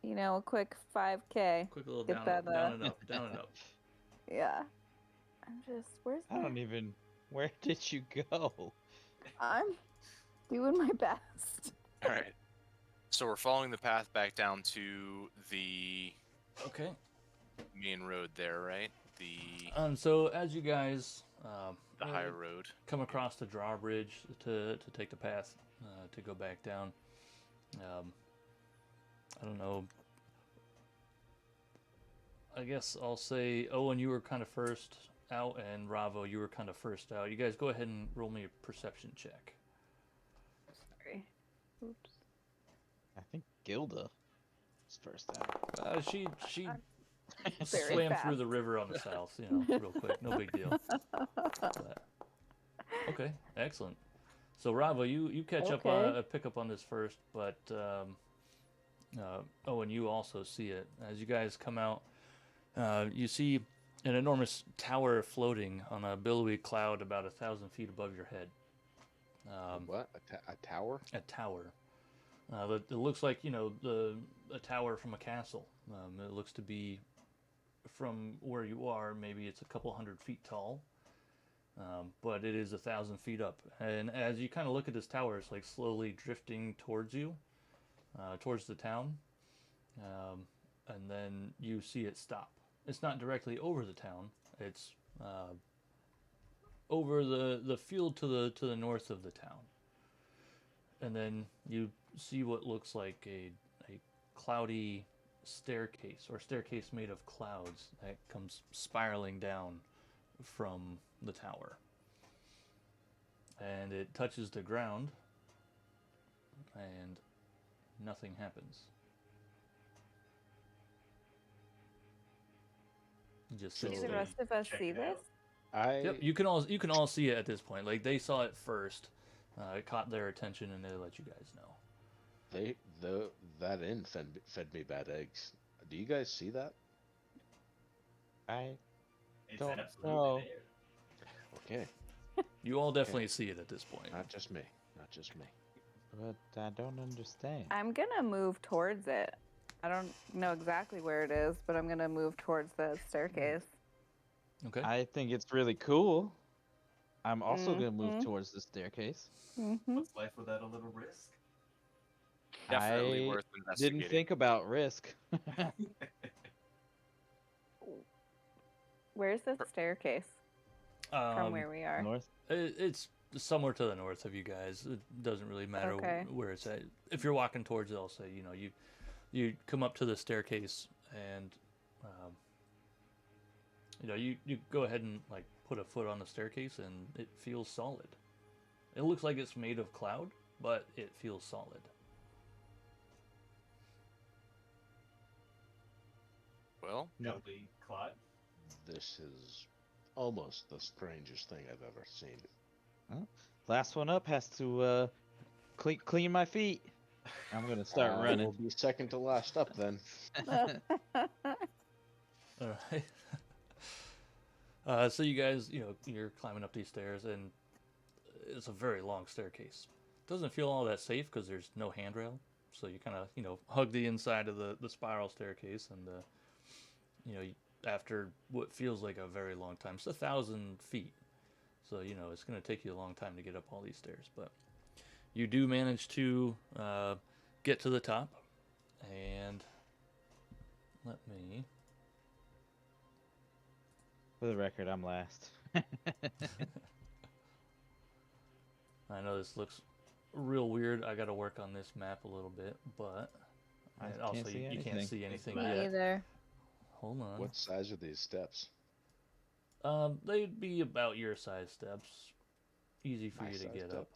a quick 5K. Quick little Get down, that, down and up, down and up. Yeah. Where's I don't even. Where did you go? I'm doing my best. All right. So we're following the path back down to the Okay. main road there, right? The So as you guys higher road. come across the drawbridge to take the path to go back down, I don't know. I guess I'll say Owen, you were kind of first out, and Ravo, you were kind of first out. You guys go ahead and roll me a perception check. Sorry. Oops. I think Gilda is first out. She Very swam fast. through the river on the south, real quick, no big deal. But, okay, excellent. So Ravo, you catch up Okay. pick up on this first, but Owen, you also see it as you guys come out. You see an enormous tower floating on a billowy cloud about 1,000 feet above your head. What? A tower? A tower. It looks like a tower from a castle. It looks to be from where you are. Maybe it's a couple 100 feet tall, but it is 1,000 feet up. And as you kind of look at this tower, it's like slowly drifting towards you, towards the town, and then you see it stop. It's not directly over the town. It's over the field to the north of the town. And then you see what looks like a cloudy staircase, or staircase made of clouds that comes spiraling down from the tower. And it touches the ground, and nothing happens. You just So- Do the slowly- rest of us Check see it this? out. Yep, you can all see it at this point. Like they saw it first, it caught their attention, and they let you guys know. That inn fed me bad eggs. Do you guys see that? I It's Don't absolutely know. there. Okay, You all definitely see it at this point. not just me. Not just me. but I don't understand. I'm gonna move towards it. I don't know exactly where it is, but I'm gonna move towards the staircase. Okay. I think it's really cool. I'm also gonna move Mhm. towards the staircase. Mm-hmm. What's life without a little risk? Definitely I worth investigating. Didn't think about risk. Where's the staircase from where we are? North. It's somewhere to the north of you guys. It doesn't really matter Okay. where it's at. If you're walking towards it, I'll say you come up to the staircase, and you go ahead and like put a foot on the staircase, and it feels solid. It looks like it's made of cloud, but it feels solid. Well, Probably Claude. This is almost the strangest thing I've ever seen. Last one up has to clean my feet. I'm gonna start We'll running. be second to last up then. All right. So you guys, you're climbing up these stairs, and it's a very long staircase. Doesn't feel all that safe because there's no handrail. So you kind of, hug the inside of the spiral staircase, and after what feels like a very long time, it's 1,000 feet. So it's going to take you a long time to get up all these stairs, but you do manage to get to the top, and let me. For the record, I'm last. I know this looks real weird. I got to work on this map a little bit, but I and can't also see you can't anything. see anything Me yet. Me either. Hold on. What size are these steps? They'd be about your size steps. easy for you to Nice-sized get up. up.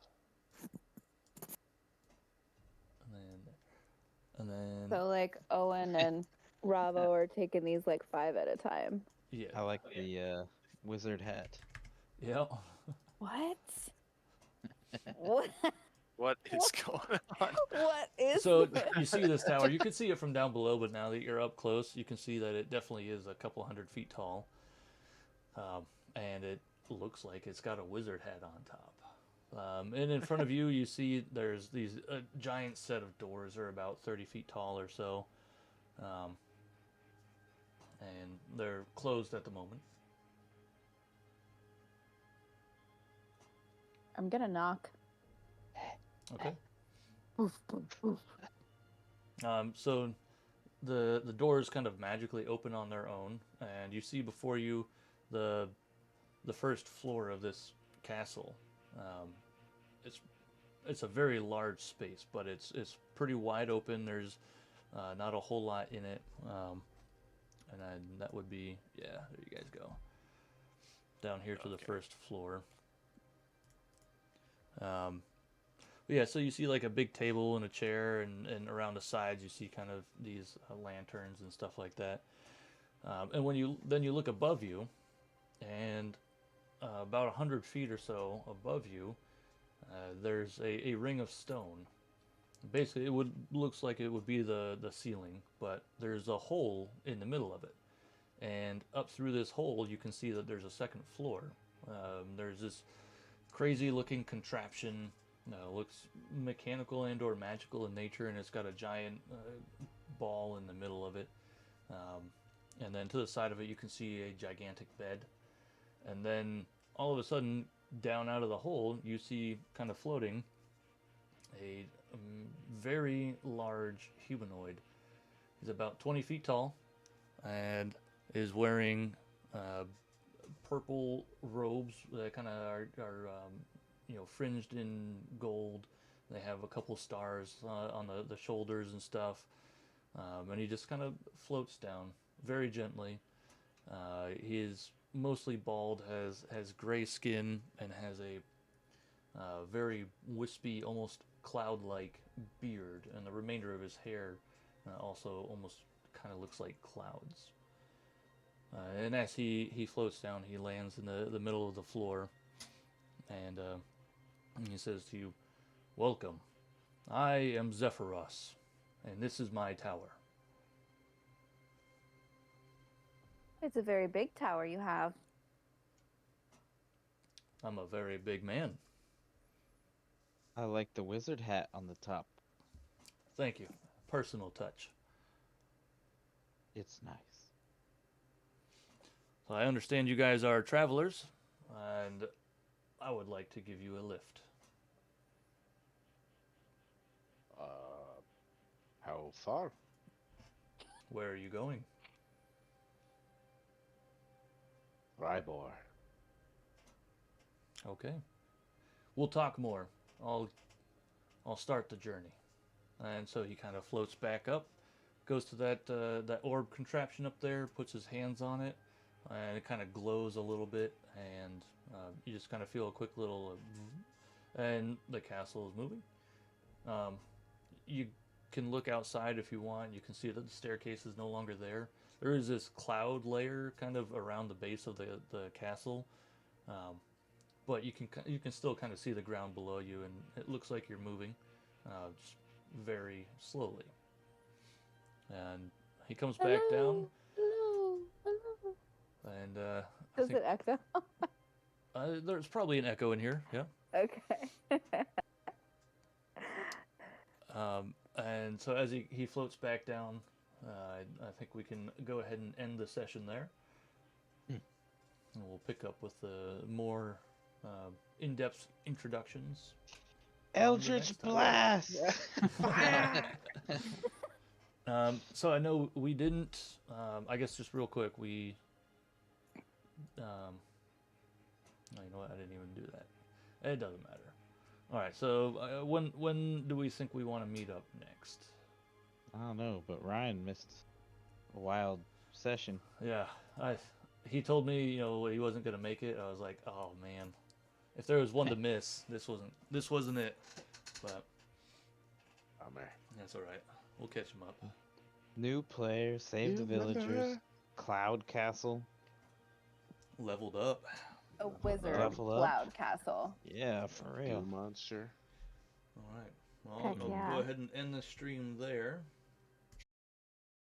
And then So like Owen and Ravo are taking these like 5 at a time. yeah, I like Oh, yeah. the wizard hat. yeah. What? What? What is going on? What is So this? you see this tower. You can see it from down below, but now that you're up close, you can see that it definitely is a couple 100 feet tall. And it looks like it's got a wizard hat on top. And in front of you, you see there's these giant set of doors, are about 30 feet tall or so. And they're closed at the moment. I'm gonna knock. Okay. Poof, poof, poof. So the doors kind of magically open on their own, and you see before you the first floor of this castle. It's a very large space, but it's pretty wide open. There's not a whole lot in it, and that would be, yeah. There you guys go. Down here to the Okay. first floor. But yeah, so you see like a big table and a chair, and around the sides you see kind of these lanterns and stuff like that. And when you look above you, and about 100 feet or so above you, there's a ring of stone. Basically, looks like it would be the ceiling, but there's a hole in the middle of it, and up through this hole you can see that there's a second floor. There's this crazy looking contraption. Looks mechanical and or magical in nature, and it's got a giant ball in the middle of it. And then to the side of it you can see a gigantic bed. And then all of a sudden, down out of the hole, you see kind of floating a very large humanoid. He's about 20 feet tall and is wearing purple robes that kind of are fringed in gold. They have a couple stars on the shoulders and stuff. And he just kind of floats down very gently. He is mostly bald, has gray skin, and has a very wispy, almost cloud-like beard, and the remainder of his hair also almost kind of looks like clouds. And as he floats down, he lands in the middle of the floor, and he says to you, "Welcome. I am Zephyros, and this is my tower." It's a very big tower you have. I'm a very big man. I like the wizard hat on the top. Thank you. Personal touch. It's nice. So I understand you guys are travelers, and I would like to give you a lift. How far? Where are you going? Rybor. Okay. We'll talk more. I'll start the journey. And so he kind of floats back up, goes to that orb contraption up there, puts his hands on it, and it kind of glows a little bit, and you just kind of feel a quick little, and the castle is moving. You can look outside if you want. You can see that the staircase is no longer there. There is this cloud layer kind of around the base of the castle, but you can still kind of see the ground below you, and it looks like you're moving, just very slowly. And he comes back down, Hello. Hello. and I Does think it echo? there's probably an echo in here. Yeah. Okay. And so as he floats back down, I think we can go ahead and end the session there. And we'll pick up with the more in-depth introductions. Eldritch next time. Blast! So I know we didn't. I guess just real quick, we. No, you know what? I didn't even do that. It doesn't matter. All right. So when do we think we want to meet up next? I don't know, but Ryan missed a wild session. Yeah, he told me he wasn't gonna make it. I was like, oh man, If there was one to miss, this wasn't it. But Oh man. that's all right. We'll catch him up. New player, save the villagers, Cloud Castle. Leveled up. A wizard Level up. cloud castle. Yeah, for real. Goo monster. All right. Well, Heck I'll yeah. go ahead and end the stream there.